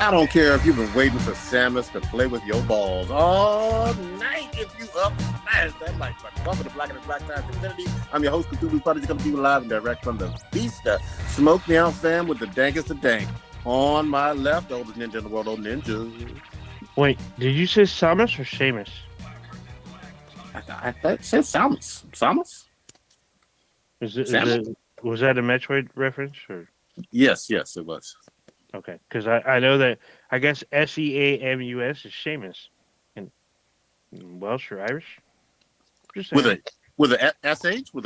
I don't care if you've been waiting for Samus to play with your balls all night. If you up smash that like welcome to Black and the Black Times Infinity. I'm your host, Cthulhu's Party, coming to you live and direct from the Vista. Smoke Me Out fam with the dankest of dank. On my left, oldest ninja in the world, old ninja. Wait, did you say Samus or Seamus? I said Samus. Samus? Was that a Metroid reference? Or? Yes, it was. Okay, because I know that, I guess Seamus is Seamus in Welsh or Irish. Just with a sh with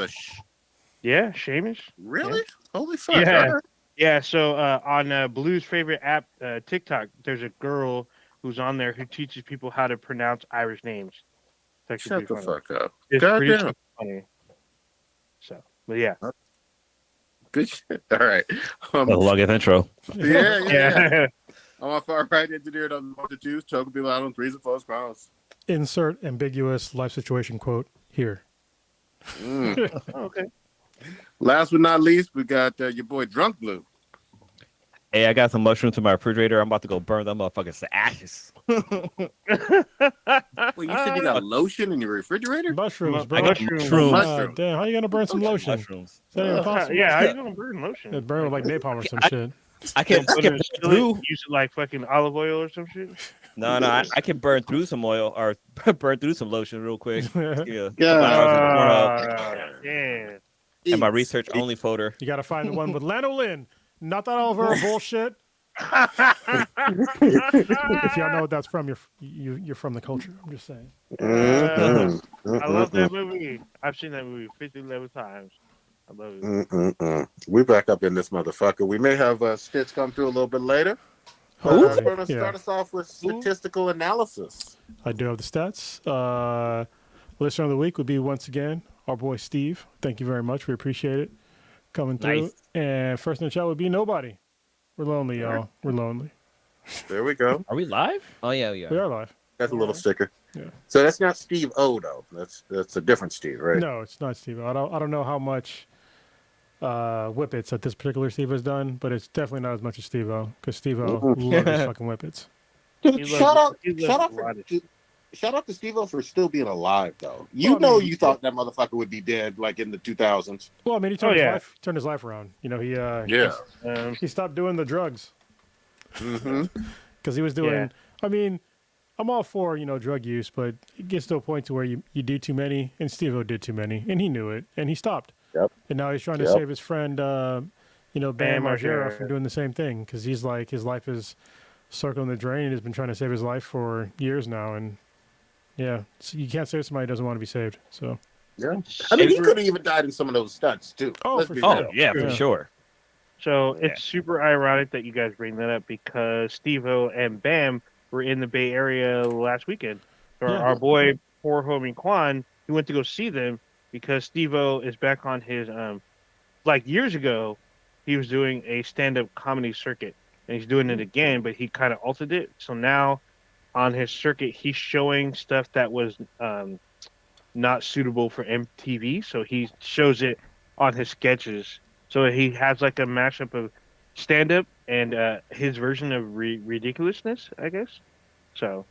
a sh. Yeah, Seamus. Really? Yeah. Holy fuck! Yeah, right. yeah. So on Blue's favorite app, TikTok, there's a girl who's on there who teaches people how to pronounce Irish names. Shut the fuck up! It's pretty funny. So, but yeah. Good shit. All right. A log of intro. Yeah. On my far right, engineered on the juice, choking people out on threes and fours crowns. Insert ambiguous life situation quote here. Okay. Last but not least, we got your boy Drunk Blue. Hey, I got some mushrooms in my refrigerator. I'm about to go burn them motherfuckers to ashes. Wait, you said you got lotion in your refrigerator? Mushrooms, bro. I got mushrooms. Damn, how you gonna burn some lotion? Mushrooms. Is that even possible? Yeah, how you gonna burn lotion? It burn with like napalm or some shit. I can burn through. Use it like fucking olive oil or some shit. No, I can burn through some oil or burn through some lotion real quick. Yeah. Yeah. And my research only folder. You gotta find the one with lanolin, not that olive oil bullshit. If y'all know what that's from, you're from the culture. I'm just saying. I love that movie. I've seen that movie 11 times. I love it. We're back up in this motherfucker. We may have Stitch come through a little bit later. But, We're going to start us off with statistical analysis. I do have the stats. Listener of the week would be once again our boy Steve. Thank you very much. We appreciate it coming through. Nice. And first in the chat would be nobody. We're lonely, y'all. We're lonely. There we go. Are we live? Oh yeah, we are. We are live. That's a little sticker. Yeah. So that's not Steve O though. That's a different Steve, right? No, it's not Steve. I don't know how much whippets that this particular Steve has done, but it's definitely not as much as Steve O, because Steve O loves his fucking whippets. Dude, shout out to Steve O for still being alive though. You thought that motherfucker would be dead like in the 2000s. Well, I mean, he turned his life around. You know, he stopped doing the drugs. Because he was doing. Yeah. I mean, I'm all for drug use, but it gets to a point to where you do too many, and Steve-O did too many, and he knew it, and he stopped. Yep. And now he's trying to save his friend, Bam Margera from doing the same thing, because he's like, his life is circling the drain, and he's been trying to save his life for years now, and yeah, so you can't save somebody who doesn't want to be saved. So yeah, I mean, he could have even died in some of those stunts too. Oh, for sure. So it's super ironic that you guys bring that up, because Steve-O and Bam were in the Bay Area last weekend. So our boy, poor homie Quan, he went to go see them because Steve-O is back on his, like years ago, he was doing a stand-up comedy circuit, and he's doing it again, but he kind of altered it. So now on his circuit, he's showing stuff that was not suitable for MTV. So he shows it on his sketches. So he has like a mashup of stand-up and his version of ridiculousness, I guess. So,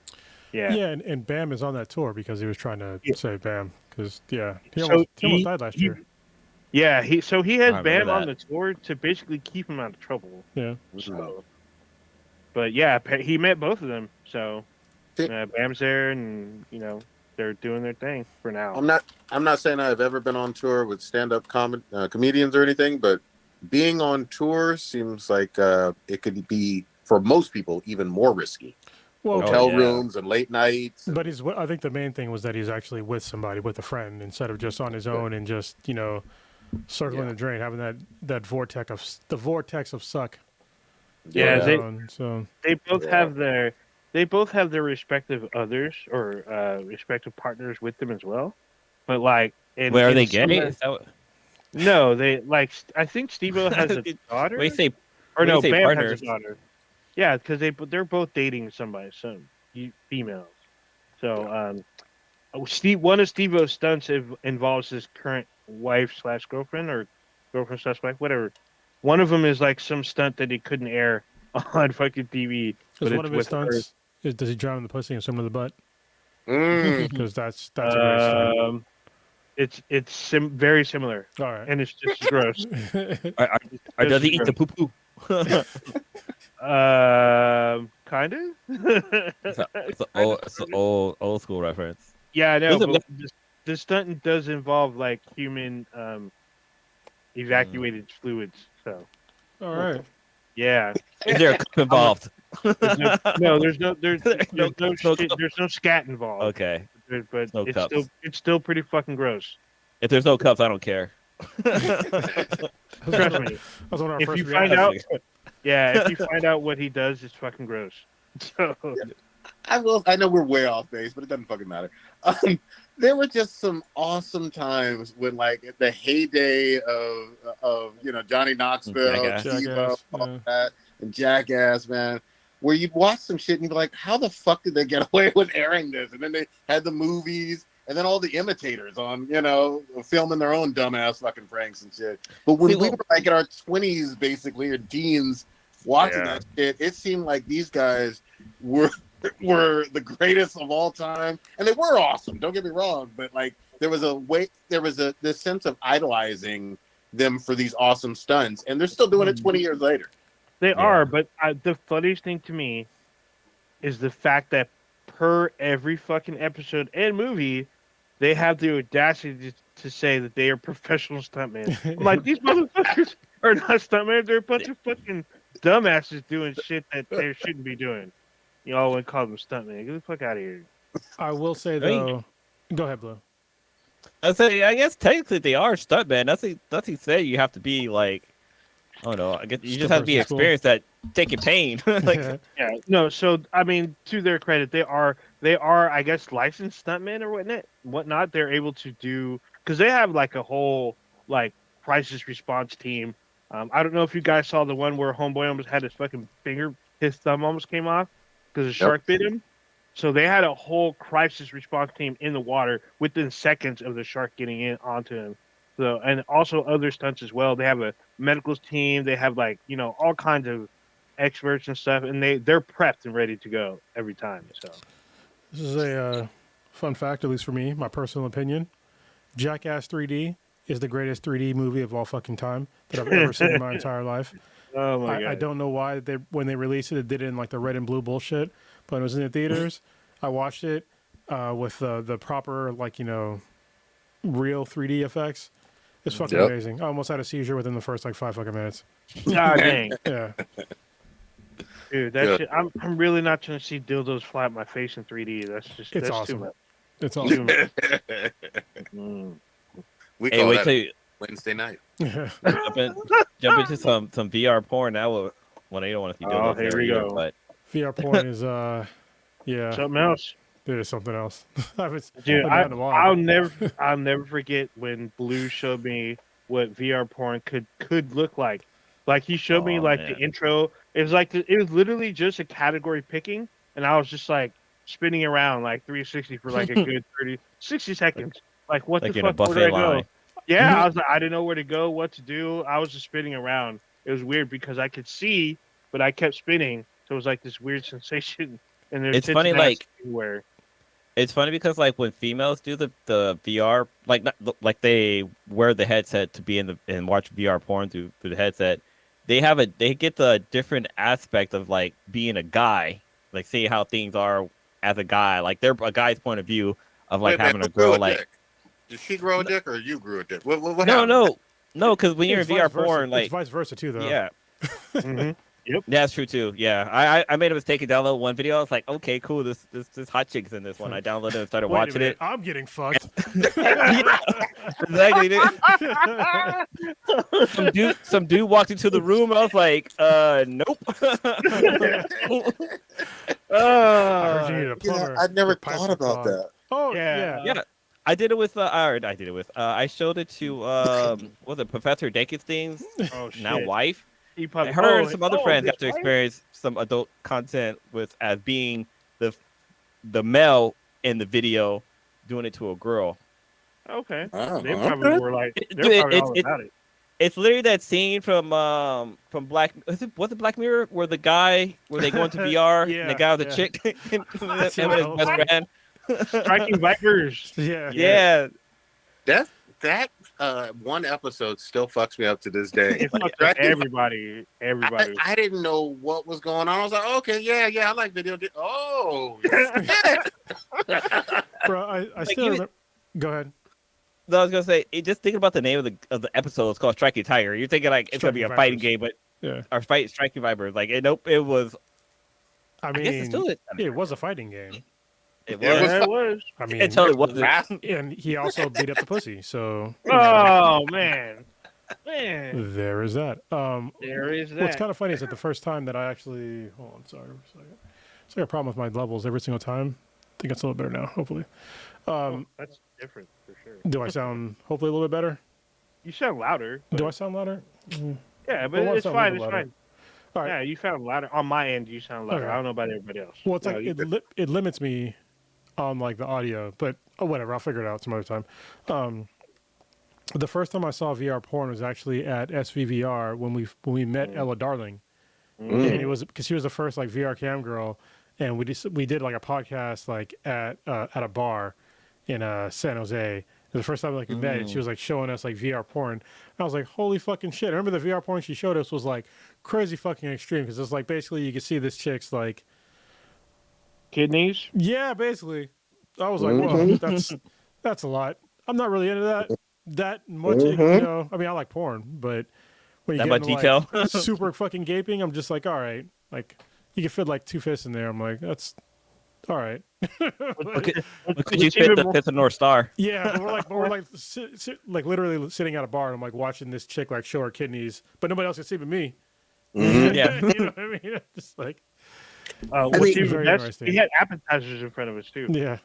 yeah. Yeah, and Bam is on that tour because he was trying to save Bam. Because, he almost died last year. Yeah, he has Bam on the tour to basically keep him out of trouble. Yeah. So, but yeah, he met both of them. So Bam's there, and they're doing their thing for now. I'm not saying I've ever been on tour with stand-up comedians or anything, but being on tour seems like it could be, for most people, even more risky. Well, hotel rooms and late nights. But I think the main thing was that he's actually with somebody, with a friend, instead of just on his own and just circling the drain, having that vortex of suck. Yeah, they both have their respective others or respective partners with them as well. But like, where are they gay? No, they like. I think Steve-O has a daughter. When you say Bam partners. has a daughter. Yeah, because they're both dating somebody, some females. So one of Steve-O's stunts involves his current wife/girlfriend or girlfriend/wife, whatever. One of them is like some stunt that he couldn't air on fucking TV. Because But one it's of his with her. stunts is does he drown in the pussy and swim to the butt? Mm. Because that's a great stunt. It's very similar, All right. and it's just as gross. Or does he eat the poo poo? Kind of. It's an old school reference. Yeah, I know, There's a- but this stunt does involve like human evacuated fluids. So All right. yeah, Is there a cup involved? there's no scat involved. Okay. But No cups. it's still pretty fucking gross. If there's no cups, I don't care. Trust me. That's one of our If first you find reactions. out, if you find out what he does, it's fucking gross. So I know we're way off base, but it doesn't fucking matter. There were just some awesome times when, like, the heyday of Johnny Knoxville, Jackass, all that, and Jackass, man, where you'd watch some shit and you'd be like, how the fuck did they get away with airing this? And then they had the movies, and then all the imitators on, filming their own dumbass fucking pranks and shit. But when we were like in our 20s, basically, or teens, watching that shit, it seemed like these guys were the greatest of all time, and they were awesome. Don't get me wrong, but like there was this sense of idolizing them for these awesome stunts, and they're still doing it 20 years later. They are, but the funniest thing to me is the fact that per every fucking episode and movie, they have the audacity to say that they are professional stuntmen. I'm like, these motherfuckers are not stuntmen. They're a bunch of fucking dumbasses doing shit that they shouldn't be doing. You all want to call them stuntmen. Get the fuck out of here. I will say, though... Go ahead, Blue. I guess technically they are stuntmen. Nothing say you have to be like... I don't know. I guess you just have to be experienced at taking pain. No. So I mean, to their credit, they are, I guess, licensed stuntmen or whatnot. They're able to do, because they have like a whole like crisis response team. I don't know if you guys saw the one where homeboy almost had his fucking his thumb almost came off because a shark bit him. So they had a whole crisis response team in the water within seconds of the shark getting in onto him. So, and also other stunts as well. They have a medical team. They have like, all kinds of experts and stuff, and they're prepped and ready to go every time. So this is a fun fact, at least for me, my personal opinion. Jackass 3D is the greatest 3D movie of all fucking time that I've ever seen in my entire life. Oh my God. I don't know why when they released it, did it in like the red and blue bullshit, but it was in the theaters. I watched it with the proper real 3D effects. It's fucking amazing. I almost had a seizure within the first like 5 fucking minutes. God dang. Yeah. Dude, that shit, I'm really not trying to see dildos fly at my face in 3D. That's awesome. too much. It's awesome. We call wait that till Wednesday night. jump into some VR porn now. When I don't want to see dildos. Here we go. But VR porn is something else. It is something else. Dude, I'll never forget when Blue showed me what VR porn could look like. Like he showed me the intro. It was it was literally just a category picking, and I was just like spinning around like 360 for like a good 60 seconds. Like what the fuck? Where did I go? Yeah, I was like, I didn't know where to go, what to do. I was just spinning around. It was weird because I could see, but I kept spinning, so it was like this weird sensation. And it's funny, it's funny because like when females do the VR, like they wear the headset to be and watch VR porn through the headset. They get the different aspect of like being a guy, like see how things are as a guy. Like they're a guy's point of view of like having a girl like. Dick? Did she grow a dick or you grew a dick? What no, because when you're in VR porn, like it's vice versa too, though. Yeah. Mm-hmm. Yep. Yeah, that's true too. Yeah, I made a mistake and downloaded one video. I was like, okay, cool. This hot chick's in this one. I downloaded it and started watching it. I'm getting fucked. Exactly. Some dude walked into the room. And I was like, nope. I heard you needed a plumber. I never thought about that. Oh yeah. I did it with I showed it to was it Professor Dankenstein's now wife. Her and some other friends got to experience some adult content as being the male in the video doing it to a girl. Okay. Oh, they probably were like, they're probably all about it. It's literally that scene from Black. Was it Black Mirror where the guy where they go into VR and the guy with the chick and his best friend. Striking Vipers. Yeah. That one episode still fucks me up to this day. It fucks up everybody. I didn't know what was going on. I was like, okay, yeah, I like video games. Oh, shit. Bro, I still remember. Go ahead. No, I was gonna say, just thinking about the name of the episode. It's called Striking Tiger. You're thinking like it's gonna be a fighting game, but or Striking Vipers. Like nope, it was. I mean, it was a fighting game. It was. I mean, until it wasn't. And he also beat up the pussy. So. Oh man. There is that. There is that. What's kind of funny is that the first time that I actually hold on, sorry, so I got a problem with my levels every single time. I think it's a little better now, hopefully. That's different for sure. Do I sound hopefully a little bit better? You sound louder. Do I sound louder? Yeah, but it's fine. It's fine. All right. Yeah, you sound louder on my end. You sound louder. Okay. I don't know about everybody else. Well, it's like it limits me on like the audio, but whatever. I'll figure it out some other time. The first time I saw VR porn was actually at SVVR when we met Ella Darling, and it was because she was the first like VR cam girl, and we did like a podcast like at a bar in San Jose. The first time like we met, and she was like showing us like VR porn. And I was like, holy fucking shit! I remember the VR porn she showed us was like crazy fucking extreme because it's like basically you could see this chick's like kidneys. Yeah, basically. I was like, whoa, that's a lot. I'm not really into that much. You know, I mean, I like porn, but when you get into detail, like, super fucking gaping, I'm just like, all right, like you can fit like 2 fists in there. I'm like, that's all right. Could you fit the fifth of North Star? Yeah, but we're like literally sitting at a bar, and I'm like watching this chick like show her kidneys, but nobody else can see but me. Yeah, you know what I mean? Just like. He had appetizers in front of us too. Yeah.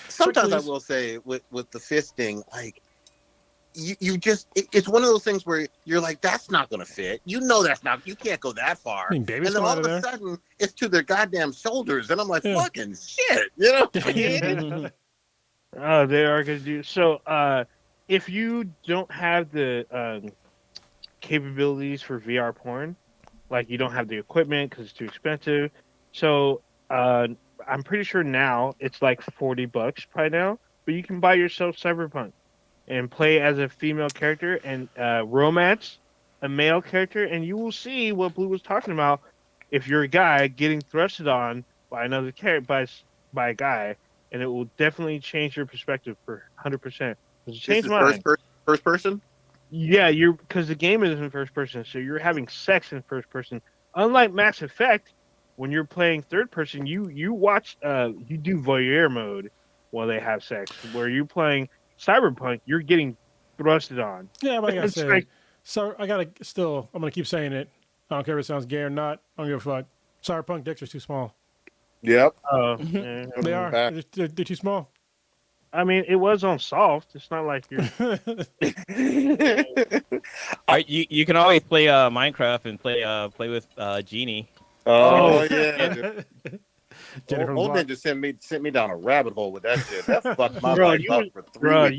Sometimes I will say with the fisting, like you just it's one of those things where you're like, that's not gonna fit. You know that's not. You can't go that far. I mean, and then all of a sudden it's to their goddamn shoulders, and I'm like, fucking shit, you know? Oh, they are gonna do so. If you don't have the capabilities for VR porn. Like you don't have the equipment because it's too expensive. So I'm pretty sure now it's like $40 probably now. But you can buy yourself Cyberpunk and play as a female character and romance a male character, and you will see what Blue was talking about. If you're a guy getting thrusted on by another character by a guy, and it will definitely change your perspective for 100%. Change mine. First person. Yeah, because the game is in first person, so you're having sex in first person. Unlike Mass Effect, when you're playing third person, you watch you do voyeur mode while they have sex. Where you're playing Cyberpunk, you're getting thrusted on. Yeah, but I gotta say, so I'm gonna keep saying it. I don't care if it sounds gay or not. I don't give a fuck. Cyberpunk dicks are too small. Yep. They are. They're too small. I mean, it was on soft. It's not like you're. You can always play Minecraft and play with Genie. Oh yeah. Old man just sent me down a rabbit hole with that shit. That fucked my life up for 3 weeks.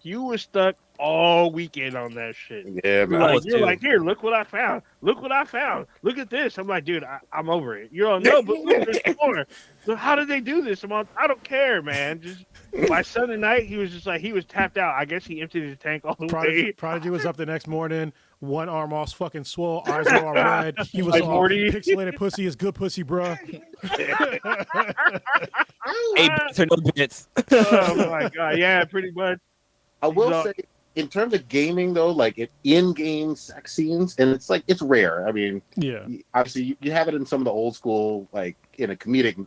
You was stuck all weekend on that shit. Yeah, man. You're like, here, look what I found. Look what I found. Look at this. I'm like, dude, I'm over it. You're all, no, but look, there's more. So how did they do this? I'm all, I don't care, man. Just by Sunday night, he was just like, he was tapped out. I guess he emptied his tank all the way. Prodigy was up the next morning. One arm all fucking swole, eyes all red. He was all pixelated pussy is good pussy, bro. 8 bits or no bits. Oh my god, yeah, pretty much. I will say, in terms of gaming though, like in-game sex scenes, and it's like it's rare. I mean, yeah, obviously you have it in some of the old school, like in a comedic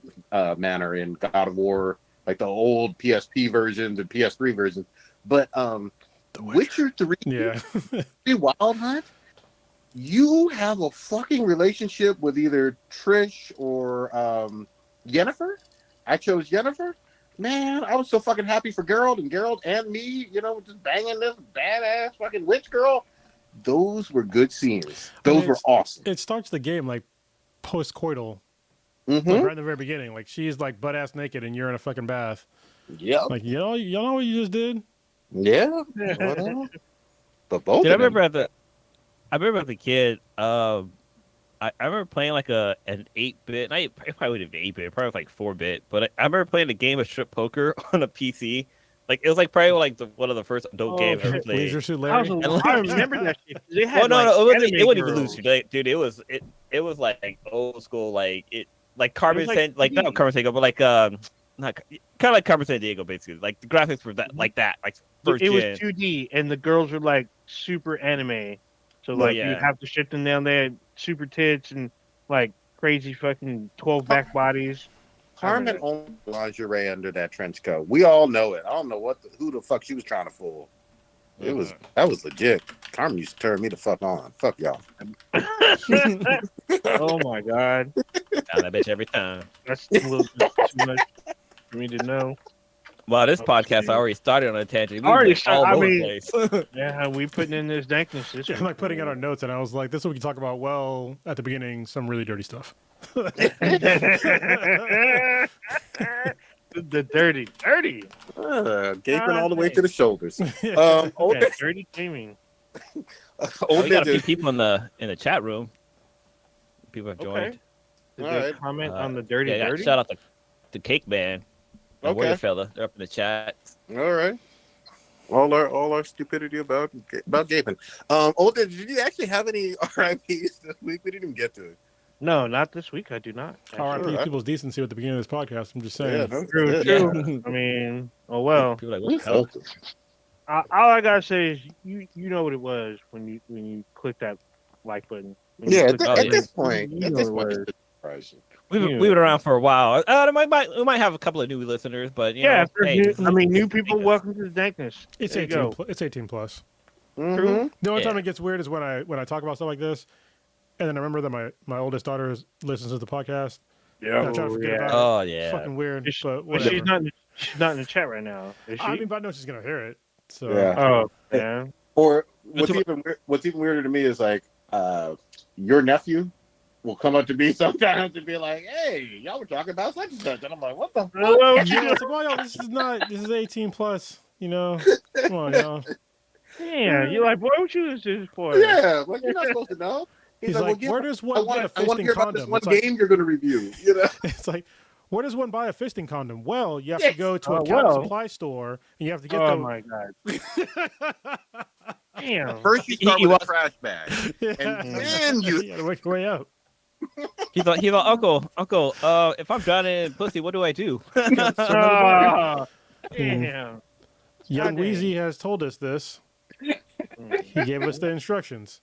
manner in God of War, like the old PSP versions and PS3 versions, but Witcher 3, yeah. Wild Hunt, you have a fucking relationship with either Trish or Yennefer. I chose Yennefer. Man, I was so fucking happy for Geralt and me, you know, just banging this badass fucking witch girl. Those were good scenes. Those were awesome. It starts the game like post-coital. Like right in the very beginning. Like she's like butt-ass naked and you're in a fucking bath. Yeah. Like, y'all know what you just did? Yeah. Well, But both. Dude, I remember as a kid. I remember playing like an 8-bit. It probably would have been 8-bit. Probably like 4-bit. But I remember playing a game of strip poker on a PC. Like it was like probably like one of the first adult games I ever played. Leisure Suit Larry. I remember that shit. They had, no, it wasn't even Leisure Suit, dude. It was like old school, like Carmen not Carmen Sandiego, but like not kind of like Carmen Sandiego, basically. Like the graphics were like first it was gen. 2D, and the girls were like super anime. So like you have to shit them down there, super tits and like crazy fucking 12 back bodies. Carmen owned lingerie under that trench coat. We all know it. I don't know who the fuck she was trying to fool. That was legit. Carmen used to turn me the fuck on. Fuck y'all. Oh my god. Down that bitch every time. That's a little bit too much for me to know. Wow, this podcast already started on a tangent. Yeah, we putting in this dankness. I'm like putting in our notes, and I was like, this is what we can talk about. Well, at the beginning, some really dirty stuff. The dirty. Gaping all the way to the shoulders. Dirty gaming. We got a few people in the chat room. People have joined. Did they comment on the dirty? Shout out to Cake Man. Warrior fella, they're up in the chat. All right. All our stupidity about gaping. Did you actually have any RIPs this week? We didn't even get to it. No, not this week. I do not. RIP people's decency at the beginning of this podcast. I'm just saying. Yeah, true. Yeah. I mean, oh well. People are like, what the hell? All I gotta say is you know what it was when you click that like button. At this point, it's surprising. We've been around for a while. We might have a couple of new listeners, but new people. Welcome to the dankness. It's 18. It's 18 plus. Mm-hmm. The only time it gets weird is when I talk about stuff like this, and then I remember that my oldest daughter listens to the podcast. Yeah, I'm trying to forget about it. Oh yeah, it's fucking weird. But she's not in the chat right now. Is she? I mean, but I know she's gonna hear it. So Oh yeah. Or what's even weirder to me is like your nephew will come up to me sometimes and be like, "Hey, y'all were talking about such and such," and I'm like, "What the fuck?" Yeah, it's like, well, yo, this is 18 plus. You know, come on, y'all. Yeah, you're like, boy, what you is this for? Yeah, like you're not supposed to know. He's like, where does one get a fisting hear condom? About this one game you're going to review. You know, it's like, where does one buy a fisting condom? Well, you have to go to a county supply store and you have to get them. Oh my god! Damn. First you start with a trash bag, and then you work your way out. He's like, Uncle, if I'm drowning in pussy, what do I do? Damn. Young Wheezy has told us this. He gave us the instructions.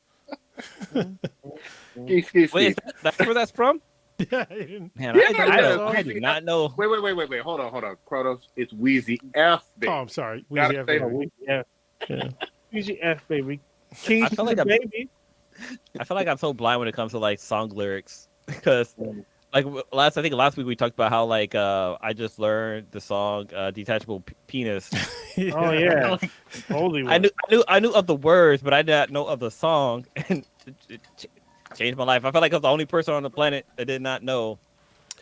Wait, that's where that's from? Yeah, man, I do not know. Wait. Hold on. Kronos, it's Wheezy F, baby. Oh, I'm sorry. Wheezy F, baby. Yeah. Wheezy F, baby. I feel like I'm so blind when it comes to like song lyrics because like last week we talked about how like I just learned the song Detachable Penis. Oh yeah. Holy I knew of the words, but I did not know of the song, and it changed my life. I felt like I was the only person on the planet that did not know.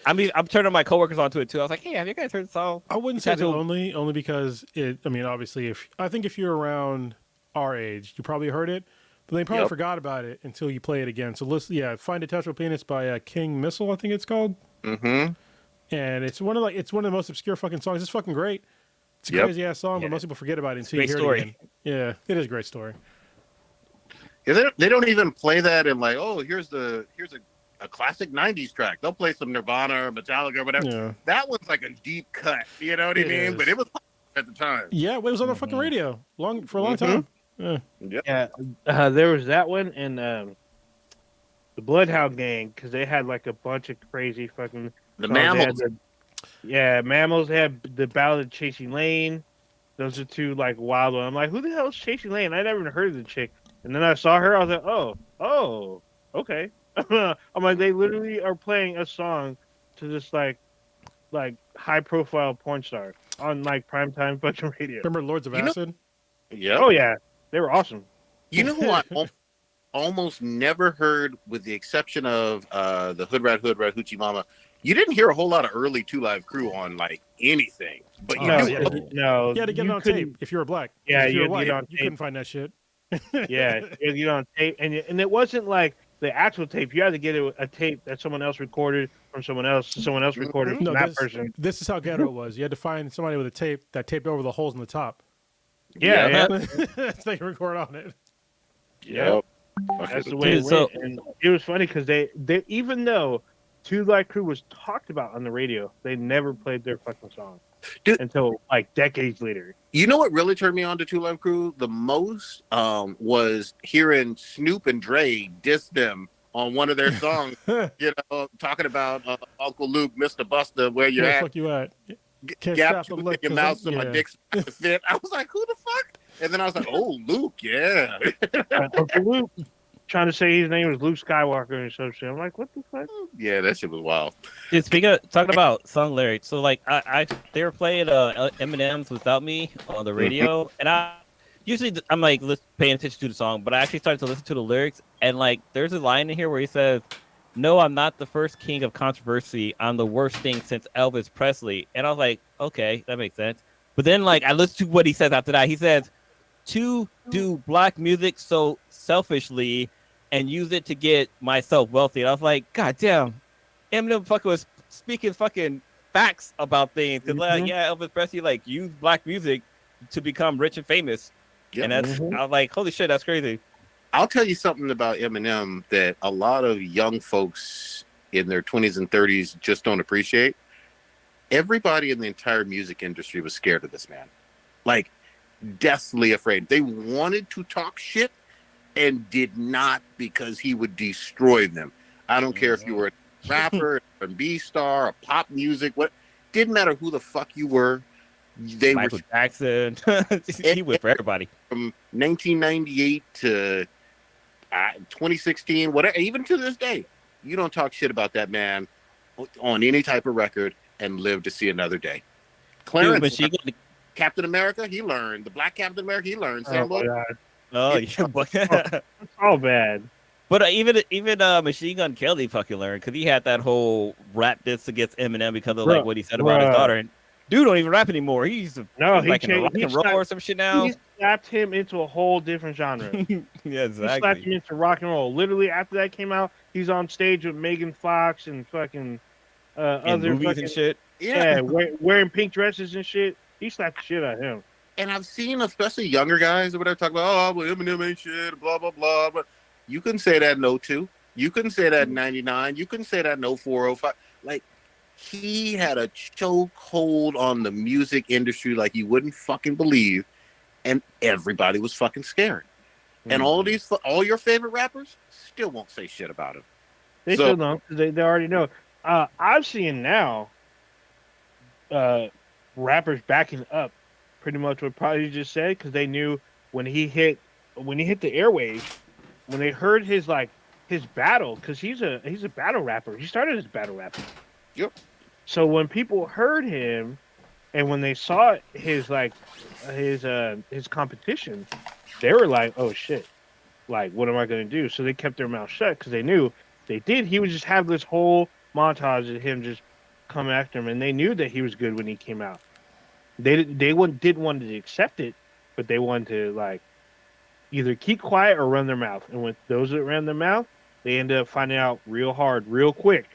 I mean, I'm turning my coworkers onto it too. I was like, "Hey, have you guys heard the song?" I wouldn't say only because it. I mean, obviously, I think if you're around our age, you probably heard it, but they probably forgot about it until you play it again. So find Detachable Penis by King Missile, I think it's called. Mm-hmm. And it's one of the most obscure fucking songs. It's fucking great. It's a crazy ass song, but most people forget about it until you hear it again. Yeah, it is a great story. Yeah, they don't even play that in like, oh, here's a classic '90s track. They'll play some Nirvana or Metallica or whatever. Yeah. That one's like a deep cut. You know what I mean? But it was at the time. Yeah, it was on the fucking radio for a long time. Yeah. There was that one and the Bloodhound Gang because they had like a bunch of crazy fucking Mammals. Mammals. They had the Ballad of Chasing Lane. Those are two like wild ones. I'm like, who the hell is Chasing Lane? I never even heard of the chick. And then I saw her. I was like, oh, okay. I'm like, they literally are playing a song to this like high profile porn star on like primetime fucking radio. Remember Lords of Acid? Yeah. Oh yeah, they were awesome. You know who I almost never heard, with the exception of the Hood Rat Hoochie Mama. You didn't hear a whole lot of early 2 Live Crew on like anything, but you had to get it on tape if you were black. Yeah, if you were white, you couldn't find that shit. Yeah, you get on tape, and it wasn't like the actual tape. You had to get a tape that someone else recorded from someone else. Someone else recorded from that person. This is how ghetto it was. You had to find somebody with a tape that taped over the holes in the top. Yeah. So they can record on it. Yep. That's the way it went. And it was funny because they even though Two Live Crew was talked about on the radio, they never played their fucking song until like decades later. You know what really turned me on to Two Live Crew the most was hearing Snoop and Dre diss them on one of their songs. Talking about Uncle Luke, Mr. Buster, where you at? Fuck you at? Gap in your mouth so my dick's about to fit. I was like, who the fuck? And then I was like, oh, Luke, yeah. Uncle Luke trying to say his name was Luke Skywalker and some shit. I'm like, what the fuck? Yeah, that shit was wild. Dude, speaking of talking about song lyrics, so like they were playing Eminem's "Without Me" on the radio, and I'm like paying attention to the song, but I actually started to listen to the lyrics, and like there's a line in here where he says, "No, I'm not the first king of controversy. I'm the worst thing since Elvis Presley." And I was like, okay, that makes sense. But then like I listened to what he says after that. He says, "To do black music so selfishly and use it to get myself wealthy." And I was like, God damn, Eminem fucking was speaking fucking facts about things. Cause like, yeah, Elvis Presley like used black music to become rich and famous. Yep. And that's I was like, holy shit, that's crazy. I'll tell you something about Eminem that a lot of young folks in their 20s and 30s just don't appreciate. Everybody in the entire music industry was scared of this man. Like, deathly afraid. They wanted to talk shit and did not, because he would destroy them. I don't care if you were a rapper, an R&B star, a pop music, what, didn't matter who the fuck you were. They Michael Jackson. He went for everybody. From 1998 to 2016, whatever, even to this day, you don't talk shit about that man on any type of record and live to see another day. Clarence, Captain America, he learned. The Black Captain America, he learned. Yeah, but it's all bad. But even Machine Gun Kelly fucking learned, because he had that whole rap diss against Eminem because of like what he said about his daughter. And dude don't even rap anymore. He used to like in rock and roll or some shit now. He slapped him into a whole different genre. Yeah, exactly. He slapped him into rock and roll. Literally after that came out, he's on stage with Megan Fox and fucking other movies and shit. Yeah, wearing pink dresses and shit. He slapped the shit out of him. And I've seen, especially younger guys or whatever, talk about, well, Eminem ain't shit, blah, blah, blah. But you couldn't say that in 02. You couldn't say that in 99. You couldn't say that in 04, 05. Like, he had a chokehold on the music industry like you wouldn't fucking believe. And everybody was fucking scared. And all your favorite rappers still won't say shit about him. They still don't, because they already know. I'm seeing now rappers backing up pretty much what probably just said, because they knew when he hit the airwaves, when they heard his battle, because he's a battle rapper. He started as a battle rapper. Yep. So when people heard him, and when they saw his competition, they were like, "Oh shit! Like, what am I gonna do?" So they kept their mouth shut because they knew he would just have this whole montage of him just come after him, and they knew that he was good when he came out. They didn't want to accept it, but they wanted to like either keep quiet or run their mouth. And with those that ran their mouth, they ended up finding out real hard, real quick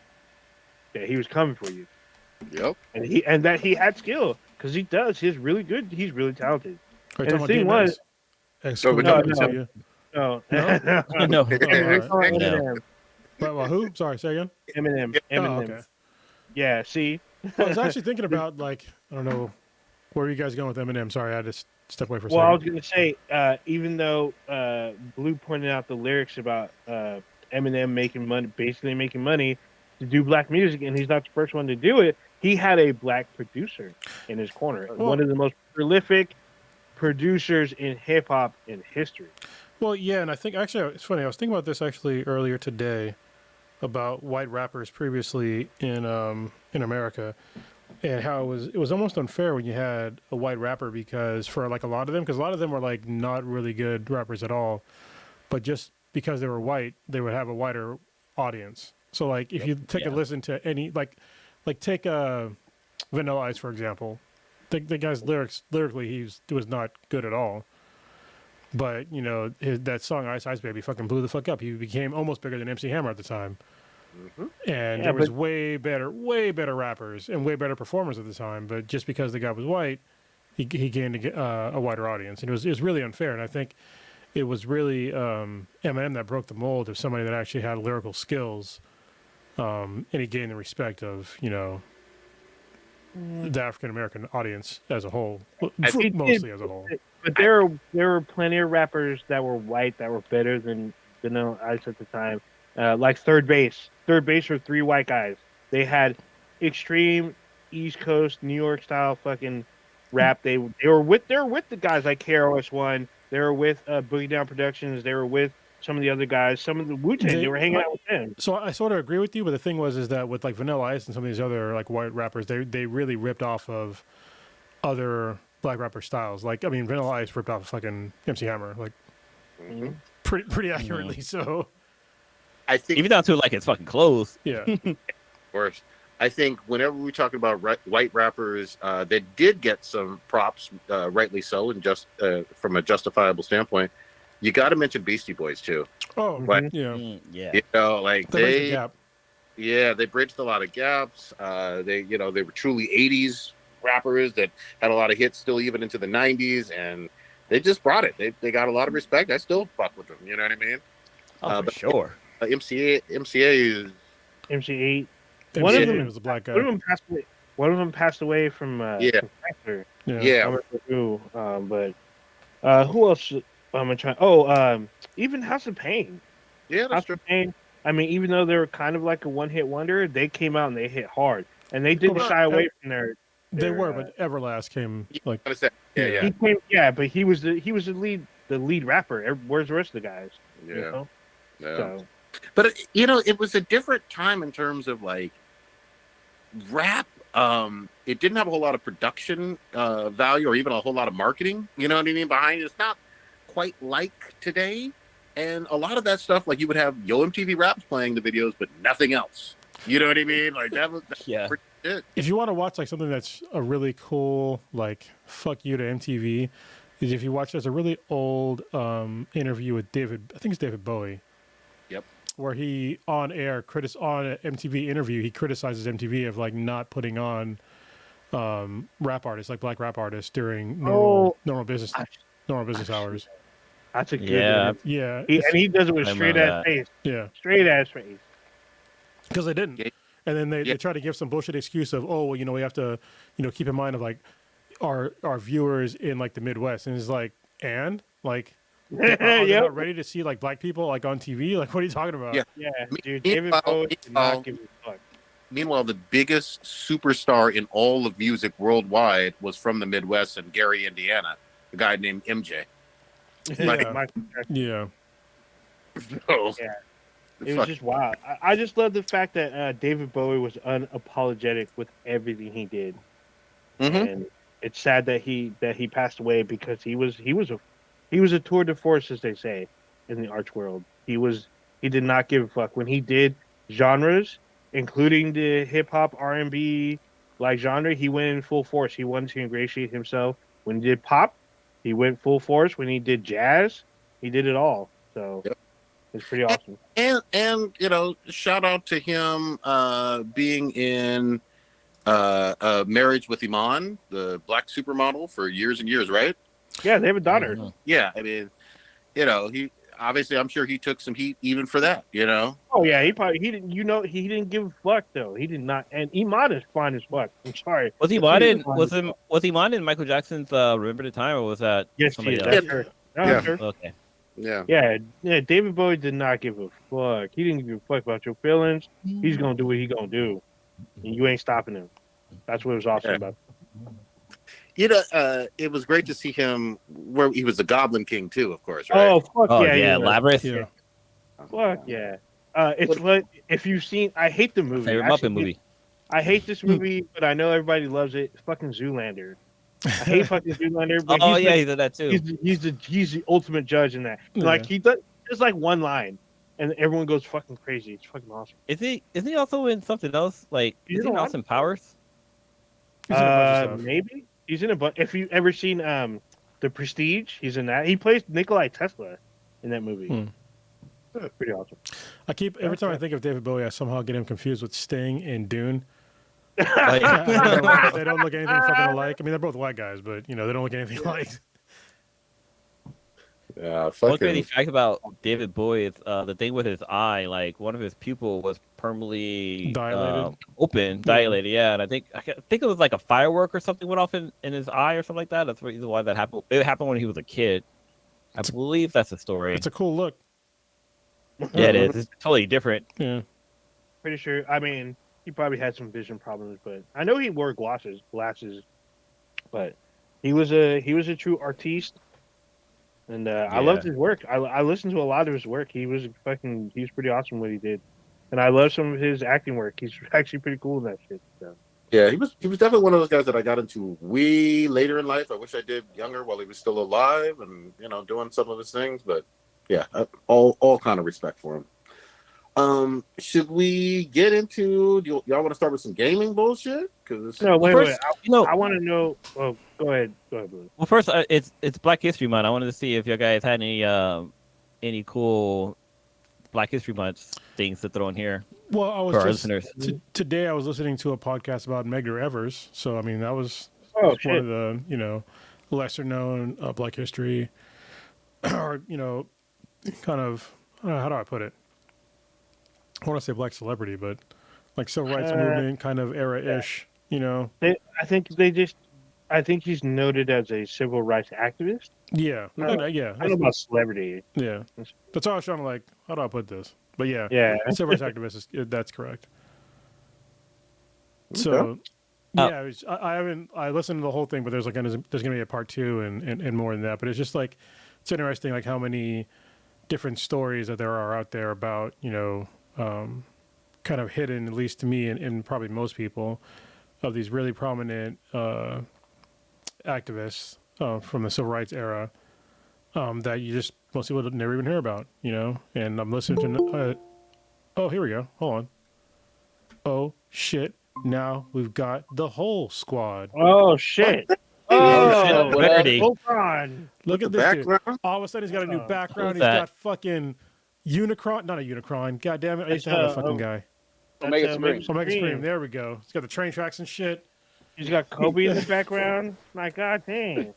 that he was coming for you. Yep. And that he had skill, because he does. He's really good. He's really talented. And the thing was, no. Eminem. Well, who? Sorry, say again. Eminem. Oh, okay. Yeah. See, I was actually thinking about, like, I don't know, where are you guys going with Eminem? Sorry, I just stepped away for a second. Well, I was going to say, even though Blue pointed out the lyrics about Eminem basically making money to do black music, and he's not the first one to do it, he had a black producer in his corner. One of the most prolific producers in hip-hop in history. Well, yeah, and I think, actually, it's funny, I was thinking about this actually earlier today about white rappers previously in America, and how it was almost unfair when you had a white rapper, because for like a lot of them were like not really good rappers at all, but just because they were white, they would have a wider audience. So like if you take a listen to any like take Vanilla Ice, for example, the guy's lyrically he was not good at all, But that song "Ice Ice Baby" fucking blew the fuck up. He became almost bigger than MC Hammer at the time. And there was way better rappers and way better performers at the time. But just because the guy was white, he gained a wider audience, and it was really unfair. And I think it was really Eminem that broke the mold of somebody that actually had lyrical skills, and he gained the respect of the African American audience as a whole, mostly as a whole. But there were plenty of rappers that were white that were better than Vanilla Ice at the time. Like Third Base. Third Base were 3 white guys. They had extreme East Coast New York style fucking rap. They were with the guys like KRS-One. They were with Boogie Down Productions. They were with some of the other guys. Some of the Wu-Tang. They were hanging out with them. So I sort of agree with you, but the thing is that with like Vanilla Ice and some of these other like white rappers, they really ripped off of other black rapper styles. Like Vanilla Ice ripped off fucking MC Hammer, like pretty accurately. So I think even down to like his fucking clothes. Yeah. Of course. I think whenever we're talking about white rappers that did get some props, rightly so, and just from a justifiable standpoint, you got to mention Beastie Boys too. Oh, yeah. Like they bridged a lot of gaps. They were truly '80s rappers that had a lot of hits still even into the '90s, and they just brought it. They got a lot of respect. I still fuck with them. You know what I mean? For sure. MCA is MC8. One of them was a black guy. One of them passed away from cancer. Yeah. Who else? I'm trying. Even House of Pain. Yeah, that's true. Pain. Even though they were kind of like a one-hit wonder, they came out and they hit hard, and they didn't shy away from their. They were, but Everlast came like. Yeah. He came, but he was the lead rapper. Where's the rest of the guys? Yeah. So. But it was a different time in terms of like rap. It didn't have a whole lot of production value or even a whole lot of marketing. You know what I mean? Behind it. It's not quite like today. And a lot of that stuff, like you would have Yo MTV Raps playing the videos, but nothing else. You know what I mean? Like that was pretty good. If you want to watch like something that's a really cool, like fuck you to MTV, is if you watch there's a really old interview with I think it's David Bowie. Yep. Where he on an MTV interview, he criticizes MTV of like not putting on rap artists, like black rap artists during normal business hours. That's a good one. Yeah. And he does it with straight ass face. Yeah. Straight ass face. Because they didn't. Yeah. And then they try to give some bullshit excuse of, we have to, keep in mind of like our viewers in like the Midwest. And it's like, they're not ready to see like black people like on TV. Like, what are you talking about? Yeah. Dude, David Bowie did not give a fuck. Meanwhile, the biggest superstar in all of music worldwide was from the Midwest and Gary, Indiana. A guy named MJ. Yeah. It was just wild. I just love the fact that David Bowie was unapologetic with everything he did, and it's sad that he passed away because he was a tour de force, as they say, in the arts world. He did not give a fuck when he did genres, including the hip hop R&B like genre. He went in full force. He wanted to ingratiate himself. When he did pop, he went full force. When he did jazz, he did it all. So. Yep. It's pretty awesome. And shout out to him being in Marriage with Iman, the black supermodel, for years and years, right? Yeah, they have a daughter. Yeah, he obviously, I'm sure he took some heat even for that, Oh yeah, he didn't give a fuck though. He did not, and Iman is fine as fuck. I'm sorry. Was Iman in Michael Jackson's Remember the Time, or was that somebody else? That's her. Her. Okay. Yeah. David Bowie did not give a fuck. He didn't give a fuck about your feelings. He's gonna do what he gonna do, and you ain't stopping him. That's what it was awesome about. It was great to see him where he was the Goblin King too, of course. Right? Oh fuck yeah, Labyrinth. Yeah. Fuck yeah. It's what if you've seen. I hate the movie. Favorite Muppet movie. I hate this movie, but I know everybody loves it. It's fucking Zoolander. I hate fucking Zoolander. But he did that too. He's the ultimate judge in that. Yeah. Like he does, there's like one line, and everyone goes fucking crazy. It's fucking awesome. Isn't he also in something else? Like is he in Austin Powers? Maybe he's in a bunch. If you ever seen The Prestige. He's in that. He plays Nikolai Tesla in that movie. Pretty awesome. Every time I think of David Bowie, I somehow get him confused with Sting and Dune. Like, they don't look anything fucking alike. I mean, they're both white guys, but they don't look anything alike. Yeah, one crazy fact about David Bowie is the thing with his eye. Like one of his pupil was permanently dilated. Yeah, and I think it was like a firework or something went off in his eye or something like that. That's the reason why that happened. It happened when he was a kid. I believe that's the story. It's a cool look. Yeah, it is. It's totally different. Yeah, pretty sure. I mean, he probably had some vision problems, but I know he wore glasses. But he was a true artiste. And I loved his work. I listened to a lot of his work. He was pretty awesome what he did, and I love some of his acting work. He's actually pretty cool in that shit. So. Yeah, he was definitely one of those guys that I got into way later in life. I wish I did younger while he was still alive and doing some of his things. But yeah, all kind of respect for him. Should we get into? Y'all want to start with some gaming bullshit? No, wait. I want to know. Oh, go ahead, Blue. Well, first, it's Black History Month. I wanted to see if you guys had any cool Black History Month things to throw in here. Well, I was for our listeners. Today I was listening to a podcast about Medgar Evers. So I mean, that was one of the lesser known Black history, or kind of how do I put it? I want to say Black celebrity, but like civil rights movement kind of era-ish. I think he's noted as a civil rights activist. Yeah, I don't know about celebrity. Yeah, that's all I was trying to how do I put this? But yeah, civil rights activist that's correct. So, I listened to the whole thing, but there's gonna be a part 2 and more than that. But it's just it's interesting how many different stories that there are out there about kind of hidden, at least to me and probably most people, of these really prominent activists from the civil rights era that most people never even hear about, And I'm listening to. Oh, here we go. Hold on. Oh shit! Now we've got the whole squad. Oh shit! Oh, Voltron! Look at this dude. All of a sudden, he's got a new background. He's got fucking Unicron. Not a Unicron. God damn it! I used to have a fucking guy. Omega Supreme. There we go. He's got the train tracks and shit. He's got Kobe in the background. My god dang.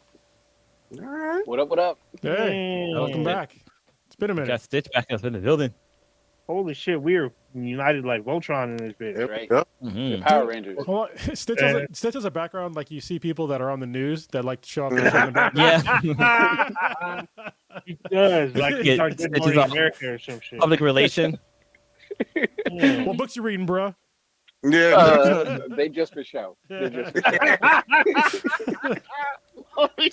All right. What up? Hey, welcome back. It's been a minute. Got Stitch back up in the building. Holy shit, we are united like Voltron in this bitch. Right? Mm-hmm. The Power Rangers. Well, Stitch has a background like you see people that are on the news that like to show off their shit in the background. Yeah. He does. Like he's like Good Morning America or some shit. Public relation. What books you reading, bro? Yeah. They just for show. So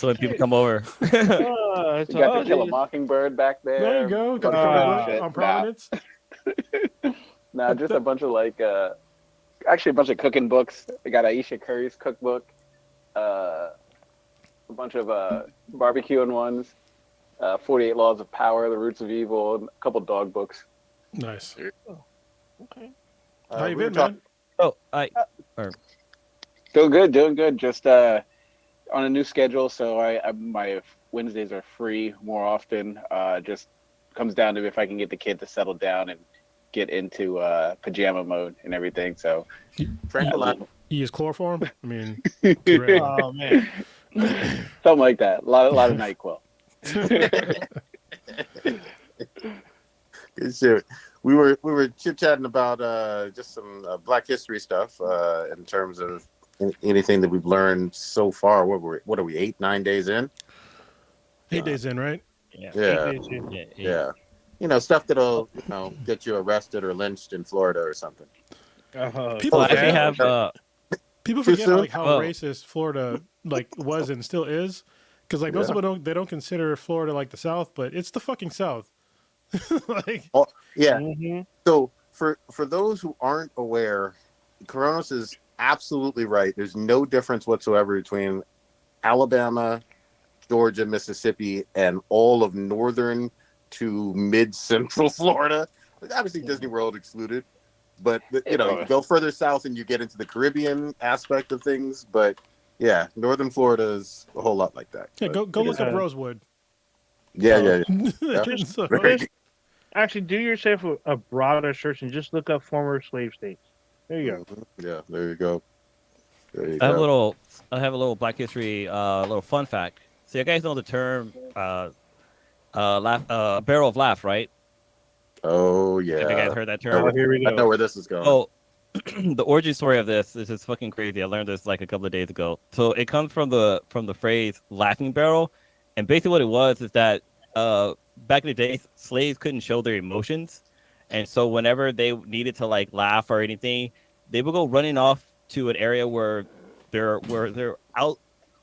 when people come over. You got to Kill a Mockingbird back there. There you go. Got on Providence. Nah, just a bunch of actually a bunch of cooking books. I got Aisha Curry's cookbook, a bunch of barbecuing ones, 48 Laws of Power, The Roots of Evil, and a couple dog books. Nice. Okay. How you been, man? Doing good. Just on a new schedule, so my Wednesdays are free more often. Just comes down to if I can get the kid to settle down and get into pajama mode and everything. So, you use chloroform? I mean, oh man, something like that. A lot of NyQuil. Good shit. We were chit chatting about just some Black history stuff in terms of anything that we've learned so far. What are we 8-9 days in? 8 days in, right? Yeah. Stuff that'll get you arrested or lynched in Florida or something. People forget how racist Florida was and still is, because most people don't consider Florida like the South, but it's the fucking South. Mm-hmm. So for those who aren't aware, Kronos is absolutely right. There's no difference whatsoever between Alabama, Georgia, Mississippi, and all of northern to mid-central Florida. Obviously, Disney World excluded, but you go further south and you get into the Caribbean aspect of things. But Yeah, Northern Florida is a whole lot like that. Yeah, go look up Rosewood. Yeah. Actually, do yourself a broader search and just look up former slave states. There you go. Yeah, there you go. I have a little Black History, little fun fact. So you guys know the term, barrel of laugh, right? Oh yeah. Have you guys heard that term? Oh, here we go. I know where this is going. Oh, the origin story of this is fucking crazy. I learned this like a couple of days ago. So it comes from the phrase "laughing barrel," and basically what it was is that back in the day, slaves couldn't show their emotions, and so whenever they needed to like laugh or anything, they would go running off to an area where they're out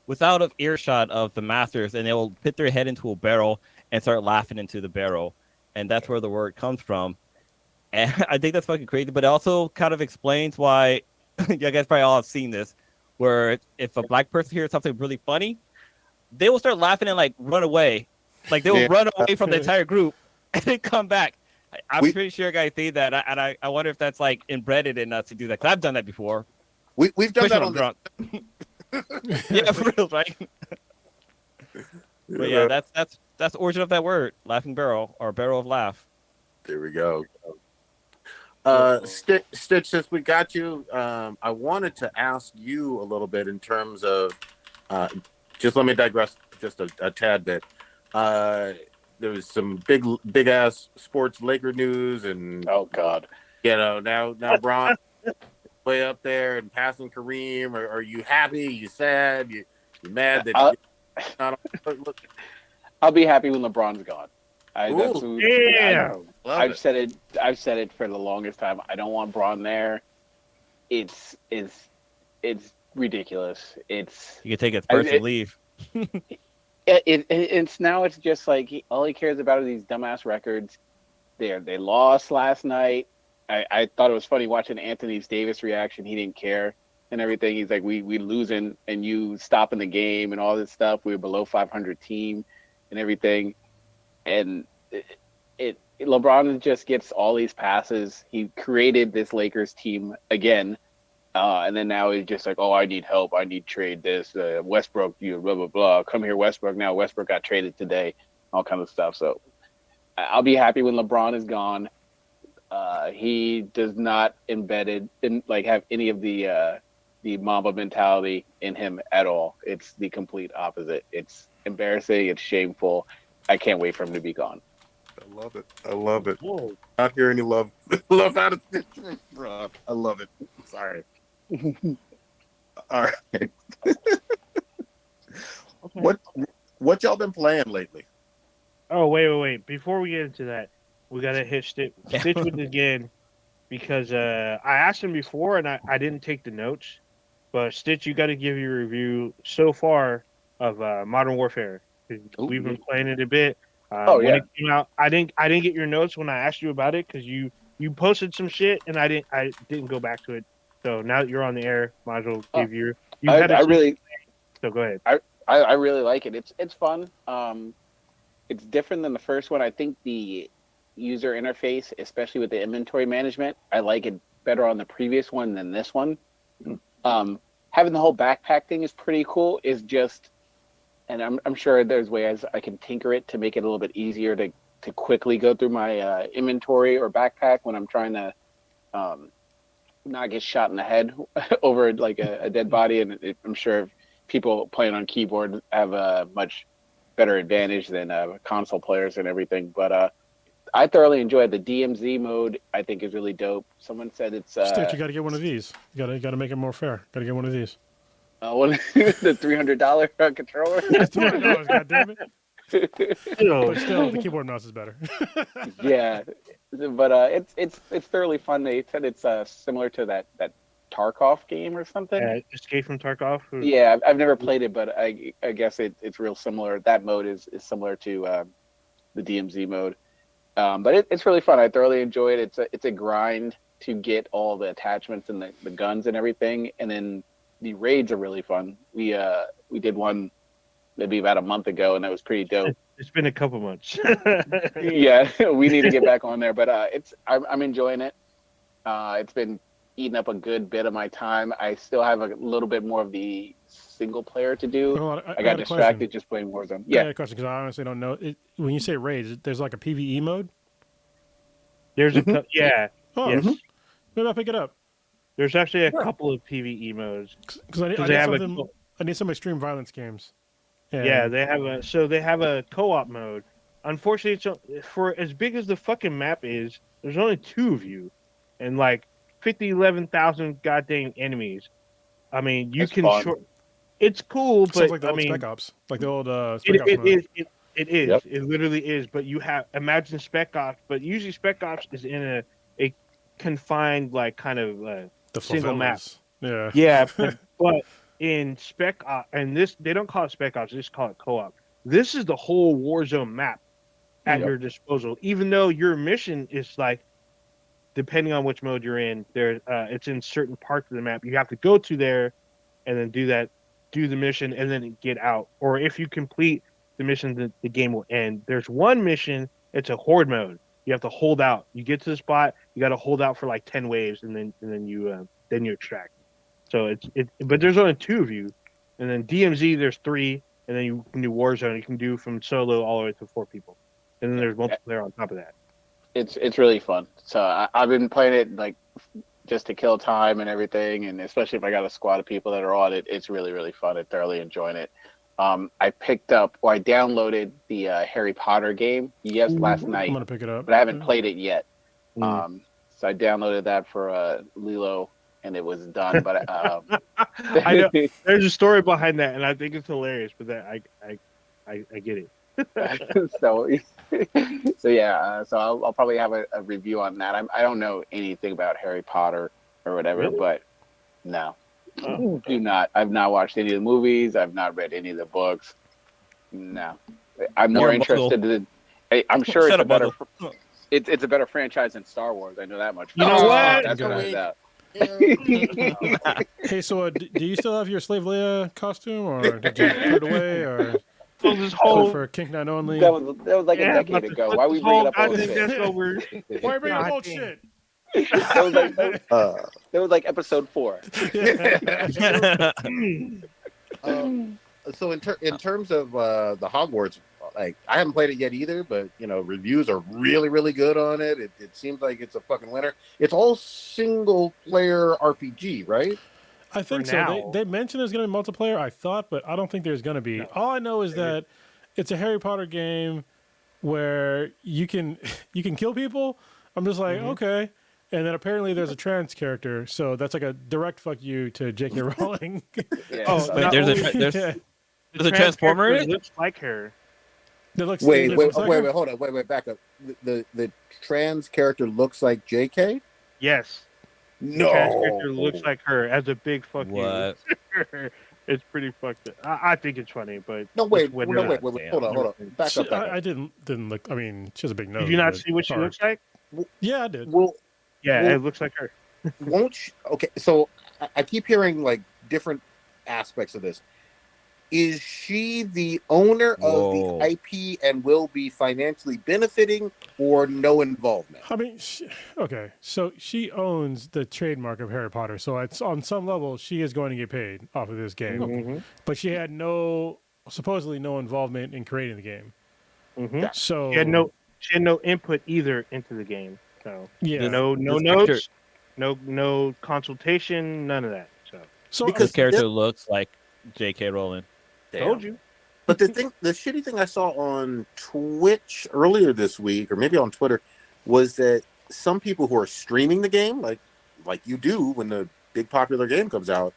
without of earshot of the masters, and they will put their head into a barrel and start laughing into the barrel, and that's where the word comes from. And I think that's fucking crazy, but it also kind of explains why you guys probably all have seen this, where if a black person hears something really funny, they will start laughing and like run away. Like they will run away from the entire group and then come back. I'm pretty sure guys see that, and I wonder if that's like embedded in us to do that. Cause I've done that before. We've done that on drunk. Yeah, for real, right? But yeah, that's the origin of that word, laughing barrel or barrel of laugh. There we go. Stitch, since we got you, I wanted to ask you a little bit in terms of, just let me digress just a tad bit. There was some big ass sports Laker news, and oh god, now Bron way up there and passing Kareem. Are you happy? You sad? You mad that? I'll be happy when LeBron's gone. I've said it for the longest time. I don't want Bron there. It's ridiculous. You can take his personal leave. It's now it's just like all he cares about are these dumbass records. They lost last night. I thought it was funny watching Anthony Davis' reaction. He didn't care and everything. He's like, we losing and you stopping the game and all this stuff. We were below 500 team and everything. And LeBron just gets all these passes. He created this Lakers team again, and then now he's just like, oh, I need help. I need trade this. Westbrook, blah blah blah. Come here, Westbrook. Now Westbrook got traded today. All kind of stuff. So I'll be happy when LeBron is gone. He does not have any of the Mamba mentality in him at all. It's the complete opposite. It's embarrassing. It's shameful. I can't wait for him to be gone. I love it. Whoa. Not hear any love out of this, bro. I love it. Sorry. All right. Okay. What y'all been playing lately? Oh, wait. Before we get into that, we gotta hit Stitch with it again because I asked him before and I didn't take the notes. But Stitch, you got to give your review so far of Modern Warfare. We've been playing it a bit. When it came out, I didn't get your notes when I asked you about it because you posted some shit and I didn't go back to it. So now that you're on the air, might as well give So go ahead. I really like it. It's fun. It's different than the first one. I think the user interface, especially with the inventory management, I like it better on the previous one than this one. Having the whole backpack thing is pretty cool. Is just, and I'm sure there's ways I can tinker it to make it a little bit easier to quickly go through my inventory or backpack when I'm trying to not get shot in the head over like a dead body. And I'm sure people playing on keyboard have a much better advantage than console players and everything. But I thoroughly enjoyed the DMZ mode. I think is really dope. Someone said it's Stitch, you got to get one of these. You got to make it more fair. Got to get one of these. The $300 controller. $300, goddammit. But still, the keyboard and mouse is better. Yeah, but it's thoroughly fun. They said it's similar to that Tarkov game or something. Escape from Tarkov. Yeah, I've never played it, but I guess it's real similar. That mode is similar to the DMZ mode. But it's really fun. I thoroughly enjoy it. It's a grind to get all the attachments and the guns and everything, and then the raids are really fun. We did one maybe about a month ago, and that was pretty dope. It's been a couple months. Yeah, we need to get back on there, but I'm enjoying it. It's been eating up a good bit of my time. I still have a little bit more of the single player to do. Hold on, I got distracted just playing Warzone. Yeah, I got a question because I honestly don't know. When you say raids, there's like a PvE mode. There's yeah. Oh, yes. Maybe I'll pick it up. There's actually a couple of PvE modes because I need some extreme violence games. Yeah, they have a co-op mode. Unfortunately, for as big as the fucking map is, there's only 2 of you, and like 11,000 goddamn enemies. I mean, you can short. It's cool, but like the old Spec Ops, like the old Spec Ops mode. It is. Yep. It literally is. But you have imagine Spec Ops, but usually Spec Ops is in a confined like kind of the single map. Yeah. Yeah, but in Spec Ops, and this they don't call it Spec Ops, they just call it co-op. This is the whole Warzone map at your disposal. Even though your mission is like, depending on which mode you're in, it's in certain parts of the map. You have to go to there, and then do the mission, and then get out. Or if you complete the mission, the game will end. There's one mission. It's a horde mode. You have to hold out. You get to the spot. You got to hold out for like 10 waves, and then you extract. So but there's only 2 of you, and then DMZ there's 3, and then you can do Warzone. You can do from solo all the way to 4 people, and then there's multiplayer on top of that. It's really fun. So I've been playing it like just to kill time and everything, and especially if I got a squad of people that are on it, it's really, really fun. I'm thoroughly enjoying it. I downloaded the Harry Potter game last night. I'm gonna pick it up, but I haven't played it yet. So I downloaded that for Lilo, and it was done. But I know there's a story behind that, and I think it's hilarious. But that I get it. so yeah, so I'll probably have a review on that. I don't know anything about Harry Potter or whatever, really? But no. Do not. I've not watched any of the movies. I've not read any of the books. No, I'm more interested in. I'm sure it's a better. It's a better franchise than Star Wars. I know that much. You know what? That's what I know. Hey, so do you still have your Slave Leia costume, or did you put it away, or this whole for Kink Night only? That was like a decade ago. Why we bring it up all shit? Why bring up old shit? That was like episode 4. So in terms of the Hogwarts, like I haven't played it yet either, but reviews are really, really good on it. It seems like it's a fucking winner. It's all single player RPG, right? I think so. They mentioned there's going to be multiplayer, I thought, but I don't think there's going to be. No. All I know is that it's a Harry Potter game where you can kill people. I'm just like, okay. And then apparently there's a trans character, so that's like a direct fuck you to J.K. Rowling. Wait, there's a transformer. It looks like her. Wait, hold on, wait, back up. The trans character looks like J.K.? Yes. No. The trans character looks like her as a big fuck you. It's pretty fucked up. I think it's funny, but wait, hold on. Back up. I didn't look. I mean, she has a big nose. Did you not see what she looks like? Yeah, I did. It looks like her. Okay, so I keep hearing like different aspects of this. Is she the owner of the IP and will be financially benefiting, or no involvement? I mean, so she owns the trademark of Harry Potter, so it's on some level she is going to get paid off of this game. Mm-hmm. But she had supposoly no involvement in creating the game. Mm-hmm. Yeah. So she had no input either into the game. So no notes, no consultation, none of that. So because character looks like J.K. Rowling. Told you. But the shitty thing I saw on Twitch earlier this week, or maybe on Twitter, was that some people who are streaming the game, like you do when the big popular game comes out,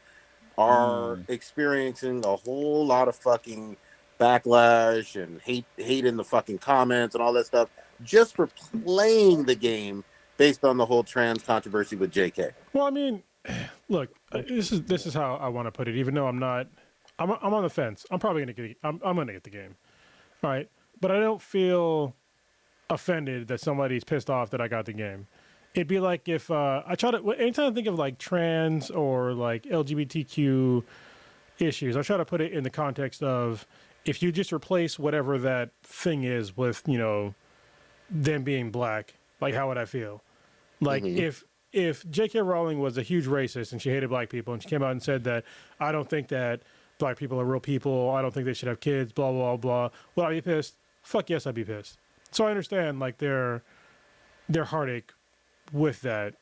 are experiencing a whole lot of fucking backlash and hate in the fucking comments and all that stuff just for playing the game based on the whole trans controversy with JK. Well, I mean, look, this is how I want to put it. Even though I'm on the fence. I'm probably I'm gonna get the game. All right, but I don't feel offended that somebody's pissed off that I got the game. It'd be like if I try to anytime I think of like trans or like LGBTQ issues, I try to put it in the context of if you just replace whatever that thing is with them being black, like how would I feel? Like if J.K. Rowling was a huge racist and she hated black people and she came out and said that I don't think that black people are real people. I don't think they should have kids. Blah blah blah. Would I be pissed? Fuck yes, I'd be pissed. So I understand like their heartache with that.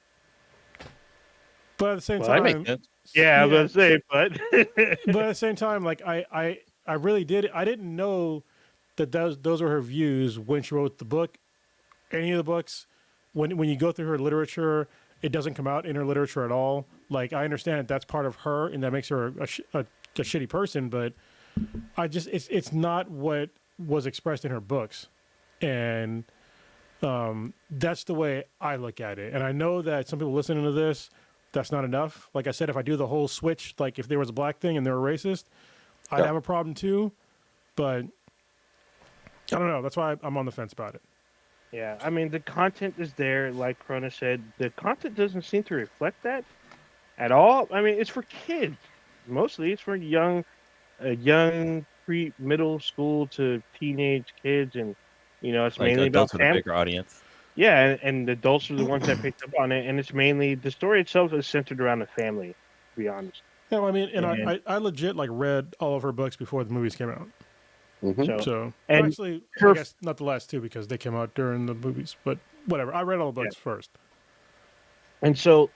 But at the same time, that makes sense. Yeah, I was gonna say, but but at the same time, like I really did. I didn't know that those were her views when she wrote the book. Any of the books, when you go through her literature, it doesn't come out in her literature at all. Like I understand that's part of her, and that makes her a shitty person. But it's not what was expressed in her books, and that's the way I look at it. And I know that some people listening to this, that's not enough. Like I said, if I do the whole switch, like if there was a black thing and they were racist, I'd have a problem too. But I don't know. That's why I'm on the fence about it. yeah, I mean the content is there, like Krona said. The content doesn't seem to reflect that at all. I mean, it's for kids mostly. It's for young middle school to teenage kids, and it's Like mainly about adults with a bigger audience. Yeah, and the adults are the ones that picked up on it, and it's mainly the story itself is centered around the family. To be honest. Yeah, well, I mean, and I legit like read all of her books before the movies came out. Mm-hmm. So and actually, I guess not the last two because they came out during the movies, but whatever. I read all the books first. And so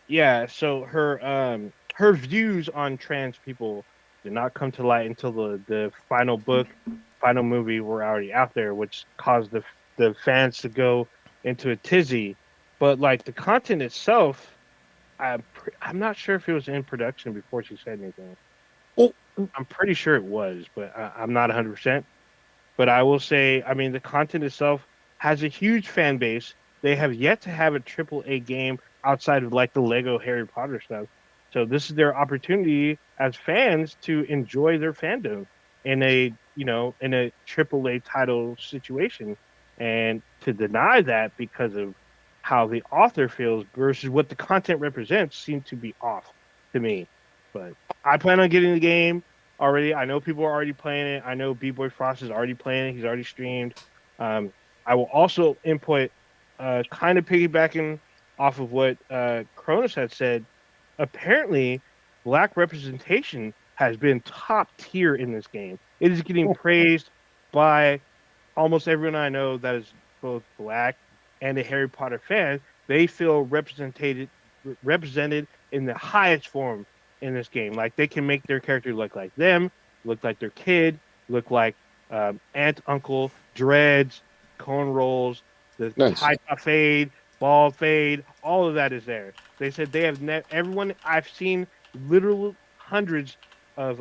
her views on trans people did not come to light until the final book, final movie were already out there, which caused the fans to go into a tizzy. But like the content itself, I'm not sure if it was in production before she said anything. Oh. I'm pretty sure it was, but I'm not 100%. But I will say, I mean, the content itself has a huge fan base. They have yet to have a AAA game outside of like the Lego Harry Potter stuff. So this is their opportunity as fans to enjoy their fandom in a AAA title situation. And to deny that because of how the author feels versus what the content represents seems to be off to me. But I plan on getting the game already. I know people are already playing it. I know B-Boy Frost is already playing it. He's already streamed. I will also input, kind of piggybacking off of what Cronus had said. Apparently, black representation has been top tier in this game. It is getting praised by almost everyone I know that is both black and a Harry Potter fan. They feel represented in the highest form in this game. Like they can make their character look like them, look like their kid, look like aunt, uncle, dreads, cone rolls, the high top fade, bald fade. All of that is there. They said they have everyone. I've seen literal hundreds of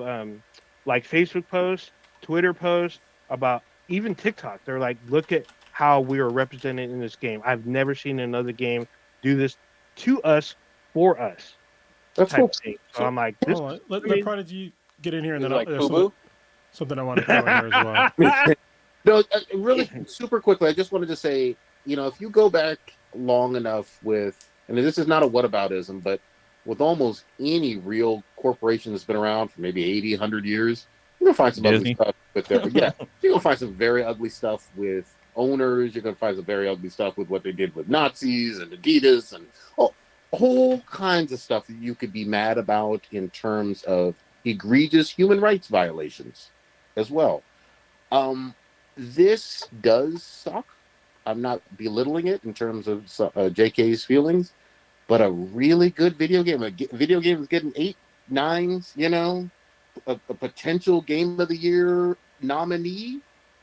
like Facebook posts, Twitter posts about even TikTok. They're like, look at how we are represented in this game. I've never seen another game do this to us for us. That's cool. So I'm like, this let Prodigy get in here, and then like something I want to throw in here as well. No, really super quickly. I just wanted to say, if you go back long enough with, and this is not a whataboutism, but with almost any real corporation that's been around for maybe 80, 100 years, you're going to find some ugly stuff with their, you're going to find some very ugly stuff with owners. You're going to find some very ugly stuff with what they did with Nazis and Adidas and whole kinds of stuff that you could be mad about in terms of egregious human rights violations as well. This does suck. I'm not belittling it in terms of JK's feelings, but a really good video game. A video game is getting 8, 9s, a potential game of the year nominee.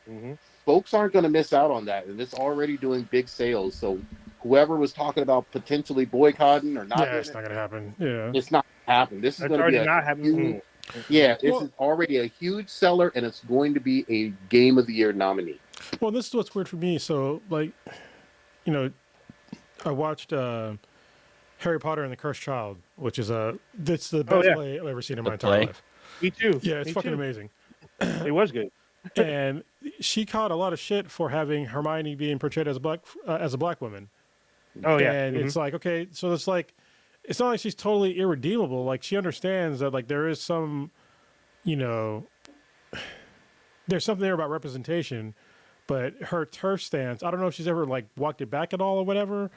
Mm-hmm. Folks aren't going to miss out on that, and it's already doing big sales. So whoever was talking about potentially boycotting or not, it's not going to happen. Yeah, it's not going to happen. This is going to be not happening. This is already a huge seller, and it's going to be a game of the year nominee. Well, this is what's weird for me. So, like, I watched Harry Potter and the Cursed Child, which is that's the best play I've ever seen in my entire life. Me too. Yeah, it's fucking amazing. It was good. And she caught a lot of shit for having Hermione being portrayed as a black woman. Oh yeah, and it's like, okay, so it's like, it's not like she's totally irredeemable. Like she understands that like there is some, there's something there about representation, but her turf stance, I don't know if she's ever like walked it back at all or whatever.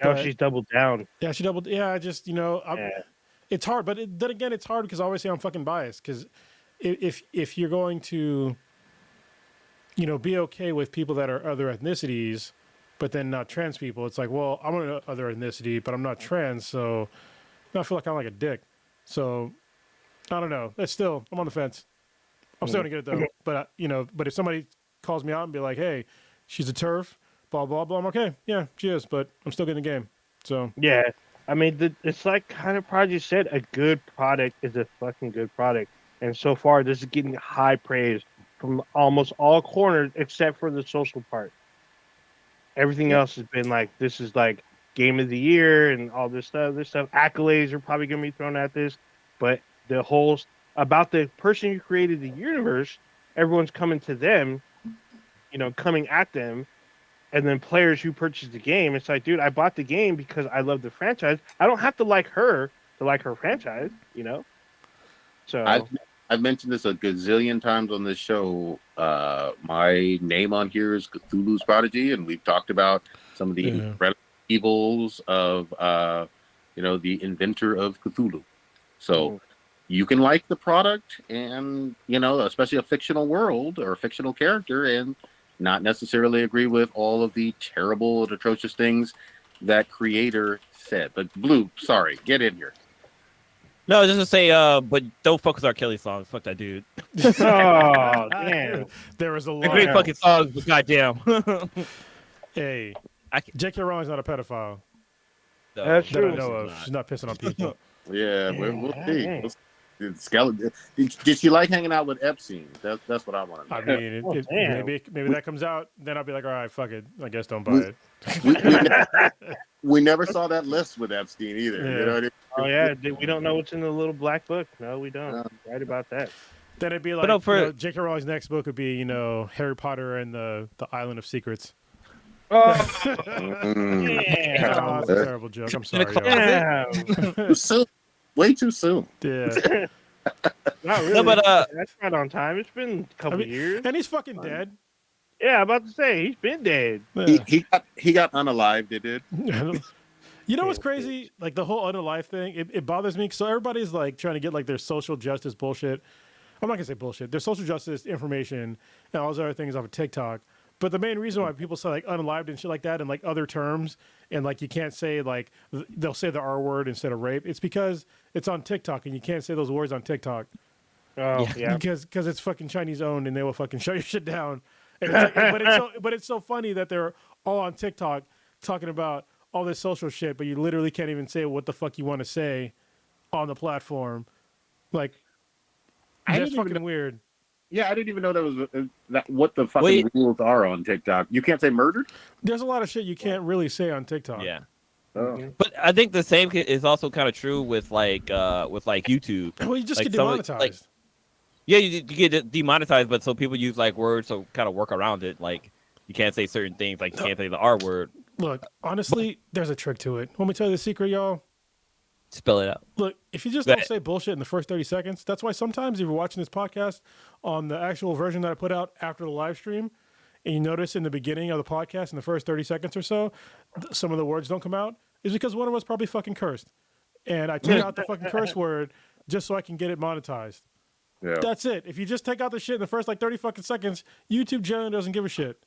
No, she's doubled down. Yeah, she doubled. Yeah, just it's hard, but then again, it's hard because I always say I'm fucking biased because if you're going to, be okay with people that are other ethnicities, but then not trans people, it's like, well, I'm an other ethnicity, but I'm not trans, so I feel like I'm like a dick. So I don't know. I'm on the fence. I'm still gonna get it though. But but if somebody calls me out and be like, hey, she's a turf, blah blah blah, I'm okay. Yeah, she is, but I'm still getting the game. So yeah, I mean, it's like kind of Prodigy said, a good product is a fucking good product, and so far this is getting high praise from almost all corners except for the social part. Everything else has been like, this is like game of the year and all this stuff. Accolades are probably gonna be thrown at this, but the whole about the person who created the universe, everyone's coming to them, coming at them. And then players who purchase the game, it's like, dude, I bought the game because I love the franchise. I don't have to like her franchise, So I've mentioned this a gazillion times on this show. My name on here is Cthulhu's Prodigy, and we've talked about some of the incredible evils of, the inventor of Cthulhu. So you can like the product and, especially a fictional world or a fictional character, and not necessarily agree with all of the terrible and atrocious things that creator said. But Blue, sorry, get in here. No, just to say, but don't fuck with R. Kelly songs. Fuck that dude. Oh, damn. There was a lot. Great fucking songs, but goddamn. Hey, J.K. Rowling's not a pedophile. No, that's that true. I know of. She's not pissing on people. Yeah, we'll see. Did she like hanging out with Epstein? That's what I want to know. I mean, maybe that comes out, then I'll be like, all right, fuck it. I guess don't buy it. We never saw that list with Epstein either. Yeah. You know what I mean? Oh yeah, we don't know what's in the little black book. No, we don't. Right about that. Then it'd be like, J.K. Rowling's next book would be, Harry Potter and the Island of Secrets. Oh, yeah. Oh, that's a terrible joke. I'm sorry. Too soon. Way too soon. Yeah. Not really. No, but that's right on time. It's been a couple years, and he's fucking dead. Yeah, I'm about to say he's been dead. Yeah. He got unalived. They did. You know what's crazy? Like the whole unalive thing. It bothers me. So everybody's like trying to get like their social justice bullshit. I'm not gonna say bullshit. Their social justice information and all those other things off of TikTok. But the main reason why people say like unalived and shit like that and like other terms and like you can't say like they'll say the R word instead of rape. It's because it's on TikTok and you can't say those words on TikTok. Oh yeah. Because it's fucking Chinese owned and they will fucking shut your shit down. And but it's so funny that they're all on TikTok talking about all this social shit, but you literally can't even say what the fuck you want to say on the platform. Like that's fucking weird. Yeah, I didn't even know that was what the fucking rules are on TikTok. You can't say murdered? There's a lot of shit you can't really say on TikTok. Yeah. But I think the same is also kind of true with like YouTube. Well, you just like get demonetized. You get demonetized, but so people use like words to kind of work around it. Like you can't say certain things, like you can't say the R word. Look, honestly, there's a trick to it. Want me to tell you the secret, y'all? Spell it out. Look, if you just don't say bullshit in the first 30 seconds, that's why sometimes if you're watching this podcast on the actual version that I put out after the live stream, and you notice in the beginning of the podcast, in the first 30 seconds or so, some of the words don't come out, is because one of us probably fucking cursed. And I took out the fucking curse word just so I can get it monetized. Yeah. That's it. If you just take out the shit in the first like 30 fucking seconds, YouTube generally doesn't give a shit.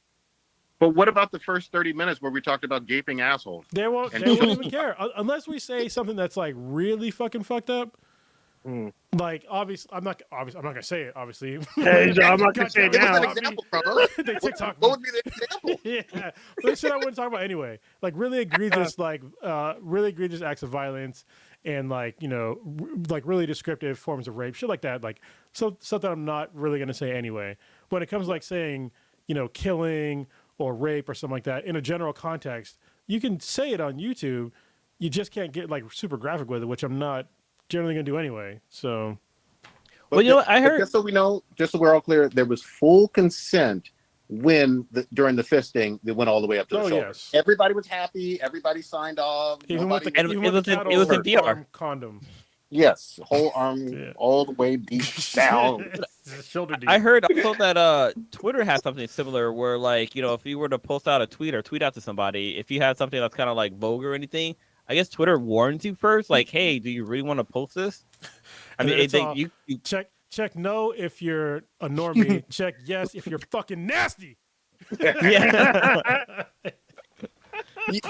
But what about the first 30 minutes where we talked about gaping assholes? They won't even care. Unless we say something that's like really fucking fucked up. Like, obviously, I'm not gonna say it, obviously. I'm not gonna say it now. They TikTok. What would be the example? Yeah. But shit I wouldn't talk about anyway. Like really egregious, really egregious acts of violence and like, like really descriptive forms of rape, shit like that. Like stuff that I'm not really gonna say anyway. When it comes to like saying, killing or rape or something like that in a general context, you can say it on YouTube. You just can't get like super graphic with it, which I'm not generally gonna do anyway. So, well, you know what I heard. Just so we know, just so we're all clear, there was full consent during the fisting that went all the way up to the shoulder. Yes. Everybody was happy. Everybody signed off. Even with the it was in VR condom. Yes, whole arm all the way deep down. Shoulder deep. I heard also that Twitter has something similar where like, if you were to post out a tweet or tweet out to somebody, if you had something that's kind of like vulgar or anything, I guess Twitter warns you first, like, hey, do you really want to post this? I mean, you Check no if you're a normie. Check yes if you're fucking nasty. Yeah.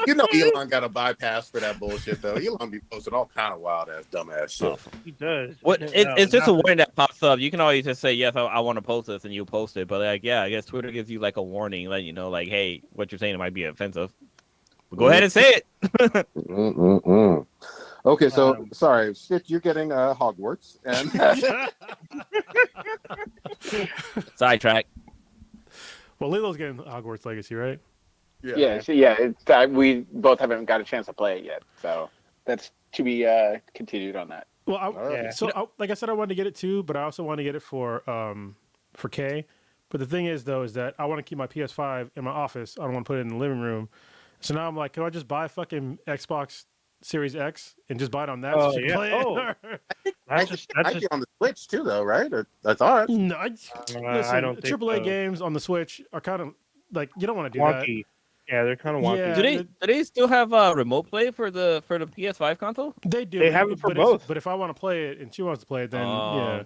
You know Elon got a bypass for that bullshit though. Elon be posting all kind of wild ass dumbass shit. He does. What? It's just a warning that pops up. You can always just say yes, I want to post this, and you post it. But like, yeah, I guess Twitter gives you like a warning, letting you know, like, hey, what you're saying might be offensive. But go ahead and say it. Okay, so sorry, shit, you're getting Hogwarts and Sidetrack. Well, Lilo's getting Hogwarts Legacy, right? Yeah. We both haven't got a chance to play it yet, so that's to be continued on that. Well, like I said, I wanted to get it too, but I also want to get it for Kay. But the thing is, though, is that I want to keep my PS5 in my office. I don't want to put it in the living room. So now I'm like, can I just buy a fucking Xbox Series X and just buy it on that? Oh, so yeah. Play it? I think on the Switch too, though, right? Or that's all right. No, listen, I don't think AAA so. games on the Switch are kind of like you don't want to do Wonky. Yeah, they're kind of wonky. Yeah. Do they still have remote play for the PS5 console? that. They do. They have it for both. But if I want to play it and she wants to play it, then Yeah,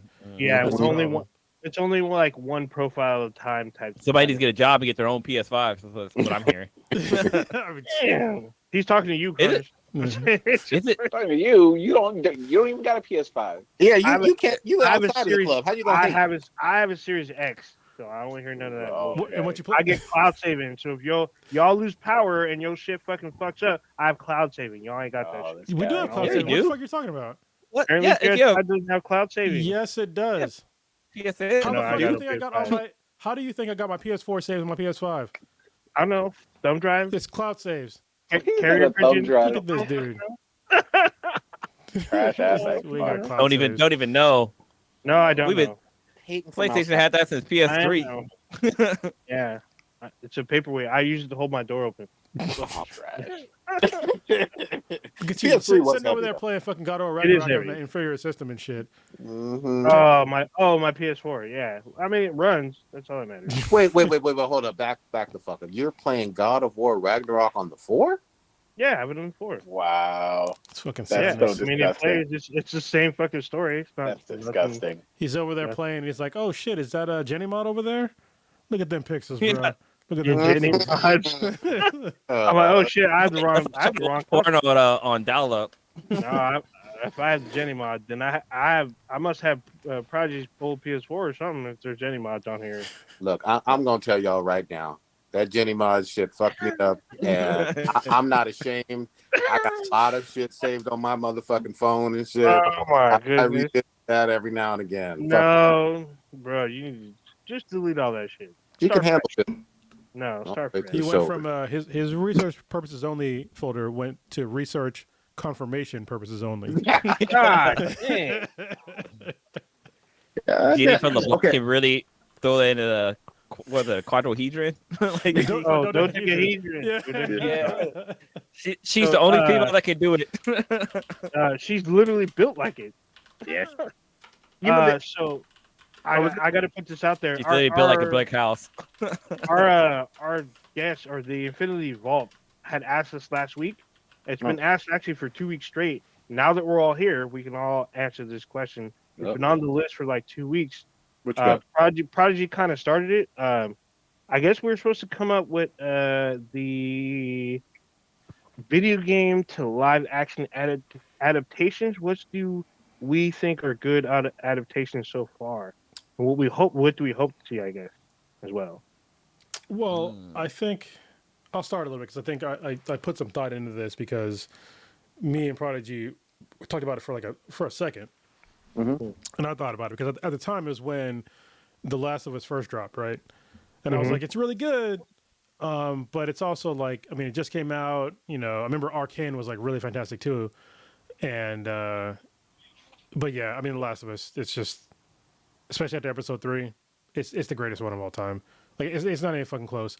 That's it's the only problem. one. It's only like one profile at a time type. Somebody needs to get a job and get their own PS5. That's what I'm hearing. I mean, Damn. He's talking to you, Is it? Chris. Is it? I mean, you don't even got a PS5. Yeah, have you can't. You I have a outside of the series- club. How you gonna? hate? I have a Series X, so I don't want to hear none of that. Oh, bullshit. and what you play? I get cloud saving, so if y'all lose power and your shit fucking fucks up, I have cloud saving. Y'all ain't got that Oh, shit. this We do guy. have cloud Yeah, saving. you What the do. fuck are you talking about? What? Apparently, Yeah, if you have I doesn't have cloud saving. Yes, it does. PSN. How No, the I fuck do got you a think I got PS5. all my? How do you think I got my PS4 saved with my PS5? I don't know. Thumb drive. It's cloud saves. Carrier a thumb pigeon. drive. Look at this dude. Trash ass We got Xbox. cloud saves. Don't even know. No, I don't We've been- know. PlayStation had that since I PS3. know. Yeah, it's a paperweight. I use it to hold my door open. Trash. Look at you PS3 sitting was over heavy, there though. playing fucking God of War It is Ragnarok on heavy. the inferior system and shit. Oh my PS4. Yeah, I mean it runs. That's all that matters. Wait, hold up. Back the fuck up. You're playing God of War Ragnarok on the 4? Yeah, I have it on the 4. Wow. It's fucking That's sadness. so I mean, disgusting. it's the same fucking story. It's not. That's nothing- disgusting. He's over there Yeah. playing. And he's like, "Oh shit, is that Jenny Mod over there? Look at them pixels, bro. Yeah. Look at You're them getting pixels." I'm like, oh shit, I have the wrong. Porno on dial-up. No, if I have the Jenny mod, then I must have Prodigy's old PS4 or something. If there's Jenny mods on here, Look, I'm gonna tell y'all right now. That Jenny Mod shit fucked me up, and I'm not ashamed. I got a lot of shit saved on my motherfucking phone and shit. oh my I goodness, revisit that every now and again. Fuck. no, bro, you need to just delete all that shit. You can Start handle fresh. it. No, start wait fresh. He It's went over. from his research purposes only folder went to research confirmation purposes only. God damn. Genie from the block Okay. can really throw that in a quadrohedron. Like, Oh, don't you get heathen? Yeah. she's So, the only female that can do it. She's literally built like it. Yeah, So I got to put this out there. she's literally built like a brick house. Our guest or the Infinity Vault had asked us last week. It's been asked actually for 2 weeks straight. Now that we're all here, we can all answer this question. It's been on the list for like 2 weeks. What you got? Prodigy kind of started it. I guess we were supposed to come up with the video game to live action adaptations. What do we think are good adaptations so far? And what do we hope to see? I guess as well. Well, I think I'll start a little bit because I think I put some thought into this because me and Prodigy we talked about it for a second, and I thought about it because at the time it was when The Last of Us first dropped, right? And I was like, it's really good, but it's also like, I mean, it just came out. You know, I remember Arcane was like really fantastic too, and but yeah, I mean, The Last of Us, it's just, especially after episode 3, it's the greatest one of all time. Like it's not even fucking close.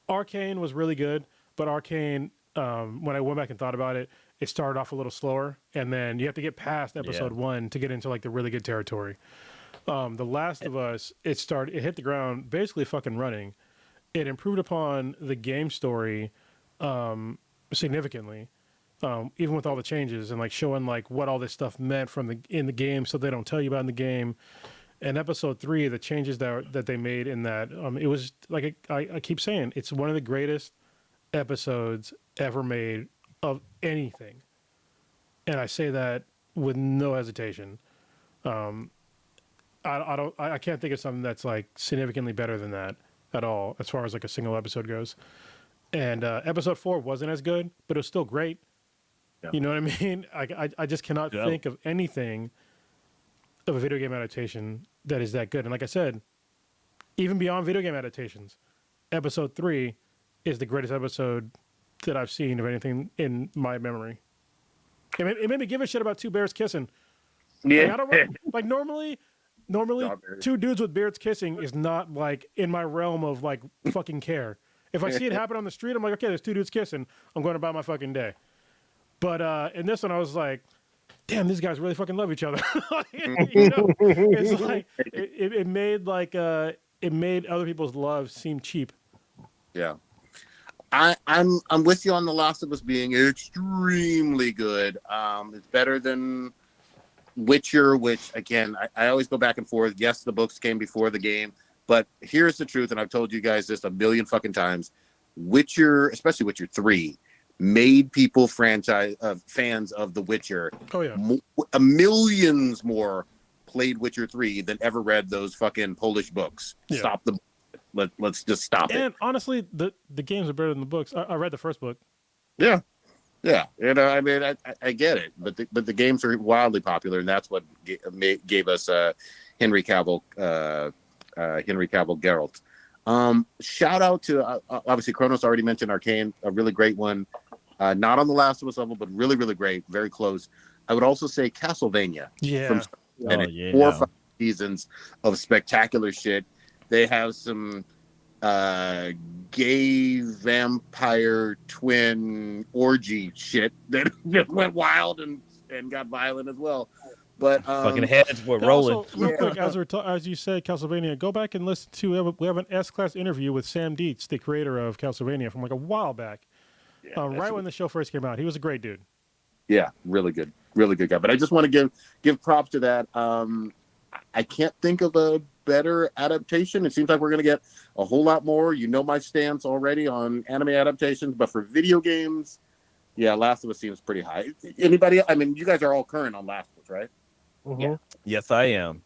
Arcane was really good, but Arcane, when I went back and thought about it, it started off a little slower, and then you have to get past episode 1 to get into like the really good territory. The Last of Us, it hit the ground basically fucking running. It improved upon the game story significantly, even with all the changes and like showing like what all this stuff meant in the game, so they don't tell you about in the game. And episode 3, the changes that they made in that, it was like I keep saying, it's one of the greatest episodes ever made of anything, and I say that with no hesitation. I can't think of something that's like significantly better than that at all, as far as like a single episode goes. And episode 4 wasn't as good, but it was still great. Yeah. You know what I mean? I just cannot think of anything of a video game adaptation that is that good. And like I said, even beyond video game adaptations, episode 3 is the greatest episode that I've seen of anything in my memory. It made me give a shit about two bears kissing. Yeah. Like, I don't like normally two dudes with beards kissing is not like in my realm of like fucking care. If I see it happen on the street, I'm like, okay, there's two dudes kissing. I'm going about my fucking day. But in this one, I was like, damn, these guys really fucking love each other. You know, it's like it made like it made other people's love seem cheap. Yeah, I'm with you on The Last of Us being extremely good. It's better than Witcher, which again I always go back and forth. Yes, the books came before the game, but here's the truth, and I've told you guys this a million fucking times. Witcher, especially Witcher 3. Made people fans of The Witcher. Oh yeah, millions more played Witcher 3 than ever read those fucking Polish books. Yeah. Stop them. Let's just stop it. And honestly, the games are better than the books. I read the first book. Yeah. You know, I mean, I get it, but the games are wildly popular, and that's what gave us Henry Cavill Geralt. Shout out to obviously Kronos already mentioned Arcane, a really great one. Not on the Last of Us level, but really, really great, very close. I would also say Castlevania. Yeah. From 4 or 5 seasons of spectacular shit. They have some gay vampire twin orgy shit that just went wild and got violent as well. But fucking heads were rolling. Also, real quick, as you said, Castlevania, go back and listen to. We have an S-Class interview with Sam Dietz, the creator of Castlevania, from like a while back. Yeah, right when the show first came out. He was a great dude. Yeah, really good guy. But I just want to give props to that. I can't think of a better adaptation. It seems like we're going to get a whole lot more. You know my stance already on anime adaptations, but for video games, yeah, Last of Us seems pretty high. Anybody? I mean, you guys are all current on Last of Us, right? Mm-hmm. Yeah. Yes, I am.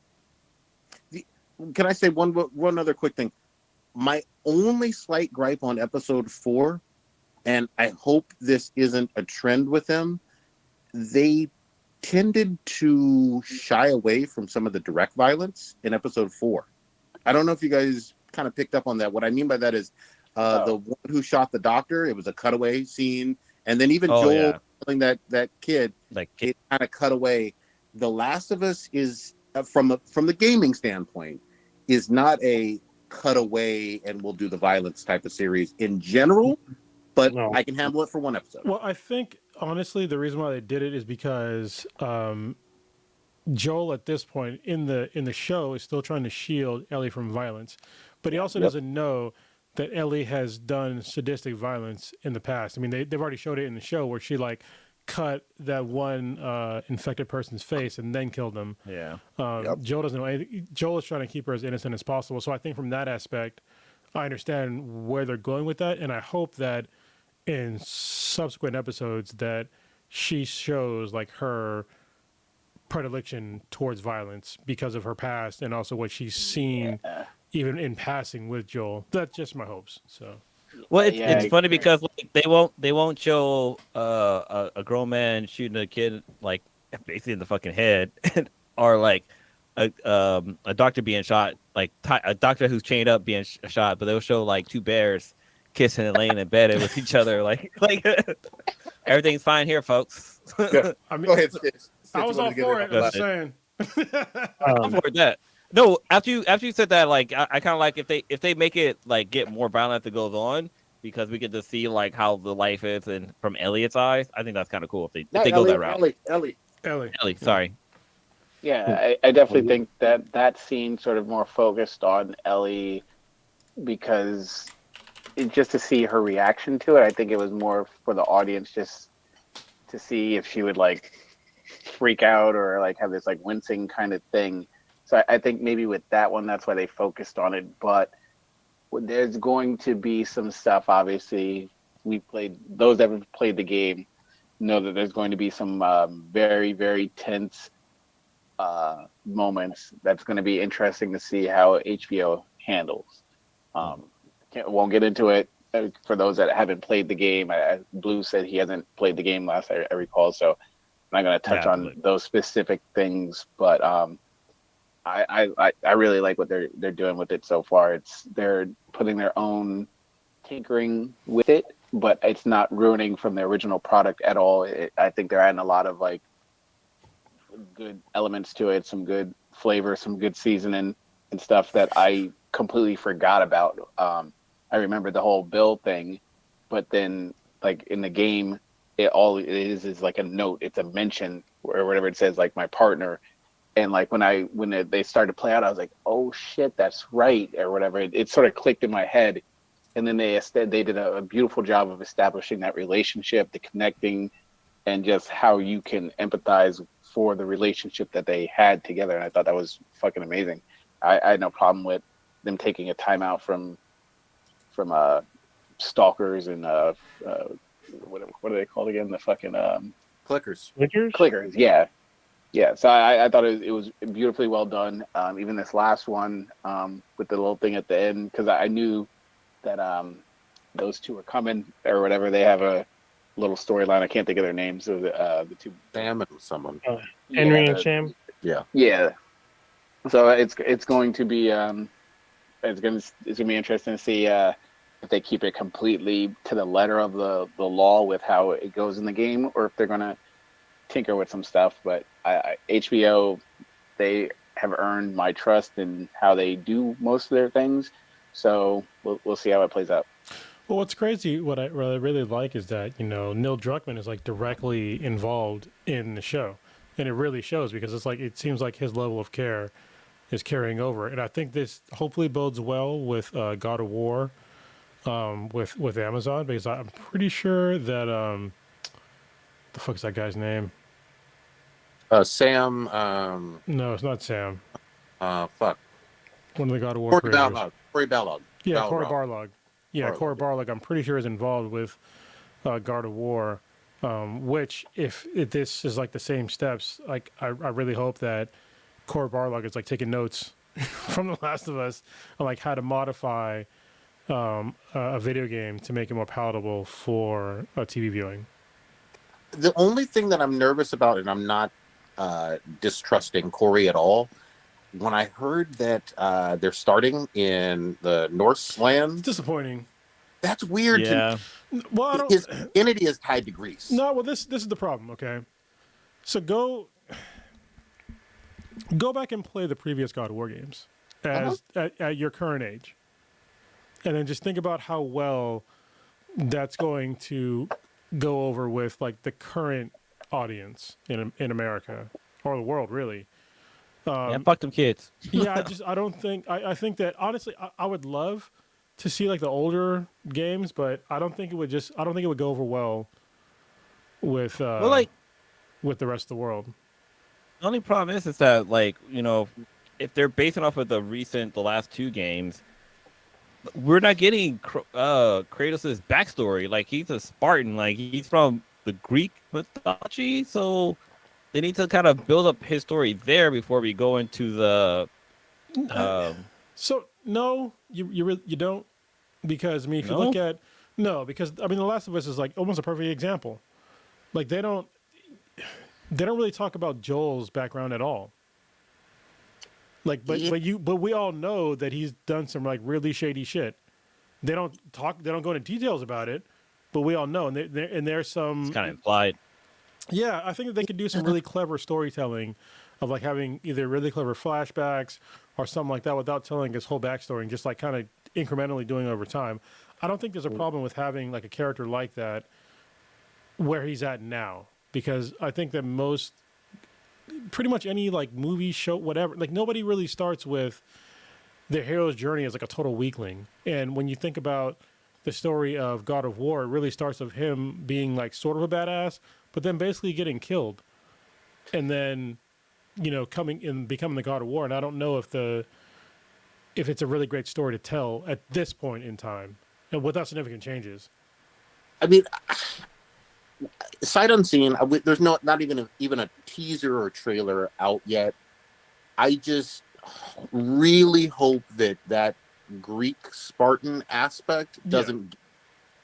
Can I say one other quick thing? My only slight gripe on episode 4, and I hope this isn't a trend with them, they tended to shy away from some of the direct violence in episode 4. I don't know if you guys kind of picked up on that. What I mean by that is the one who shot the doctor, it was a cutaway scene. And then even Joel killing that kid, it kind of cut away. The Last of Us is, from the gaming standpoint, is not a cutaway and we'll do the violence type of series in general, but I can handle it for one episode. Well, I think, honestly, the reason why they did it is because Joel, at this point in the show, is still trying to shield Ellie from violence. But he also doesn't know that Ellie has done sadistic violence in the past. I mean, they've already showed it in the show where she like cut that one infected person's face and then killed them. Yeah. Joel doesn't know anything. Joel is trying to keep her as innocent as possible. So I think from that aspect, I understand where they're going with that, and I hope that in subsequent episodes that she shows like her predilection towards violence because of her past and also what she's seen even in passing with Joel. That's just my hopes. So well, it's funny because like, they won't show a grown man shooting a kid like basically in the fucking head or like a doctor being shot, like a doctor who's chained up being shot, but they'll show like two bears kissing and laying in bed with each other, like everything's fine here, folks. Yeah. I mean, go ahead. I was all for it. I'm saying. I'm for that. No, after you said that, like I kind of like if they make it like get more violent as it goes on, because we get to see like how the life is and from Elliot's eyes. I think that's kind of cool if they go that route. Ellie. Sorry. Yeah, I definitely think that scene sort of more focused on Ellie because just to see her reaction to it. I think it was more for the audience just to see if she would like freak out or like have this like wincing kind of thing. So I think maybe with that one, that's why they focused on it. But there's going to be some stuff. Obviously, those that have played the game know that there's going to be some very, very tense moments. That's going to be interesting to see how HBO handles. Won't get into it for those that haven't played the game. Blue said he hasn't played the game last I recall, so I'm not going to touch on those specific things. But I really like what they're doing with it so far. They're putting their own tinkering with it, but it's not ruining from the original product at all. I think they're adding a lot of like good elements to it, some good flavor, some good seasoning and stuff that I completely forgot about. I remember the whole Bill thing, but then like in the game, it is like a note. It's a mention or whatever it says, like my partner. And like when they started to play out, I was like, oh shit, that's right, or whatever. It sort of clicked in my head. And then they did a beautiful job of establishing that relationship, the connecting, and just how you can empathize for the relationship that they had together. And I thought that was fucking amazing. I had no problem with them taking a timeout from stalkers and what are they called again? The fucking clickers. Clickers, yeah. So I thought it was beautifully well done. Even this last one with the little thing at the end, because I knew that those two are coming or whatever. They have a little storyline. I can't think of their names. So the two, Sam and someone. Henry and Sam. Yeah. So it's going to be it's going to be interesting to see if they keep it completely to the letter of the law with how it goes in the game, or if they're going to tinker with some stuff. But HBO, they have earned my trust in how they do most of their things. So we'll see how it plays out. Well, what's crazy, what I really like is that, Neil Druckmann is like directly involved in the show. And it really shows, because it's like, it seems like his level of care is carrying over. And I think this hopefully bodes well with God of War with Amazon, because I'm pretty sure that, the fuck's that guy's name? Sam. No, it's not Sam. Fuck. One of the God of War creators. Cory Balrog. Yeah, Cory Barlog. Yeah, Cory Barlog, I'm pretty sure is involved with God of War, which if this is like the same steps, like I really hope that Cory Barlog is like taking notes from The Last of Us on like how to modify a video game to make it more palatable for a TV viewing. The only thing that I'm nervous about, and I'm not distrusting Cory at all, when I heard that they're starting in the Norse land, it's disappointing. That's weird. Yeah. Well, his identity is tied to Greece. No, well, this is the problem. Okay, so go back and play the previous God of War games at your current age, and then just think about how well that's going to go over with like the current audience in America or the world, really. Yeah, fuck them kids. Yeah, I don't think I think that honestly I would love to see like the older games, but I don't think it would go over well with with the rest of the world. The only problem is that like, if they're basing off of the last two games, we're not getting Kratos' backstory. Like, he's a Spartan, like he's from the Greek mythology, so they need to kind of build up his story there before we go into the. So no, you don't, because I mean, if you look at because I mean, The Last of Us is like almost a perfect example. Like they don't really talk about Joel's background at all. Like, but we all know that he's done some like really shady shit. They don't go into details about it, but we all know, and there's some. It's kind of implied. Yeah, I think that they could do some really clever storytelling of like having either really clever flashbacks or something like that without telling his whole backstory and just like kind of incrementally doing it over time. I don't think there's a problem with having like a character like that where he's at now, because I think that pretty much any like movie, show, whatever, like nobody really starts with their hero's journey as like a total weakling. And when you think about the story of God of War, it really starts with him being like sort of a badass, but then basically getting killed. And then coming and becoming the God of War, and I don't know if it's a really great story to tell at this point in time, without significant changes. I mean, sight unseen. There's not even a teaser or trailer out yet. I just really hope that Greek Spartan aspect doesn't get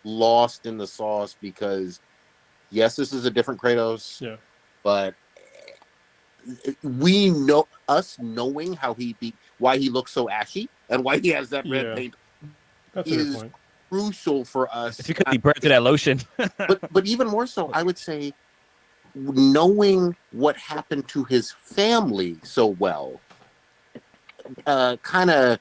lost in the sauce, because yes, this is a different Kratos, but we know, knowing why he looks so ashy and why he has that red paint. That's a good point. Crucial for us. It's because he burned to that lotion. but even more so, I would say, knowing what happened to his family so well, kind of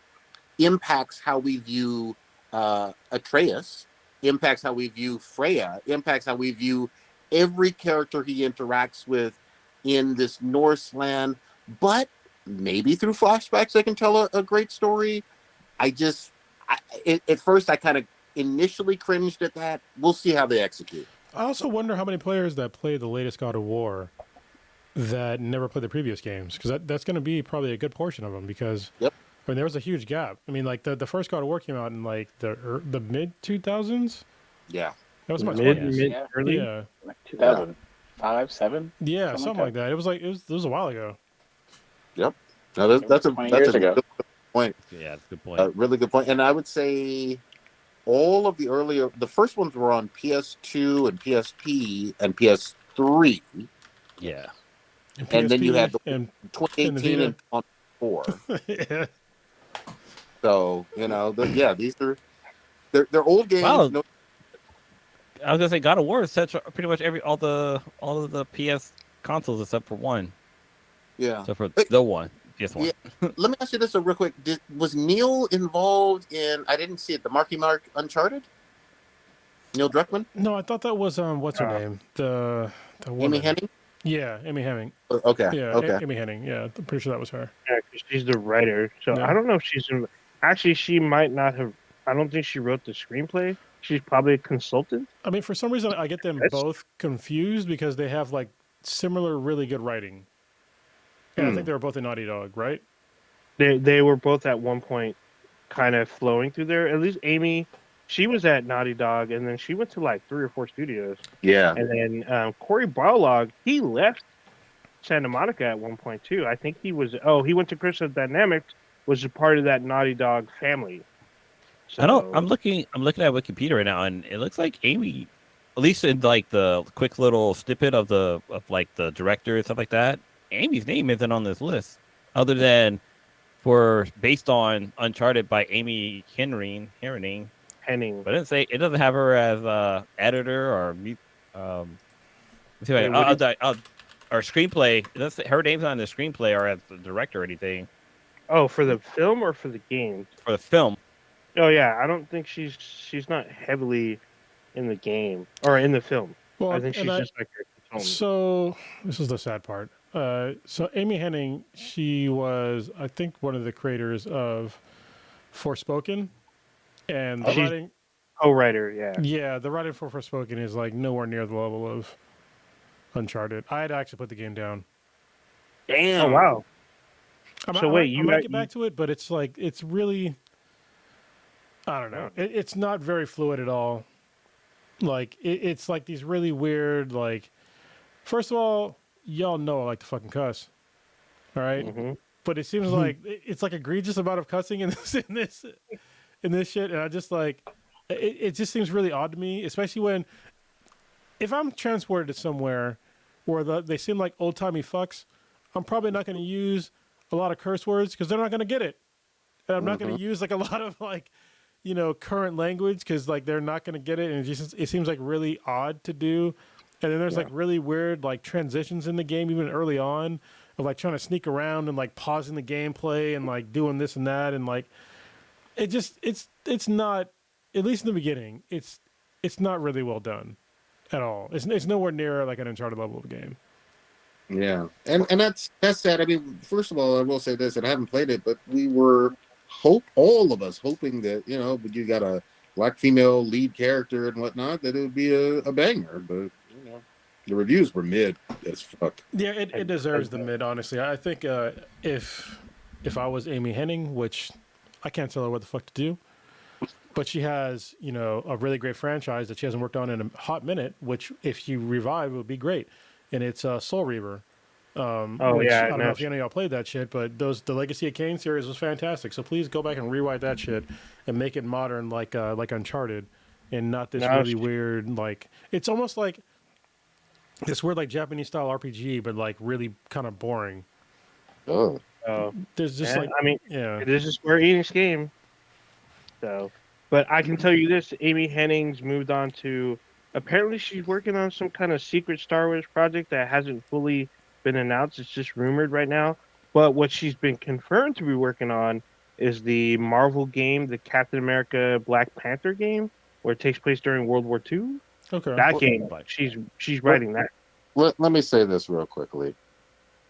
impacts how we view Atreus, impacts how we view Freya, impacts how we view every character he interacts with in this Norse land. But maybe through flashbacks, they can tell a great story. At first, I kind of initially cringed at that. We'll see how they execute. I also wonder how many players that play the latest God of War that never played the previous games, because that's going to be probably a good portion of them, because I mean, there was a huge gap. I mean, like the first God of War came out in like the mid 2000s. Yeah, that was my early, like 2005, 7. Yeah, something like that. It was a while ago. Yep. No, that's a good point. Yeah, that's a good point. Really good point. And I would say all of the first ones were on PS2 and PSP and PS3. Yeah. And then you had the 2018 and on 4. Yeah. So, these are they're old games. Wow. I was gonna say God of War is set for pretty much all of the PS consoles except for one. Yeah. Except for the one. PS1. Yeah. Let me ask you this real quick. Was Neil involved in, I didn't see it, the Marky Mark Uncharted? Neil Druckmann? No, I thought that was what's her name? The woman. Amy Hennig? Yeah, Amy Hennig. Okay. Yeah, okay. Amy Hennig. Yeah, I'm pretty sure that was her. Yeah, because she's the writer. So I don't know if she's actually, she might not have. I don't think she wrote the screenplay. She's probably a consultant. I mean, for some reason, I get them both confused because they have like similar, really good writing. And I think they were both in Naughty Dog, right? They were both at one point kind of flowing through there. At least Amy, she was at Naughty Dog, and then she went to like 3 or 4 studios. Yeah. And then Corey Barlog, he left Santa Monica at one point too. I think he went to Crystal Dynamics, was a part of that Naughty Dog family. So, I'm looking at Wikipedia right now, and it looks like Amy, at least in like the quick little snippet of like the director and stuff like that, Amy's name isn't on this list, other than based on Uncharted by Amy Hennig. But it doesn't have her as editor or or screenplay. Her name's not on the screenplay or as the director or anything. Oh, for the film or for the game? For the film. Oh yeah, I don't think she's not heavily in the game or in the film. Well, I think she's just like a consultant. So this is the sad part. So Amy Hennig, she was, I think, one of the creators of Forspoken, and the writing. Co-writer, yeah. Yeah, the writing for Forspoken is like nowhere near the level of Uncharted. I had to actually put the game down. Damn. Oh wow. I might get back to it, but it's like it's really, I don't know. It's not very fluid at all. Like it's like these really weird, like, first of all, y'all know I like to fucking cuss, all right? Mm-hmm. But it seems like it's like egregious amount of cussing in this shit, and I just like it just seems really odd to me, especially if I'm transported to somewhere where they seem like old timey fucks, I'm probably not going to use a lot of curse words because they're not going to get it, and I'm not going to use like a lot of like, current language because like they're not going to get it, and it seems like really odd to do. And then there's like really weird like transitions in the game, even early on, of like trying to sneak around and like pausing the gameplay and like doing this and that, and like it's not, at least in the beginning, it's not really well done at all. It's nowhere near like an Uncharted level of game. Yeah, and that's sad. I mean, first of all, I will say this, and I haven't played it, but we were all of us hoping that you got a black female lead character and whatnot, that it would be a banger, but The reviews were mid as fuck. Yeah, it deserves the mid. Honestly, I think if I was Amy Hennig, which I can't tell her what the fuck to do, but she has a really great franchise that she hasn't worked on in a hot minute. Which if she revive, would be great, and it's Soul Reaver. Which, I don't know if any of y'all played that shit, but the Legacy of Kain series was fantastic. So please go back and rewrite that shit and make it modern, like Uncharted, and not this really weird it's almost like this weird Japanese style RPG, but really kind of boring. Oh, there's just it is a Square Enix game. So, but I can tell you this: Amy Hennig's moved on to. Apparently, she's working on some kind of secret Star Wars project that hasn't fully been announced. It's just rumored right now. But what she's been confirmed to be working on is the Marvel game, the Captain America Black Panther game, where it takes place during World War II. Okay. That game, she's writing that. Let me say this real quickly.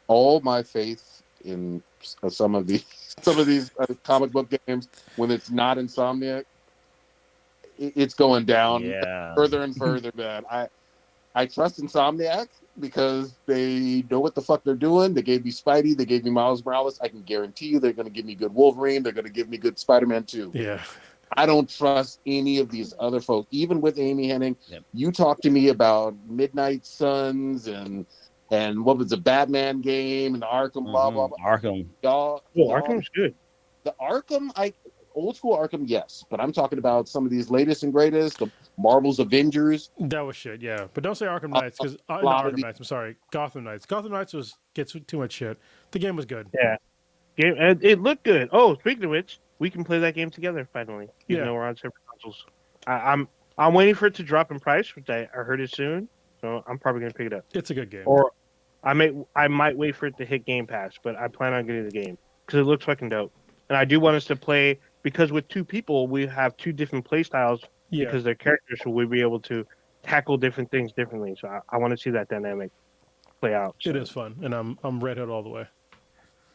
All my faith in some of these comic book games, when it's not Insomniac, it's going down further and further, man. I trust Insomniac because they know what the fuck they're doing. They gave me Spidey. They gave me Miles Morales. I can guarantee you they're going to give me good Wolverine. They're going to give me good Spider-Man too. Yeah. I don't trust any of these other folks, even with Amy Hennig. Yep. You talk to me about Midnight Suns and what was the Batman game and the Arkham, blah, blah, blah. Arkham. Arkham's good. The Arkham, old school Arkham, yes. But I'm talking about some of these latest and greatest, the Marvel's Avengers. That was shit, yeah. But don't say Arkham Knights, because Knights, I'm sorry. Gotham Knights. Gotham Knights gets too much shit. The game was good. Yeah. It looked good. Oh, speaking of which, we can play that game together finally. Even though we're on separate consoles. I'm waiting for it to drop in price, which I heard it soon. So I'm probably gonna pick it up. It's a good game. Or I might wait for it to hit Game Pass, but I plan on getting the game because it looks fucking dope. And I do want us to play because with two people we have two different play styles because they're characters, so we'll be able to tackle different things differently. So I want to see that dynamic play out. So. It is fun, and I'm Red Hood all the way.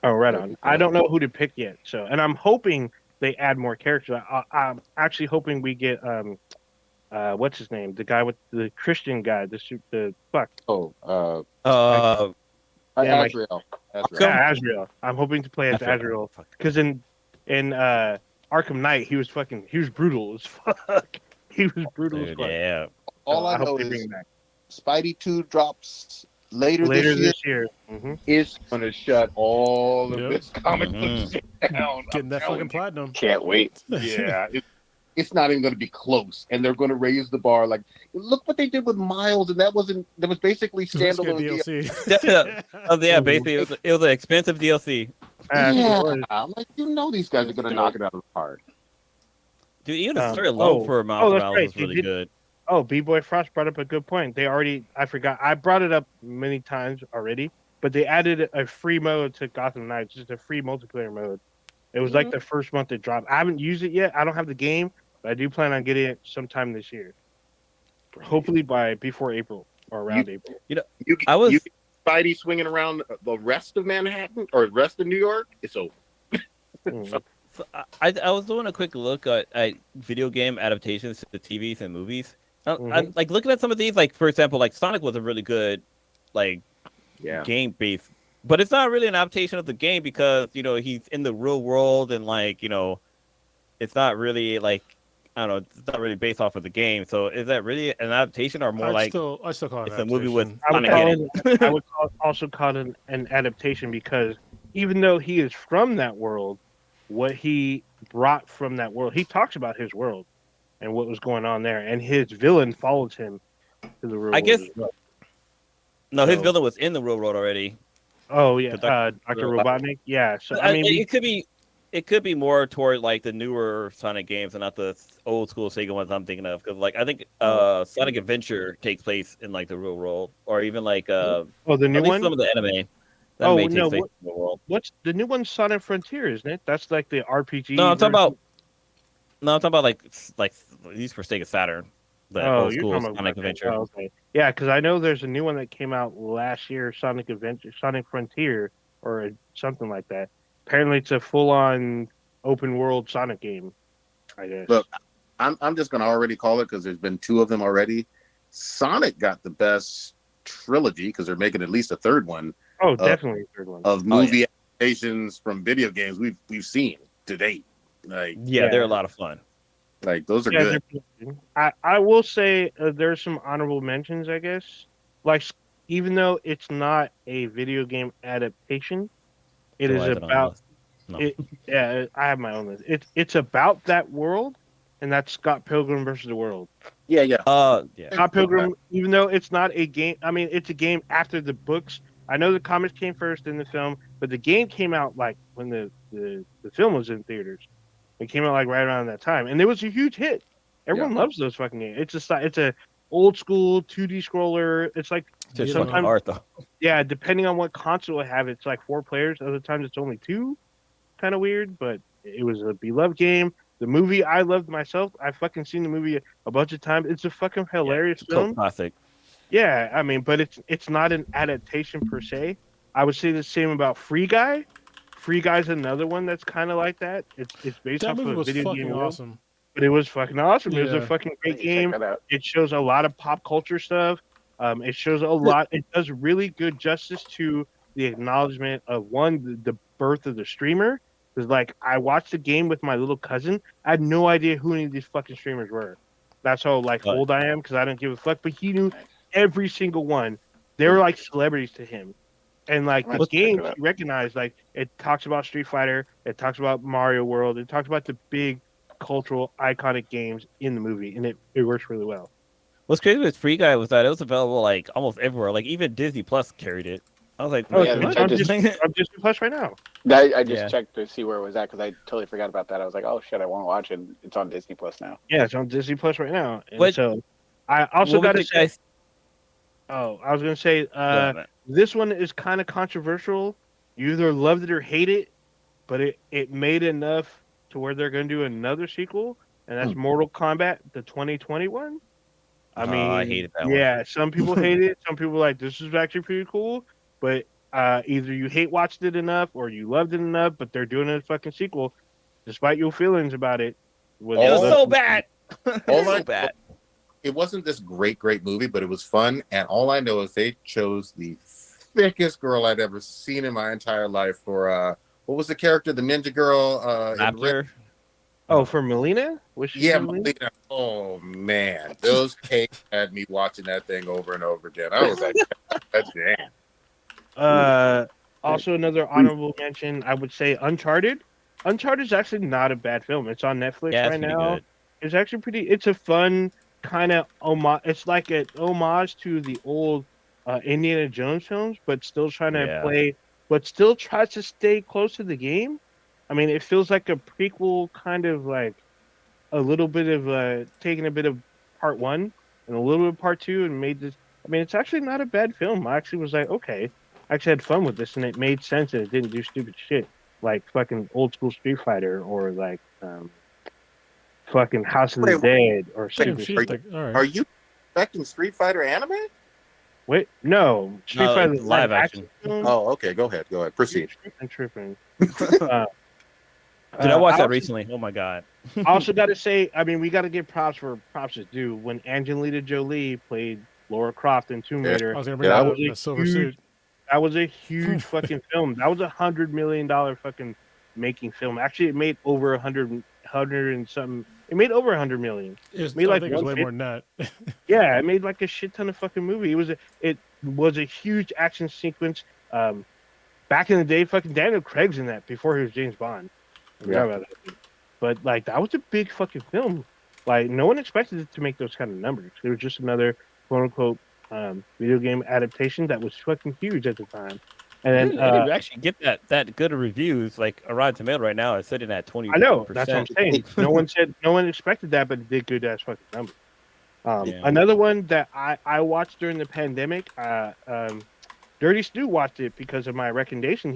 Oh, right on. I don't know who to pick yet, so and I'm hoping they add more characters. I'm actually hoping we get what's his name? The guy with the Christian guy. The fuck. Azrael. Yeah, Azrael. I'm hoping to play as Azrael because in Arkham Knight he was brutal as fuck. He was brutal as fuck. Yeah. All I know is Spidey 2 drops later this year. Mm-hmm. It's gonna shut all of this comic book shit down. Getting that fucking platinum. Can't wait. Yeah. It's not even going to be close, and they're going to raise the bar. Like, look what they did with Miles, and that was basically standalone DLC. Basically, it was an expensive DLC. I'm like, these guys are going to knock it out of the park. Dude, even the story alone for Miles Morales was really good. Oh, B-Boy Frost brought up a good point. I forgot. I brought it up many times already, but they added a free mode to Gotham Knights, just a free multiplayer mode. It was like the first month it dropped. I haven't used it yet. I don't have the game, but I do plan on getting it sometime this year. Hopefully before April or around April. I was Spidey swinging around the rest of Manhattan or the rest of New York. It's over. So I was doing a quick look at video game adaptations to the TVs and movies. I'm like looking at some of these. Like for example, like Sonic was a really good game based. But it's not really an adaptation of the game because, he's in the real world and it's not really it's not really based off of the game. So is that really an adaptation or more I still call it it's a movie with Sonic in it? I would also call it an adaptation because even though he is from that world, what he brought from that world, he talks about his world and what was going on there. And his villain follows him to the real world. I guess. No, his villain was in the real world already. Oh yeah, Dr. Robotnik. Yeah, so I mean, it could be more toward like the newer Sonic games and not the old school Sega ones I'm thinking of. Because I think Sonic Adventure takes place in like the real world, or even like the new one. Some of the anime. Take place in the world. What's the new one? Sonic Frontier, isn't it? That's like the RPG. No, I'm talking about like these for Sega Saturn. The old school Sonic Adventure. Oh, okay. Yeah, because I know there's a new one that came out last year, Sonic Frontier, or something like that. Apparently, it's a full-on open-world Sonic game. I guess. Look, I'm just gonna already call it because there's been two of them already. Sonic got the best trilogy because they're making at least a third one. Oh, definitely a third one of movie adaptations from video games we've seen to date. Like, they're a lot of fun. Like, those are good. I will say there's some honorable mentions, I guess. Like, even though it's not a video game adaptation, it is about it. Yeah, I have my own list. It's about that world, and that's Scott Pilgrim versus the World. Yeah. Scott Pilgrim, even though it's not a game, I mean, it's a game after the books. I know the comics came first in the film, but the game came out like when the film was in theaters. It came out like right around that time, and it was a huge hit. Everyone loves those fucking games. It's a old school 2D scroller. It's like sometimes art though. Yeah, depending on what console I have, it's like 4 players. Other times it's only 2. Kind of weird, but it was a beloved game. The movie I loved myself. I've fucking seen the movie a bunch of times. It's a fucking hilarious film. Classic. Yeah, I mean, but it's not an adaptation per se. I would say the same about Free Guy. Free Guy's another one that's kind of like that. It's based off of a video game awesome. But it was fucking awesome. It was a fucking great game. It shows a lot of pop culture stuff. It shows a lot. It does really good justice to the acknowledgement of the birth of the streamer. Because like I watched the game with my little cousin. I had no idea who any of these fucking streamers were. That's how like old I am because I don't give a fuck. But he knew every single one. They were like celebrities to him. And like the game he recognized, like it talks about Street Fighter, it talks about Mario World, it talks about the big cultural iconic games in the movie, and it works really well. What's crazy with Free Guy was that it was available like almost everywhere. Like even Disney Plus carried it. I was like, I'm Disney Plus right now. I just checked to see where it was at because I totally forgot about that. I was like, oh shit, I want to watch it. It's on Disney Plus now. Yeah, it's on Disney Plus right now. And so I also got to say, I was going to say, this one is kind of controversial. You either loved it or hate it, but it made enough to where they're going to do another sequel, and that's Mortal Kombat, the 2021. I mean, I hated that one. Yeah, some people hate it. Some people like, this is actually pretty cool, but either you watched it enough or you loved it enough, but they're doing a fucking sequel, despite your feelings about it. It was so bad. So bad. It wasn't this great movie, but it was fun. And all I know is they chose the thickest girl I'd ever seen in my entire life for what was the character, the ninja girl? For Melina? Melina. Oh man, those cakes had me watching that thing over and over again. I was like, damn. Also, another honorable mention, I would say Uncharted. Uncharted is actually not a bad film. It's on Netflix right now. Good. It's actually it's a fun kind of homage. It's like an homage to the old Indiana Jones films, but still trying to play, but still tries to stay close to the game. I mean, it feels like a prequel, kind of like a little bit of taking a bit of part 1 and a little bit of part 2 and made this. I mean, it's actually not a bad film. I actually was like, okay, I actually had fun with this, and it made sense, and it didn't do stupid shit like fucking old school Street Fighter or like fucking House of the Dead or stupid shit. Are you expecting Street Fighter anime? Wait, no. Street Fighter live action. Oh, okay. Go ahead. Proceed. I'm tripping. Did I watch that recently? Oh my god. I also got to say, I mean, we got to give props where props is due. When Angelina Jolie played Lara Croft in Tomb Raider, I was gonna bring that was a silver suit. That was a huge fucking film. That was $100 million fucking making film. Actually, it made over 100 and something. It made over 100 million. It made like way more than that. Yeah, it made like a shit ton of fucking movie. It was a huge action sequence. Back in the day, fucking Daniel Craig's in that before he was James Bond. But like that was a big fucking film. Like no one expected it to make those kind of numbers. It was just another quote unquote video game adaptation that was fucking huge at the time. And then you actually get that good of reviews. Like a Rotten Tomato right now is sitting at 20%. I know, that's what I'm saying. No one expected that, but it did good ass fucking numbers. Another one that I watched during the pandemic, Dirty Stu watched it because of my recommendation.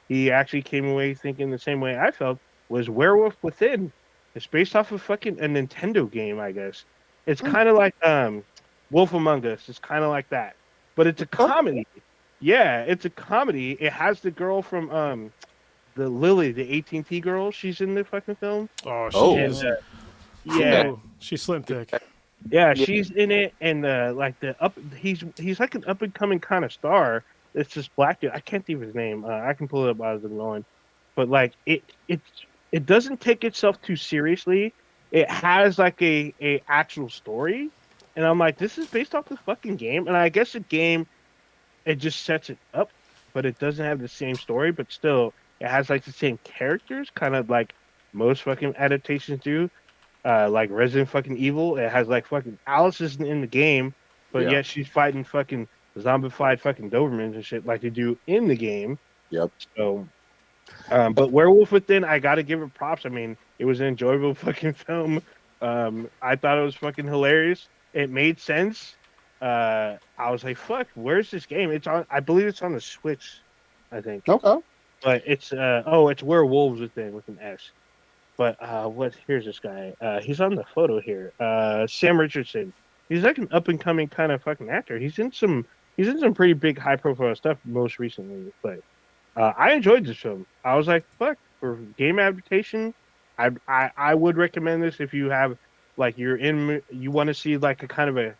He actually came away thinking the same way I felt, was Werewolf Within. It's based off of fucking a Nintendo game, I guess. It's kind of like Wolf Among Us. It's kind of like that. But it's a comedy. Yeah, it's a comedy. It has the girl from the Lily, the AT&T girl. She's in the fucking film. Oh, she is. Yeah. She's slim thick. Yeah, she's in it, and he's like an up and coming kind of star. It's this black dude. I can't think of his name. I can pull it up as I'm going, but like it doesn't take itself too seriously. It has like a actual story, and I'm like, this is based off the fucking game, and I guess the game it just sets it up, but it doesn't have the same story, but still it has like the same characters, kind of like most fucking adaptations do. Like Resident fucking Evil. It has like fucking Alice isn't in the game, but yet she's fighting fucking zombified fucking Dobermans and shit like they do in the game. Yep. So, but Werewolf Within, I gotta give it props. I mean, it was an enjoyable fucking film. I thought it was fucking hilarious. It made sense. I was like, fuck, where's this game? It's on. I believe it's on the Switch. I think. Okay. But it's Werewolves Within with an S. But here's this guy. He's on the photo here. Sam Richardson. He's like an up and coming kind of fucking actor. He's in some pretty big high profile stuff most recently. But I enjoyed this film. I was like, fuck, for game adaptation, I would recommend this if you have like you want to see like a kind of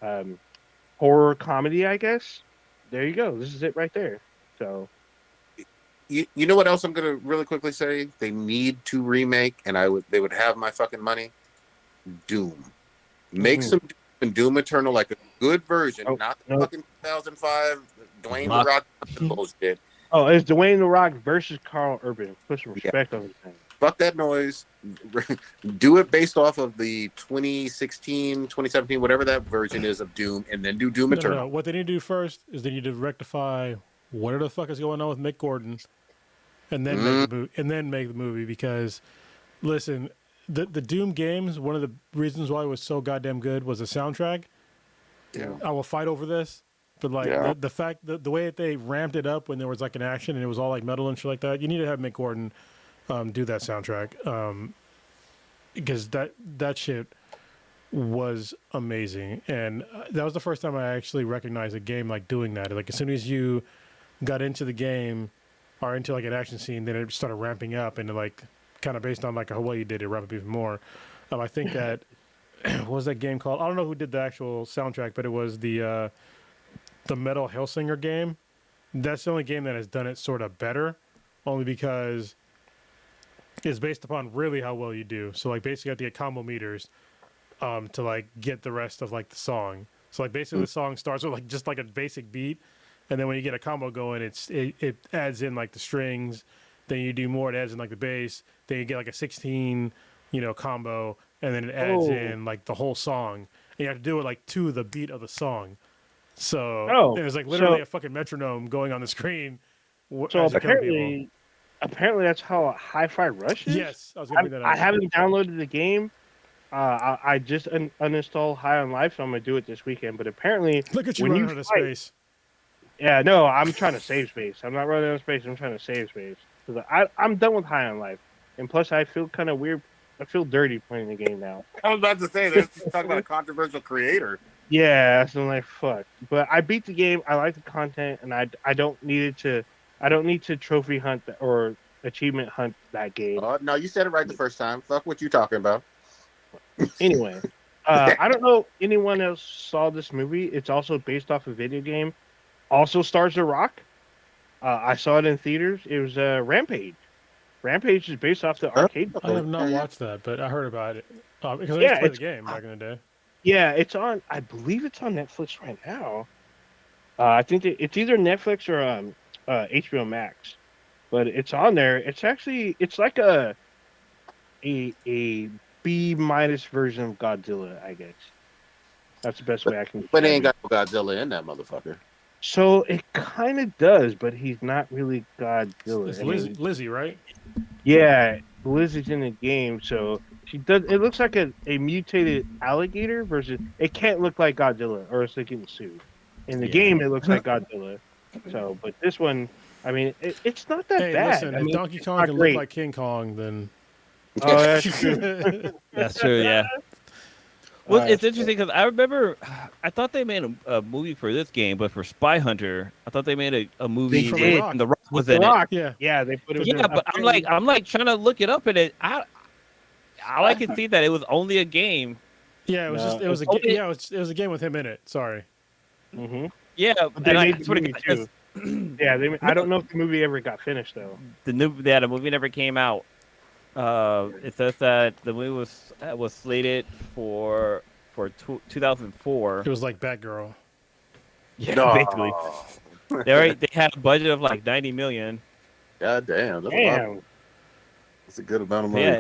a horror comedy, I guess. There you go. This is it right there. So you know what else I'm gonna really quickly say? They need to remake, and they would have my fucking money. Doom. Make some Doom Eternal, like a good version, not the fucking 2005 Dwayne The Rock bullshit. Oh, it's Dwayne The Rock versus Carl Urban. Put some respect on his name. Fuck that noise. Do it based off of the 2016, 2017, whatever that version is of Doom, and then do Doom Eternal. No. What they need to do first is they need to rectify whatever the fuck is going on with Mick Gordon, and then make the movie. Because, listen, the Doom games, one of the reasons why it was so goddamn good was the soundtrack. Yeah, I will fight over this, but like the fact that the way that they ramped it up when there was like an action and it was all like metal and shit like that, you need to have Mick Gordon do that soundtrack, because that shit was amazing. And that was the first time I actually recognized a game like doing that. Like as soon as you got into the game or into like an action scene, then it started ramping up, and like kind of based on like how well you did it, ramp up even more. I think that what was that game called? I don't know who did the actual soundtrack, but it was the Metal Hellsinger game. That's the only game that has done it sort of better, only because it's based upon really how well you do. So like basically you have to get combo meters to like get the rest of like the song. So like basically the song starts with like just like a basic beat, and then when you get a combo going, it adds in like the strings. Then you do more, it adds in like the bass. Then you get like a 16 combo, and then it adds in like the whole song. And you have to do it like to the beat of the song. So there's like literally a fucking metronome going on the screen. So apparently that's how Hi-Fi Rush is. Yes, I was gonna bring that up. I haven't downloaded the game. I just uninstalled High on Life, so I'm gonna do it this weekend. But apparently, look at you running out of space. Yeah, no, I'm trying to save space. I'm not running out of space. I'm trying to save space because I'm done with High on Life, and plus I feel kind of weird. I feel dirty playing the game now. I was about to say, they're talking about a controversial creator. Yeah, so I'm like, fuck. But I beat the game. I like the content, and I don't need to trophy hunt or achievement hunt that game. No, you said it right the first time. Fuck what you talking about. Anyway, I don't know anyone else saw this movie. It's also based off a video game. Also stars The Rock. I saw it in theaters. It was Rampage. Rampage is based off the arcade. I have not watched that, but I heard about it because I used to play the game back in the day. Yeah, it's on. I believe it's on Netflix right now. I think it's either Netflix or HBO Max, but it's on there. It's like a B- version of Godzilla, I guess. That's the best way I can. But it ain't got no Godzilla in that motherfucker. So it kind of does, but he's not really Godzilla. It's Lizzie, right? Yeah, Lizzie's in the game, so she does. It looks like a mutated alligator versus. It can't look like Godzilla, or else they get sued. In the game, it looks like Godzilla. So, but this one, I mean, it's not that bad. Listen, if Donkey Kong can look like King Kong, then. Oh, that's true. That's true. Yeah. Well, it's interesting because I remember I thought they made a movie for this game, but for Spy Hunter, I thought they made a movie and The Rock was in it. Yeah, they put it. Yeah, but I'm like trying to look it up, and all I can see that it was only a game, Yeah, it was just it was a game with him in it. Sorry. Mm-hmm. Yeah, but they made the movie too. Yeah, I don't know if the movie ever got finished though. The movie never came out. It says that the movie was slated for 2004. It was like Batgirl. Yeah, basically. They had a budget of like 90 million. God damn, that's a lot. That's a good amount of money. Yeah,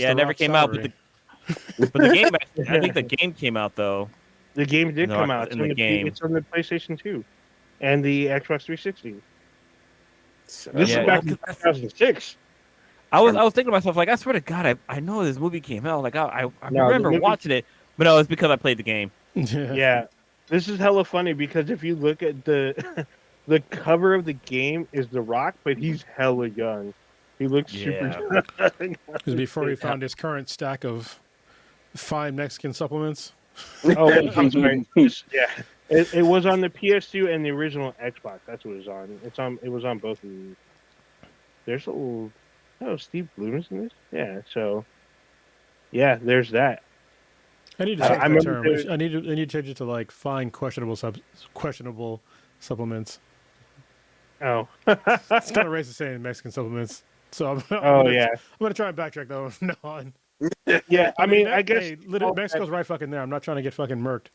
it never came out. But the game, I think the game came out though. The game did come out in the game. It's on the PlayStation 2 and the Xbox 360. This is back in 2006. I was thinking to myself, like, I swear to God, I know this movie came out. Like, I remember watching it, but no, it's because I played the game. Yeah, this is hella funny because if you look at the the cover of the game is The Rock, but he's hella young. He looks super young. Because before he found his current stack of fine Mexican supplements. Oh, I'm sorry. Yeah, it was on the PS2 and the original Xbox. That's what it was on. It was on both of these. There's Steve Bloom's in this. Yeah, so yeah, there's that. I need to change that term. I need to change it to like fine questionable supplements. Oh, it's kind of racist saying Mexican supplements. So I'm gonna try and backtrack though from now on. Yeah, I mean, I guess Mexico's right fucking there. I'm not trying to get fucking murked.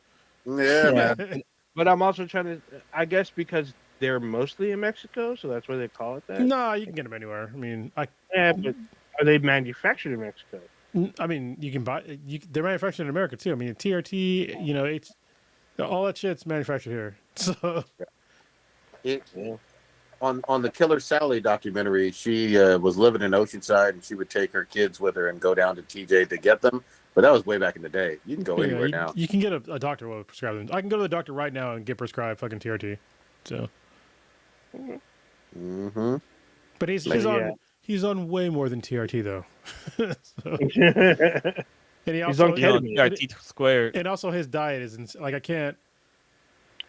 Yeah, man. But I'm also trying to, I guess, because they're mostly in Mexico, so that's why they call it that. No, you can get them anywhere. I mean, but are they manufactured in Mexico? I mean, you can buy. They're manufactured in America too. I mean, TRT, all that shit's manufactured here. So, on the Killer Sally documentary, she was living in Oceanside, and she would take her kids with her and go down to TJ to get them. But that was way back in the day. You can go anywhere now. You can get a doctor will prescribe them. I can go to the doctor right now and get prescribed fucking TRT. So. Mm-hmm. But he's on way more than TRT though. And he's on TRT squared. And also his diet is like I can't.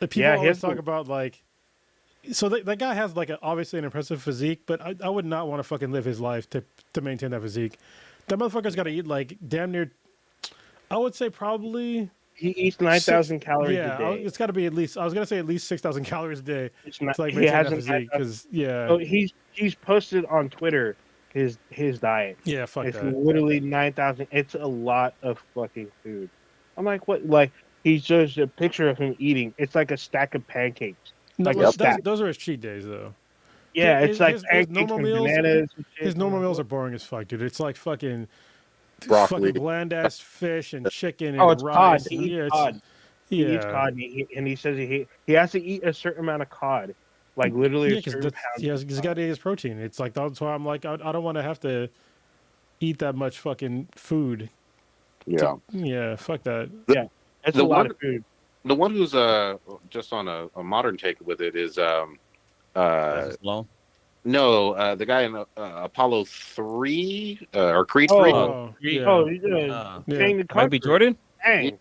People always talk about like. So that guy has like obviously an impressive physique, but I would not want to fucking live his life to maintain that physique. That motherfucker's got to eat like damn near. I would say probably. He eats 9,000 calories a day. It's got to be at least. I was gonna say at least 6,000 calories a day. It's not. To like maintain that physique because Oh, he's posted on Twitter his diet. Yeah, fuck it's that. It's literally 9,000. It's a lot of fucking food. I'm like, what? Like he's just a picture of him eating. It's like a stack of pancakes. No, those are his cheat days though. Yeah, it's like his normal meals. Bananas his normal meals are boring as fuck, dude. It's like fucking. Broccoli. Fucking bland ass fish and chicken and it's rice. Cod. He eats cod. He eats cod, and he says he has to eat a certain amount of cod, like literally a certain pound. He's got to eat his protein. It's like that's why I'm like I don't want to have to eat that much fucking food. Yeah. Fuck that. Yeah, it's a lot of food. The one who's just on a modern take with it is No, the guy in Apollo 3 or Creed 3. Michael B. Jordan? Dang.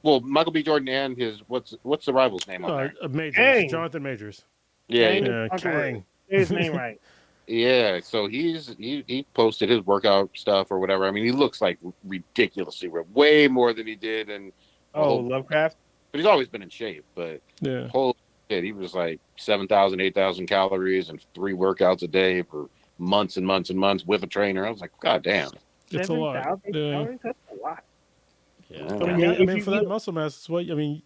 Well, Michael B. Jordan and his what's the rival's name on there? Majors. Jonathan Majors. Yeah, Say his name right. Yeah, so he posted his workout stuff or whatever. I mean, he looks like ridiculously way more than he did. And Lovecraft. But he's always been in shape. But holy shit, he was like 7,000, 8,000 calories and 3 workouts a day for months and months and months with a trainer. I was like, God damn, it's a lot. Calories? That's a lot. Yeah. I mean, for that muscle mass, it's what I mean.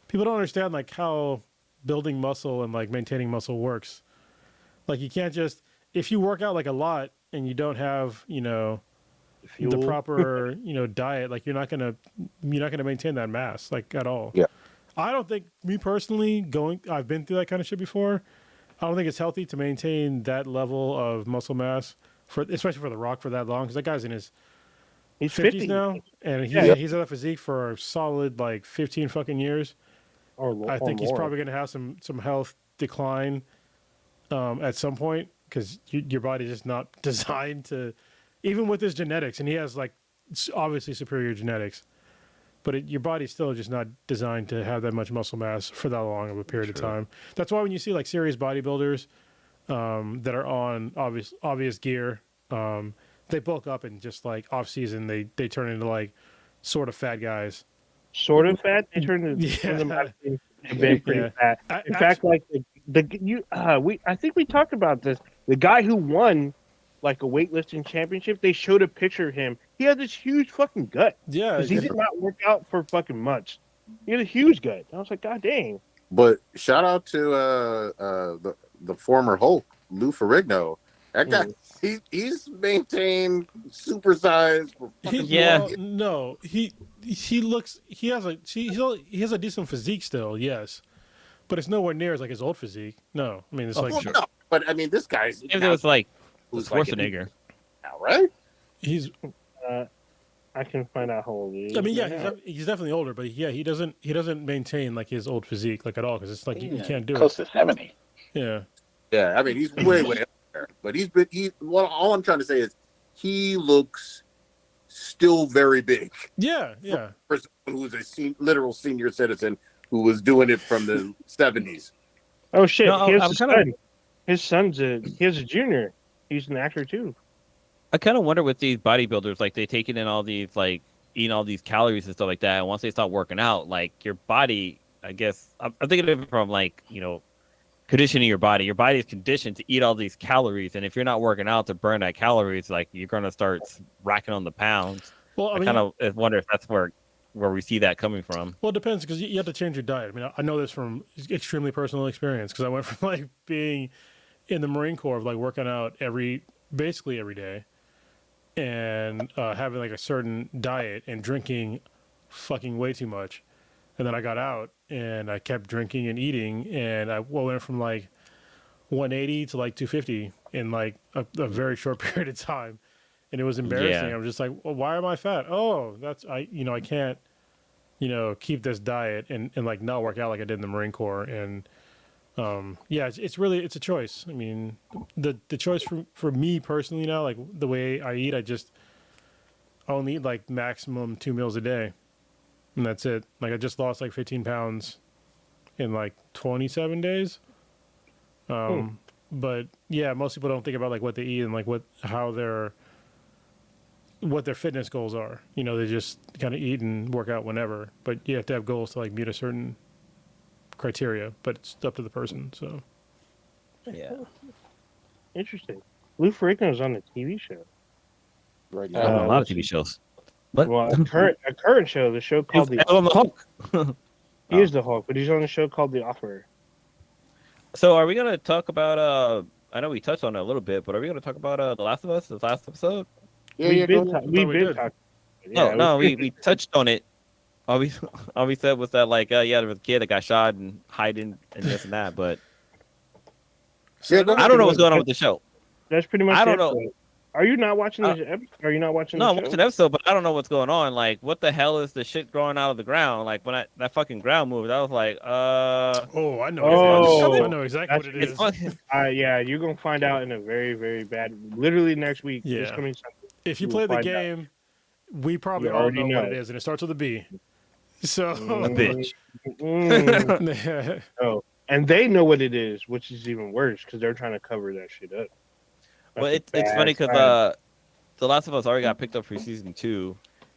People don't understand like how building muscle and like maintaining muscle works. Like you can't just if you work out like a lot and you don't have the proper diet, like you're not gonna maintain that mass like at all. Yeah. I don't think me personally I've been through that kind of shit before. I don't think it's healthy to maintain that level of muscle mass especially for The Rock for that long because that guy's in his he's 50s 50 now and he's at a physique for a solid like 15 fucking years. I think he's probably going to have some health decline at some point because your body's just not designed to, even with his genetics, and he has like obviously superior genetics, but your body's still just not designed to have that much muscle mass for that long of a period of time. That's why when you see like serious bodybuilders that are on obvious gear, they bulk up and just like off season they turn into like sort of fat guys. Sort of fat. They turned them out to be pretty fat. In fact, like I think we talked about this. The guy who won like a weightlifting championship, they showed a picture of him. He had this huge fucking gut. Yeah, because he did not work out for fucking months. He had a huge gut. I was like, God dang. But shout out to the former Hulk, Lou Ferrigno. That guy, he's maintained supersized. He has a decent physique still, yes, but it's nowhere near as like his old physique. No, I mean it's no, but I mean this guy's. If it was like Schwarzenegger, now, right? He's. I can find out how old he is. I mean, yeah, he's definitely older, but he doesn't maintain like his old physique like at all because it's like you can't do close to 70. Yeah. Yeah, I mean he's way up there, but all I'm trying to say is he looks still very big. Yeah. For someone who's a literal senior citizen who was doing it from the 70s. Oh shit! His son's a junior. He's an actor too. I kind of wonder with these bodybuilders, like they taking in all these, like eating all these calories and stuff like that. And once they start working out, like your body, I guess I'm thinking of it from like, conditioning your body. Your body is conditioned to eat all these calories. And if you're not working out to burn that calories, like you're going to start racking on the pounds. Well, I kind of wonder if that's where we see that coming from. Well, it depends because you have to change your diet. I mean, I know this from extremely personal experience because I went from like being in the Marine Corps, like working out basically every day. And having like a certain diet and drinking fucking way too much. And then I got out and I kept drinking and eating and I went from like 180 to like 250 in like a very short period of time. And it was embarrassing. I was just like, well, why am I fat? Oh, I can't, keep this diet and like not work out like I did in the Marine Corps. And it's a choice. I mean, the choice for me personally now, like the way I eat, I only eat like maximum 2 meals a day, and that's it. Like I just lost like 15 pounds in like 27 days. But yeah, most people don't think about like what they eat and like what their fitness goals are. They just kind of eat and work out whenever. But you have to have goals to like meet a certain criteria, but it's up to the person. So yeah, interesting. Lou Ferrigno's on a TV show right now. A lot of TV shows. What? Well, a current show, the show called The Hulk. He is the Hulk, but he's on a show called The Offer. So, are we gonna talk about? I know we touched on it a little bit, but are we gonna talk about The Last of Us? The last episode? We've been talking. We touched on it. All we said was that there was a kid that got shot and hiding and this and that, but I don't know what's going on with the show. That's pretty much. I don't know. Are you not watching this episode? Are you not watching? No, I'm watching the episode, but I don't know what's going on. Like, what the hell is the shit growing out of the ground? Like when that fucking ground moved, I was like, Oh, I know. I know exactly what it is. Yeah, you're gonna find out in a very, very bad. Literally next week. Yeah. This coming Sunday, if you play the game, we probably all know what it is, and it starts with a B. So a bitch. Oh, and they know what it is, which is even worse because they're trying to cover that shit up. Well, it's funny because The Last of Us already got picked up for season 2,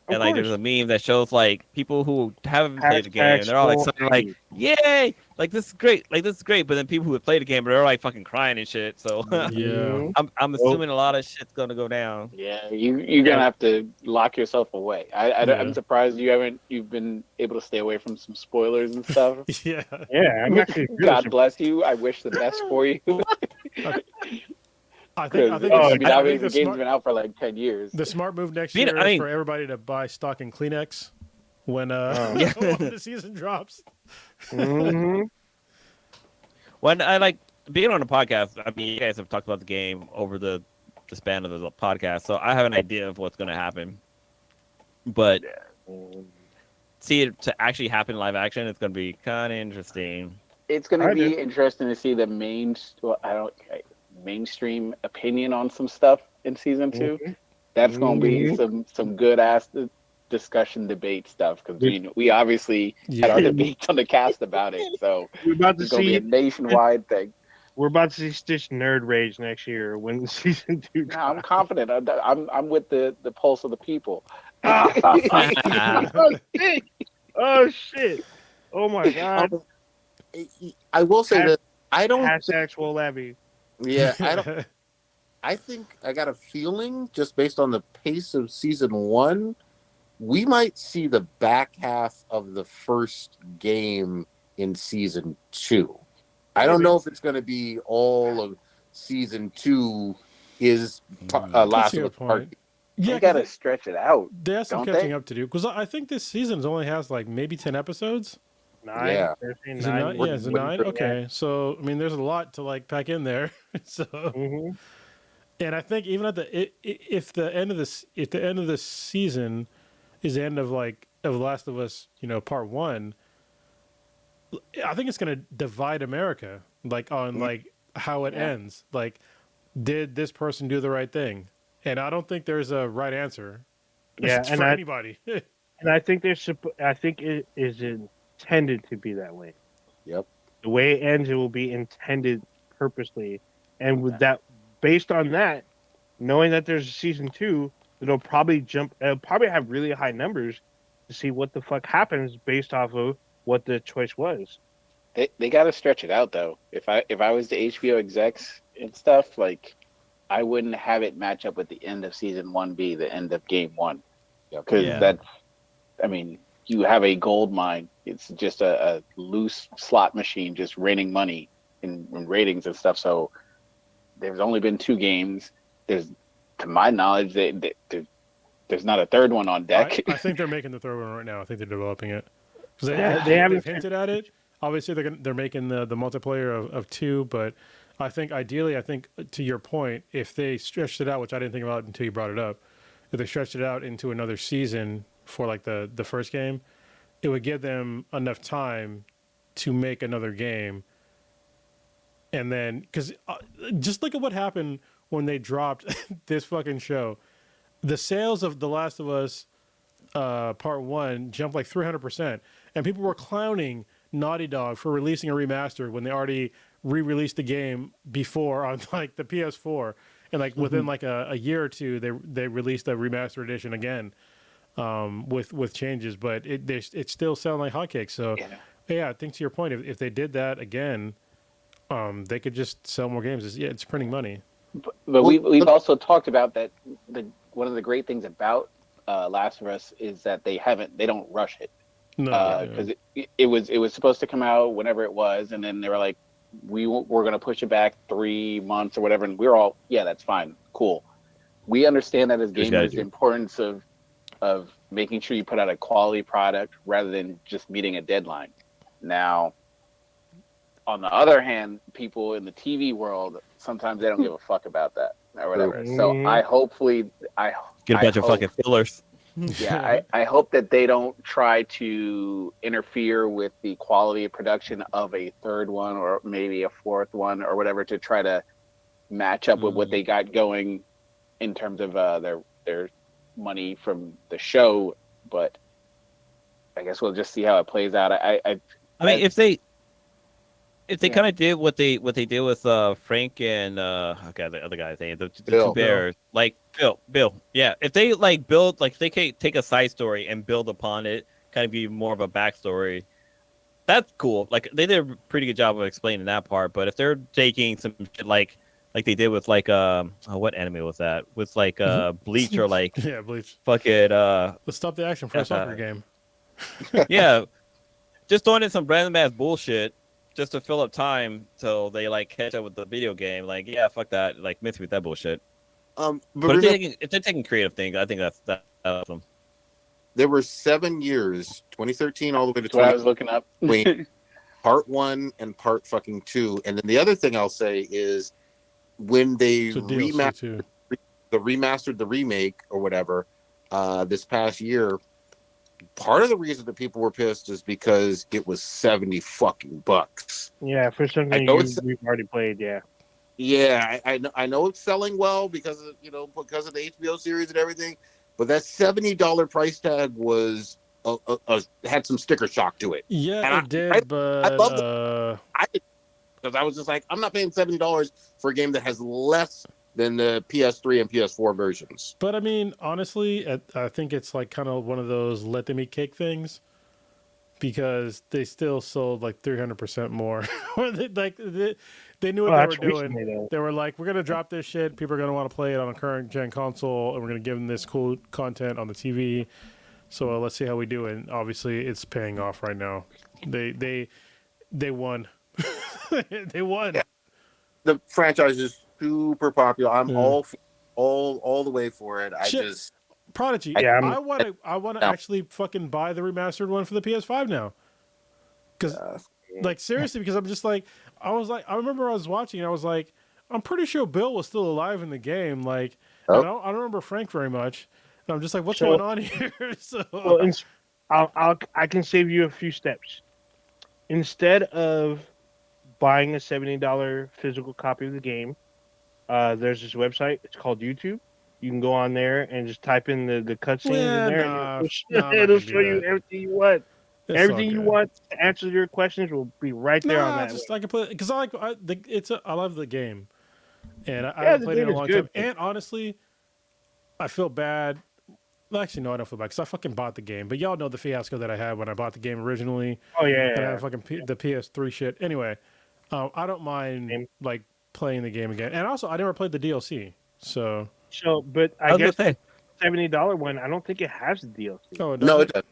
and like there's a meme that shows like people who haven't played the game, they're all like something like, "Yay! Like this is great! Like this is great!" But then people who have played the game, they're like fucking crying and shit. So yeah, I'm assuming a lot of shit's gonna go down. Yeah, you're gonna have to lock yourself away. I'm surprised you've been able to stay away from some spoilers and stuff. Yeah. I'm actually God bless you. I wish the best for you. I think the game's been out for like 10 years. The smart move next year is for everybody to buy stock in Kleenex when the season drops. Mm-hmm. When I like being on a podcast, I mean, you guys have talked about the game over the span of the podcast, so I have an idea of what's going to happen. But see it to actually happen in live action, it's going to be kind of interesting. It's going to be interesting to see the mainstream opinion on some stuff in season 2. Mm-hmm. That's going to be some good ass discussion debate stuff because we obviously had our debates on the cast about it, so we're about to it's going to be a nationwide thing. We're about to see Stitch nerd rage next year when season 2 I'm confident. I'm with the pulse of the people. Oh shit! Oh my god! I will say that I don't. Hashtag Swole Labby. Yeah, I don't. I think I got a feeling just based on the pace of season 1, we might see the back half of the first game in season 2. I don't know if it's going to be all of season 2 is Last of Us Part. Yeah, you got to stretch it out. They have some catching up to do because I think this season only has like maybe 10 episodes. 9. Yeah. Is it 9? Yeah, is it 9? Okay, so I mean, there's a lot to like pack in there. So, and I think even at if the end of this season is the end of Last of Us, part 1, I think it's gonna divide America on how it ends. Like, did this person do the right thing? And I don't think there's a right answer. Yeah, for anybody. And I think I think it is intended to be that way. Yep. The way it ends, it will be intended purposely, and with that, based on that, knowing that there's a season 2, it'll probably have really high numbers to see what the fuck happens based off of what the choice was. They got to stretch it out though. If I was the HBO execs and stuff, like, I wouldn't have it match up with the end of season 1 be the end of game 1, because that's, I mean, you have a gold mine. It's just a loose slot machine, just raining money in ratings and stuff. So there's only been 2 games. There's, to my knowledge, there's not a third one on deck. I think they're making the third one right now. I think they're developing it because they've hinted at it. Obviously, they're making the multiplayer of 2, but I think ideally, to your point, if they stretched it out, which I didn't think about until you brought it up, if they stretched it out into another season for like the first game, it would give them enough time to make another game. And then, because just look at what happened when they dropped this fucking show. The sales of The Last of Us Part 1 jumped like 300%. And people were clowning Naughty Dog for releasing a remaster when they already re-released the game before on like the PS4. And like within like a year or two, they released a remastered edition again with changes. But it still sound like hotcakes. So yeah, I think to your point, if they did that again, they could just sell more games. It's printing money. But we've also talked about that. One of the great things about Last of Us is that they don't rush it. No, because it was supposed to come out whenever it was, and then they were like, we're going to push it back 3 months or whatever, and we're all, yeah, that's fine, cool. We understand that as gamers, the importance of making sure you put out a quality product rather than just meeting a deadline. Now, on the other hand, people in the TV world, sometimes they don't give a fuck about that or whatever. So I get a bunch of fucking fillers. Yeah, I hope that they don't try to interfere with the quality of production of a third one or maybe a fourth one or whatever to try to match up with what they got going in terms of their money from the show. But I guess we'll just see how it plays out. I mean, if they kind of did what they did with Frank and the other guy's name, the 2 bears, like Bill, yeah. If they like build, like they can take a side story and build upon it, kind of be more of a backstory. That's cool. Like they did a pretty good job of explaining that part. But if they're taking some shit like they did with like what anime was that? With like Bleach or like Bleach. Fucking let's stop the action for a soccer game. Yeah, just throwing in some random ass bullshit just to fill up time till they like catch up with the video game. Like, yeah, fuck that. Like, miss me with that bullshit. But if they're taking creative things, I think that's awesome. There were 7 years, 2013 all the way to 20. I was looking up between part 1 and part fucking 2. And then the other thing I'll say is when they remastered the remake or whatever this past year. Part of the reason that people were pissed is because it was $70 fucking bucks. Yeah, for something we've already played. Yeah. Yeah, I know it's selling well because of the HBO series and everything, but that $70 price tag was had some sticker shock to it. Yeah, and it did. But I love it. Because I was just like, I'm not paying $70 for a game that has less than the PS3 and PS4 versions. But I mean, honestly, I think it's like kind of one of those let them eat cake things, because they still sold like 300% more. They knew what they were doing. They were like, we're gonna drop this shit. People are gonna want to play it on a current gen console, and we're gonna give them this cool content on the TV. So let's see how we do. And obviously, it's paying off right now. They won. They won. Yeah. The franchise is super popular. I'm all the way for it. Prodigy. Yeah, I want to actually fucking buy the remastered one for the PS5 now. Because, like, seriously, because I'm just like, I remember I was watching, and I was like, I'm pretty sure Bill was still alive in the game. Like, I don't remember Frank very much. And I'm just like, what's going on here? I can save you a few steps. Instead of buying a $70 physical copy of the game, there's this website. It's called YouTube. You can go on there and just type in the cutscenes in there, and it'll show you everything you want. Everything you want to answer your questions will be right there on that. I can play because I love the game, and I haven't played it in a long time. And honestly, I feel bad. Well, actually, no, I don't feel bad because I fucking bought the game. But y'all know the fiasco that I had when I bought the game originally. Oh yeah, and I had fucking the PS3 shit. Anyway, I don't mind like playing the game again. And also, I never played the DLC, so. But I guess the $70 one, I don't think it has the DLC. Oh, no, it does.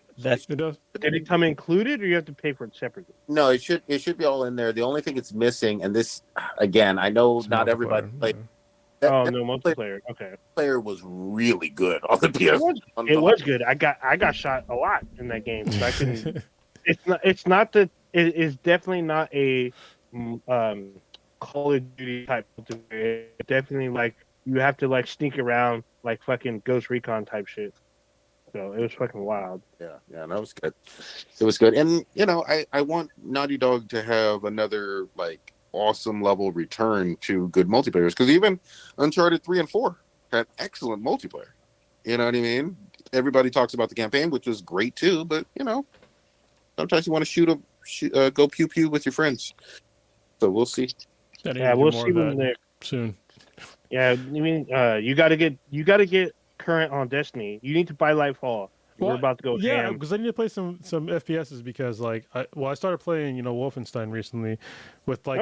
It does. Did it come included, or you have to pay for it separately? No, it should be all in there. The only thing it's missing, and this again, I know not everybody played. No multiplayer. Okay. Player was really good on the PS. It was good. I got shot a lot in that game. So I can. It's not that. It is definitely not a Call of Duty type. It's definitely like. You have to like sneak around like fucking Ghost Recon type shit. So it was fucking wild. Yeah, that was good. It was good. And I want Naughty Dog to have another like awesome level return to good multiplayers, because even Uncharted 3 and 4 had excellent multiplayer. You know what I mean? Everybody talks about the campaign, which was great too, but sometimes you want to go pew pew with your friends. So we'll see. Yeah, we'll see when they're soon. Yeah, I mean, you got to get current on Destiny. You need to buy Lightfall. We're about to go. Yeah, because I need to play some FPSs, because like I started playing Wolfenstein recently with like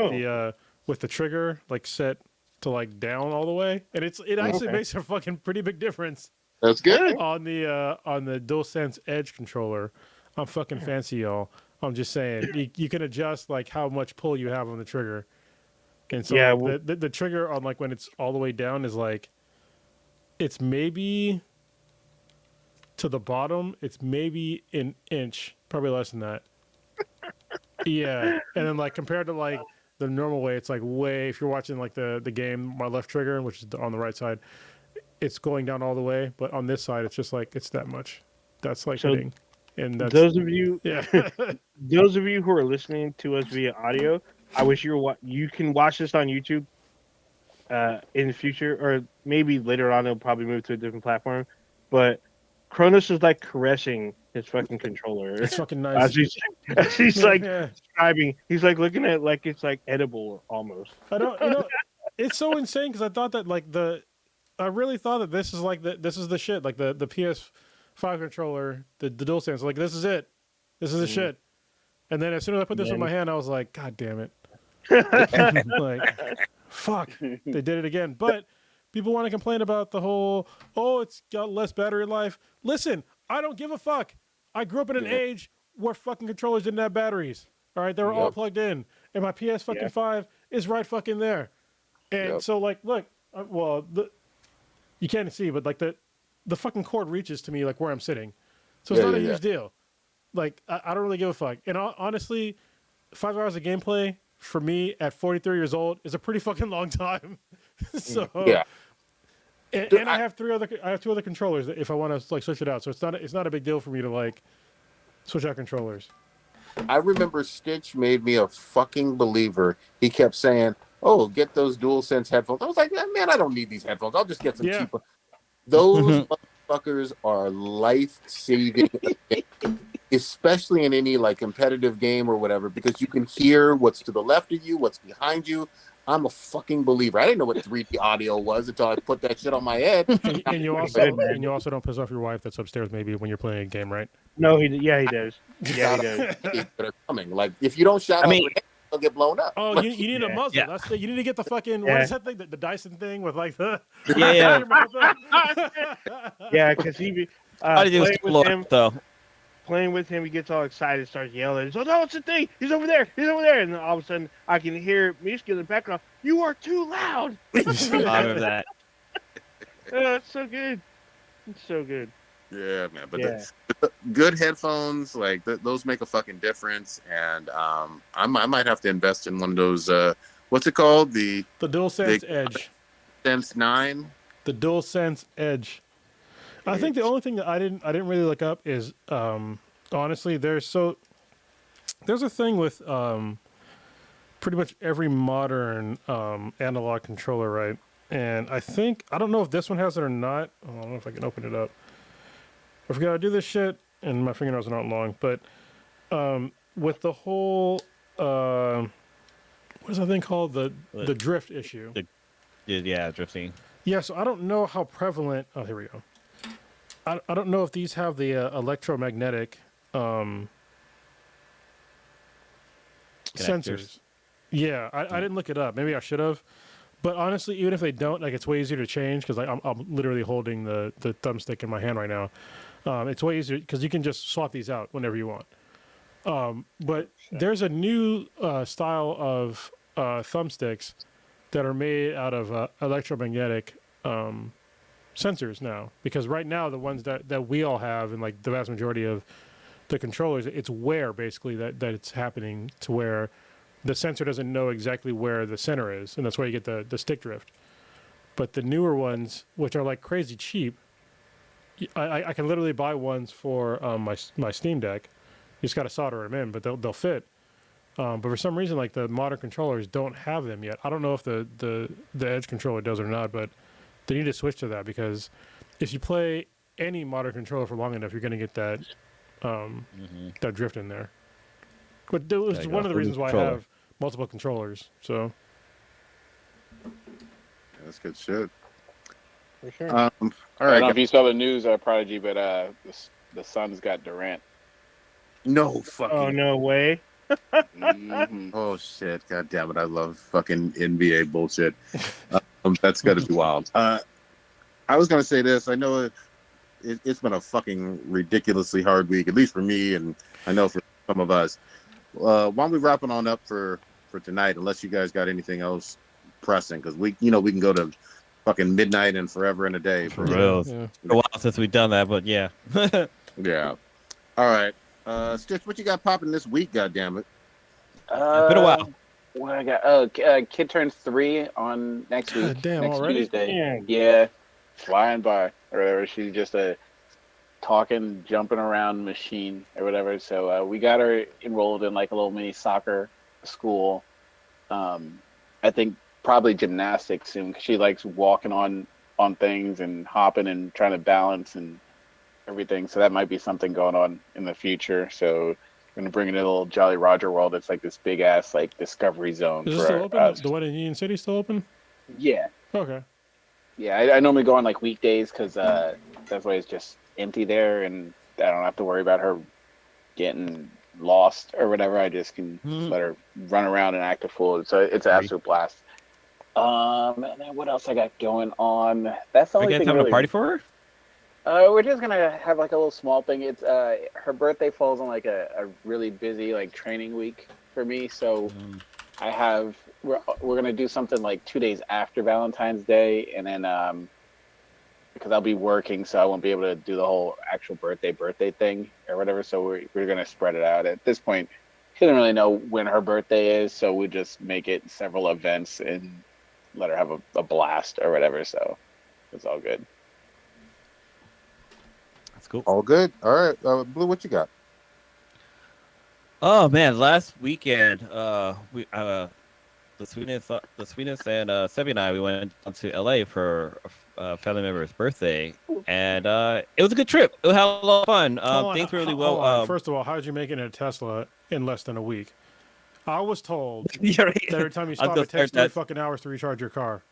with the trigger like set to like down all the way, and it actually makes a fucking pretty big difference. That's good on the DualSense Edge controller. I'm fucking fancy, y'all. I'm just saying you can adjust like how much pull you have on the trigger. And so the trigger on like when it's all the way down is like, it's maybe to the bottom, it's maybe an inch, probably less than that. Yeah, and then like compared to like the normal way, it's like way. If you're watching like the game, my left trigger, which is on the right side, it's going down all the way. But on this side, it's just like it's that much. That's like hitting. And that's, those of you who are listening to us via audio. I wish you can watch this on YouTube in the future, or maybe later on it'll probably move to a different platform. But Kronos is like caressing his fucking controller. It's fucking nice. As he's like describing, he's like looking at it like it's like edible almost. I don't, it's so insane because I thought that like I really thought that this is like this is the shit, like the PS5 controller, the DualSense, like this is it, this is the shit. And then as soon as I put this in my hand, I was like, God damn it. Like, fuck, they did it again. But people want to complain about the whole, it's got less battery life. Listen, I don't give a fuck. I grew up in an age where fucking controllers didn't have batteries. All right, they were all plugged in. And my PS fucking 5 is right fucking there. And so, like, look, you can't see, but like the fucking cord reaches to me like where I'm sitting. So it's not a huge deal. Like, I don't really give a fuck. And honestly, 5 hours of gameplay for me at 43 years old is a pretty fucking long time. So and I have two other controllers if I want to like switch it out. So it's not a big deal for me to like switch out controllers. I remember Stitch made me a fucking believer. He kept saying, "Oh, get those DualSense headphones." I was like, "Man, I don't need these headphones. I'll just get some cheaper." Those motherfuckers are life-saving. Especially in any like competitive game or whatever, because you can hear what's to the left of you, what's behind you. I'm a fucking believer. I didn't know what 3D audio was until I put that shit on my head. And you also don't piss off your wife that's upstairs maybe when you're playing a game, right? No, he does. Yeah, he does. That are coming. Like if you don't shout out, they'll get blown up. Oh, like, you need a muzzle. Yeah. That's you need to get the fucking what is that thing? The Dyson thing with like the yeah. Yeah, because he playing with him, he gets all excited, starts yelling. So no, it's the thing. He's over there. He's over there. And then all of a sudden, I can hear Mishka in the background. You are too loud. I remember that. It's so good. It's so good. Yeah, man. But good headphones, like those make a fucking difference. And I might have to invest in one of those. What's it called? The DualSense Edge. Sense 9. The DualSense Edge. I think the only thing that I didn't really look up is honestly there's a thing with pretty much every modern analog controller, right? And I don't know if this one has it or not. I don't know if I can open it up. I forgot to do this shit, and my fingernails are not long. But with the whole what is that thing called? The drift issue. Drifting. Yeah, so I don't know how prevalent. Oh, here we go. I don't know if these have the electromagnetic sensors. Yeah, I didn't look it up. Maybe I should have. But honestly, even if they don't, like, it's way easier to change because like I'm literally holding the thumbstick in my hand right now. It's way easier because you can just swap these out whenever you want. But there's a new style of thumbsticks that are made out of electromagnetic sensors now, because right now the ones that we all have and like the vast majority of the controllers, it's where basically that it's happening to where the sensor doesn't know exactly where the center is, and that's why you get the stick drift. But the newer ones, which are like crazy cheap, I can literally buy ones for my Steam Deck. You just got to solder them in, but they'll fit. But for some reason, like the modern controllers don't have them yet. I don't know if the Edge controller does or not, but they need to switch to that, because if you play any modern controller for long enough, you're going to get that that drift in there. But it was one of the reasons why I have multiple controllers. So that's good shit. For sure. All right. I don't know if you saw the news, Prodigy, but the Suns got Durant. No fucking. Oh, no way. Oh shit! God damn it! I love fucking NBA bullshit. That's got to be wild. I was gonna say this. I know it's been a fucking ridiculously hard week, at least for me, and I know for some of us. Why don't we wrapping on up for tonight? Unless you guys got anything else pressing, because we can go to fucking midnight and forever and a day. For real. Yeah. It's been a while since we've done that, but yeah. Yeah. All right. Stitch, what you got popping this week? God damn it! It's been a while. What I got? Kid turns 3 on next week. Damn, next already? Tuesday. Yeah, flying by or whatever. She's just a talking, jumping around machine or whatever. So we got her enrolled in like a little mini soccer school. I think probably gymnastics soon, because she likes walking on things and hopping and trying to balance and everything. So that might be something going on in the future. So we're gonna bring it in a little Jolly Roger world. It's like this big ass like discovery zone. Is it still open? The one in Union City still open? Yeah. Okay. Yeah, I normally go on like weekdays because that's why it's just empty there, and I don't have to worry about her getting lost or whatever. I just can let her run around and act a fool. So it's an absolute blast. And then what else I got going on? That's the only thing. Having a party for her? We're just gonna have like a little small thing. It's her birthday falls on like a really busy like training week for me, so we're gonna do something like 2 days after Valentine's Day, and then because I'll be working, so I won't be able to do the whole actual birthday thing or whatever. So we're gonna spread it out. At this point, she doesn't really know when her birthday is, so we just make it several events and let her have a blast or whatever. So it's all good. Cool. All good. All right, Blue, what you got? Oh man, last weekend, we the Sweetness and Sevi and I, we went down to LA for a family member's birthday, and it was a good trip. It was a lot of fun. Things were really well. First of all, how did you make it in a Tesla in less than a week? I was told that every time you stop, it takes 3 fucking hours to recharge your car.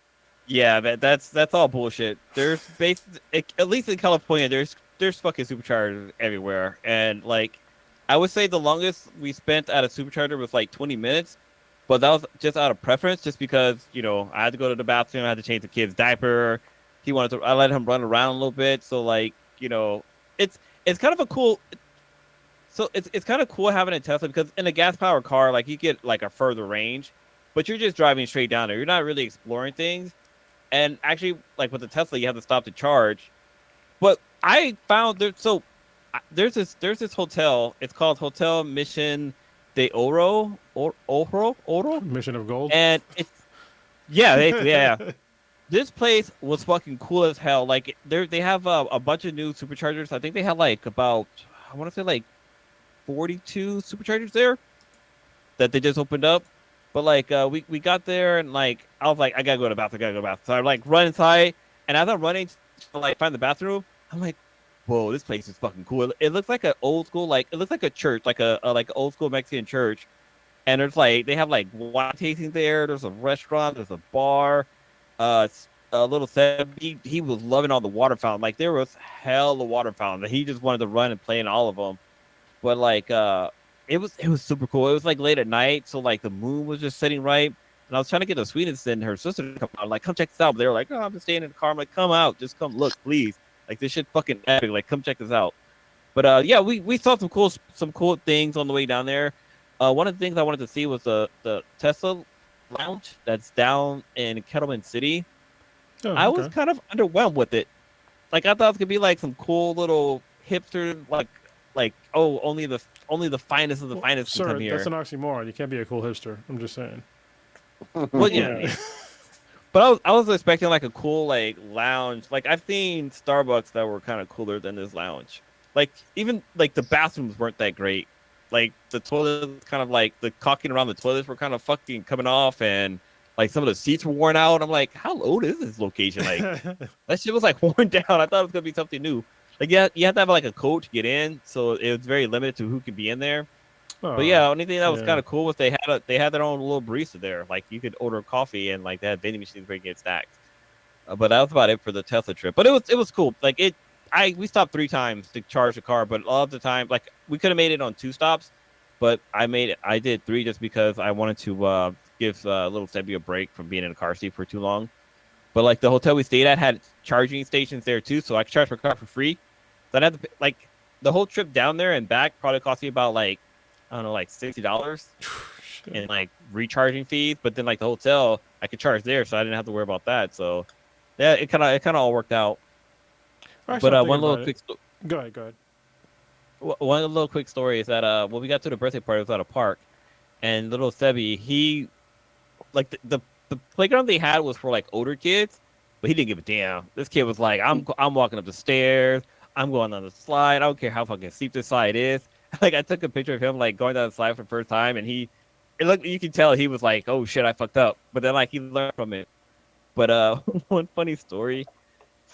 Yeah, that's all bullshit. There's at least in California, there's fucking superchargers everywhere, and like, I would say the longest we spent at a supercharger was like 20 minutes, but that was just out of preference, just because I had to go to the bathroom, I had to change the kid's diaper. I let him run around a little bit, so like it's kind of a cool. So it's kind of cool having a Tesla because in a gas powered car, like you get like a further range, but you're just driving straight down there. You're not really exploring things. And actually, like with the Tesla, you have to stop to charge. But I found there's this hotel. It's called Hotel Mission de Oro. Mission of Gold. And it's yeah. This place was fucking cool as hell. Like they have a bunch of new superchargers. I think they had like about, I want to say like 42 superchargers there that they just opened up. But like we got there and like I was like, I gotta go to the bathroom. So I like run inside, and as I'm running to like find the bathroom, I'm like, whoa, this place is fucking cool. It looks like an old school, like it looks like a church, like a like old school Mexican church. And there's like they have like wine tasting there. There's a restaurant. There's a bar. A little Seb, he was loving all the water fountain. Like there was hell of water fountain. He just wanted to run and play in all of them. But like it was super cool. It was like late at night, so like the moon was just setting right. And I was trying to get the sweetness and her sister to come out. I'm like, come check this out. But they were like, oh, I'm just staying in the car. I'm like, come out, just come look, please. Like this shit fucking epic. Like come check this out. But yeah, we saw some cool things on the way down there. One of the things I wanted to see was the Tesla lounge that's down in Kettleman City. Oh, I was kind of underwhelmed with it. Like I thought it was gonna be like some cool little hipster, like oh, only the finest of the finest can come here. That's an oxymoron. You can't be a cool hipster. I'm just saying. Well, yeah. But I was expecting like a cool like lounge. Like I've seen Starbucks that were kind of cooler than this lounge. Like even like the bathrooms weren't that great. Like the toilets, kind of like the caulking around the toilets were kind of fucking coming off, and like some of the seats were worn out. I'm like, how old is this location? Like that shit was like worn down. I thought it was gonna be something new. Like you have to have like a code to get in, so it was very limited to who could be in there. But yeah, only thing that was kind of cool was they had their own little barista there. Like you could order coffee and like they had vending machines where you get snacks. But that was about it for the Tesla trip. But it was cool. Like we stopped 3 times to charge the car, but all of the time, like we could have made it on 2 stops, but I did 3 just because I wanted to give little Sebby a break from being in a car seat for too long. But like the hotel we stayed at had charging stations there too, so I could charge my car for free. So I'd have to pay, like the whole trip down there and back probably cost me about like, I don't know, like $60 in like recharging fees. But then like the hotel I could charge there, so I didn't have to worry about that. So yeah, it kind of all worked out. But one little quick go ahead. One little quick story is that when we got to the birthday party, it was at a park, and little Sebby, he like the playground they had was for like older kids, but he didn't give a damn. This kid was like, I'm walking up the stairs, I'm going on the slide. I don't care how fucking steep this slide is. Like I took a picture of him like going down the slide for the first time, and you can tell he was like, oh shit, I fucked up. But then like he learned from it. But one funny story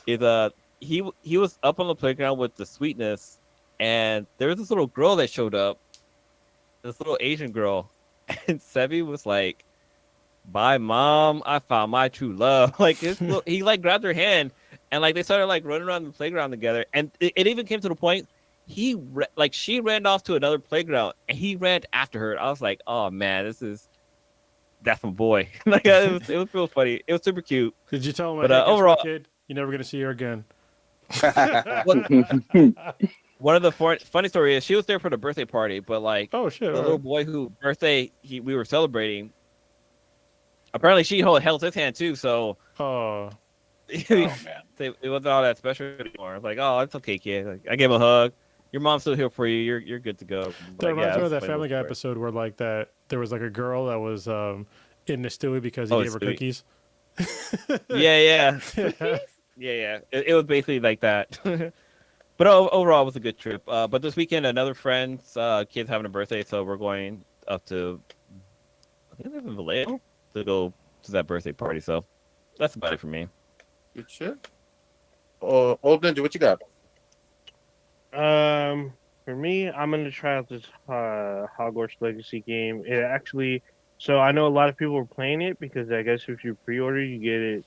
is he was up on the playground with the sweetness, and there was this little girl that showed up, this little Asian girl, and Sebby was like, bye mom, I found my true love. Like he like grabbed her hand, and like they started like running around the playground together, and it even came to the point she ran off to another playground and he ran after her. I was like, oh man, that's my boy. Like it was real funny. It was super cute. Did you tell him? But overall, kid, you're never gonna see her again. One of the funny story is she was there for the birthday party, but like, oh shit, the little boy whose birthday we were celebrating, apparently she held his hand too. So oh man, it wasn't all that special anymore. I was like, oh, it's okay, kid. Like, I gave him a hug. Your mom's still here for you. You're good to go. That reminds me of that Family Guy episode where like that there was like a girl that was in the Stewie because he gave her cookies. Yeah. Yeah. It was basically like that. But overall, it was a good trip. But this weekend, another friend's kid's having a birthday, so we're going up to, I think, in Vallejo to go to that birthday party. So that's about it for me. Good shit. Old Ninja, what you got? I for me, I'm gonna try out this Hogwarts Legacy game. It actually, so I know a lot of people are playing it because I guess if you pre-order, you get it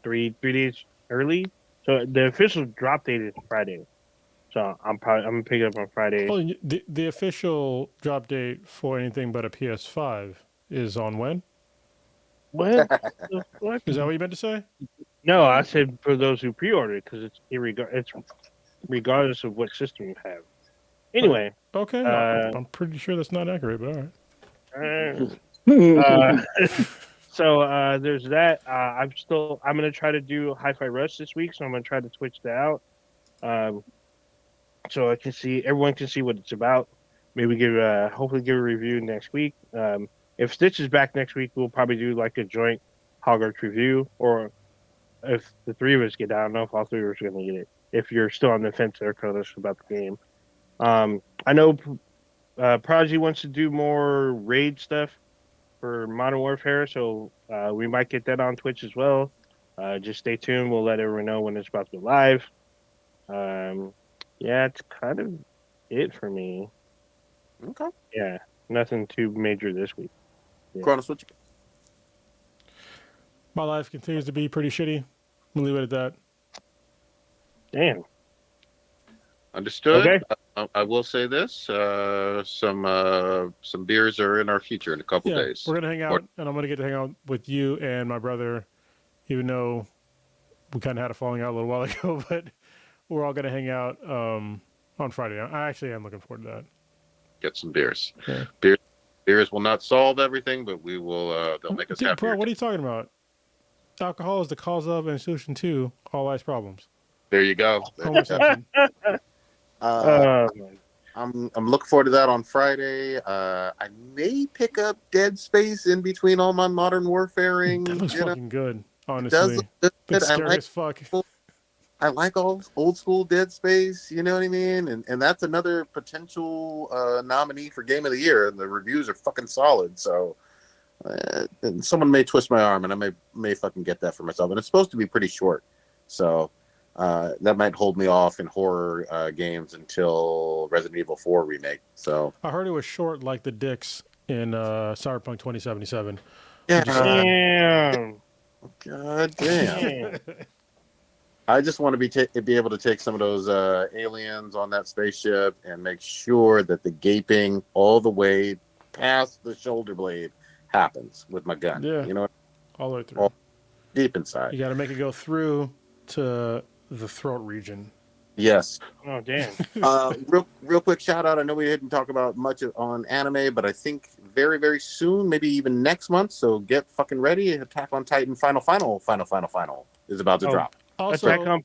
three days early. So the official drop date is Friday. So I'm gonna pick it up on Friday. Oh, the official drop date for anything but a PS5 is on when? What? The fuck? Is that what you meant to say? No, I said for those who pre-order because it's regardless of what system you have. Anyway. Okay. I'm pretty sure that's not accurate, but all right. So there's that. I'm gonna try to do Hi-Fi Rush this week, so I'm gonna try to switch that out. So everyone can see what it's about. Maybe hopefully give a review next week. If Stitch is back next week, we'll probably do like a joint Hogwarts review, or if the three of us get, I don't know if all three of us are going to get it. If you're still on the fence there, tell us about the game. I know Prodigy wants to do more raid stuff for Modern Warfare, so we might get that on Twitch as well. Just stay tuned. We'll let everyone know when it's about to go live. Yeah, it's kind of it for me. Okay. Yeah, nothing too major this week. Yeah. Chronos, what you... My life continues to be pretty shitty. We'll leave it at that. Damn. Understood. Okay. I will say this: some beers are in our future in a couple days. We're gonna hang out, and I'm gonna get to hang out with you and my brother, even though we kind of had a falling out a little while ago. But we're all gonna hang out on Friday. I actually am looking forward to that. Get some beers. Okay. Beers will not solve everything, but we will. They'll make us happy. Bro, what are you talking about? Alcohol is the cause of and solution to all life's problems. There you go. I'm looking forward to that on Friday. I may pick up Dead Space in between all my Modern Warfaring. That looks fucking good, honestly. It's scary as fuck. I like old school Dead Space, you know what I mean? And that's another potential nominee for Game of the Year. And the reviews are fucking solid. So and someone may twist my arm and I may fucking get that for myself. And it's supposed to be pretty short. So that might hold me off in horror games until Resident Evil 4 remake. So I heard it was short like the dicks in Cyberpunk 2077. Yeah. Damn. God damn. I just want to be able to take some of those aliens on that spaceship and make sure that the gaping all the way past the shoulder blade happens with my gun. Yeah. You know, all the way through. Deep inside. You got to make it go through to the throat region. Yes. Oh, damn. Real quick shout out. I know we didn't talk about much on anime, but I think very, very soon, maybe even next month. So get fucking ready. Attack on Titan Final is about to drop. Also, Attack on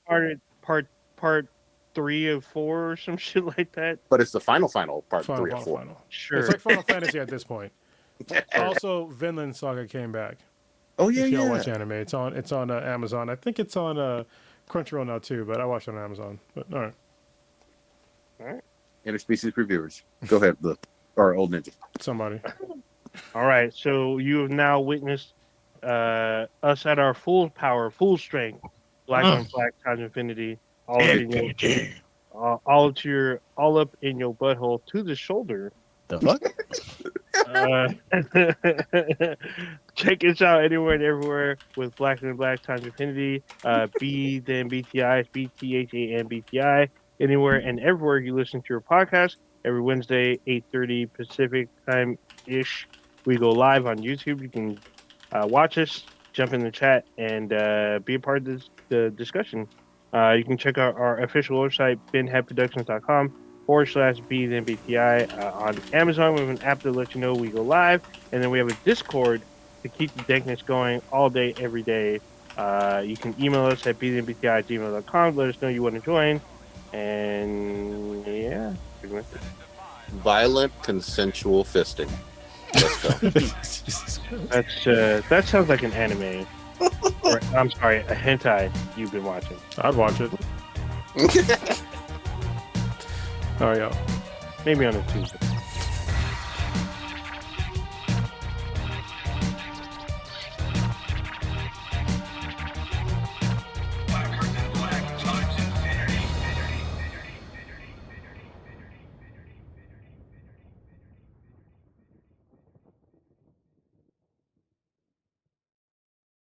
part 3 of 4 or some shit like that. But it's the final part 3 of 4. Sure. It's like Final Fantasy at this point. Also, Vinland Saga came back. Oh yeah, if y'all watch anime, it's on Amazon. I think it's on Crunchyroll now too, but I watched it on Amazon. But all right. Interspecies reviewers, go ahead, or old ninja. Somebody. All right. So you have now witnessed us at our full power, full strength, black on black times infinity, all up in your butthole to the shoulder. The fuck? Check us out anywhere and everywhere with Black and Black times infinity. B then BTI, BTHA and BTI. Anywhere and everywhere you listen to your podcast. Every Wednesday, 8:30 Pacific time ish, we go live on YouTube. You can watch us, jump in the chat, and be a part of the discussion. You can check out our official website, binheadproductions.com/B-then-BTI. On Amazon, we have an app that lets you know we go live. And then we have a Discord to keep the dankness going all day, every day. You can email us at bthenbti@gmail.com. Let us know you want to join. And yeah, pretty much it. Violent consensual fisting. Let's go. That sounds like an anime. Or, I'm sorry, a hentai you've been watching. I'd watch it. All right, y'all. Maybe on a Tuesday.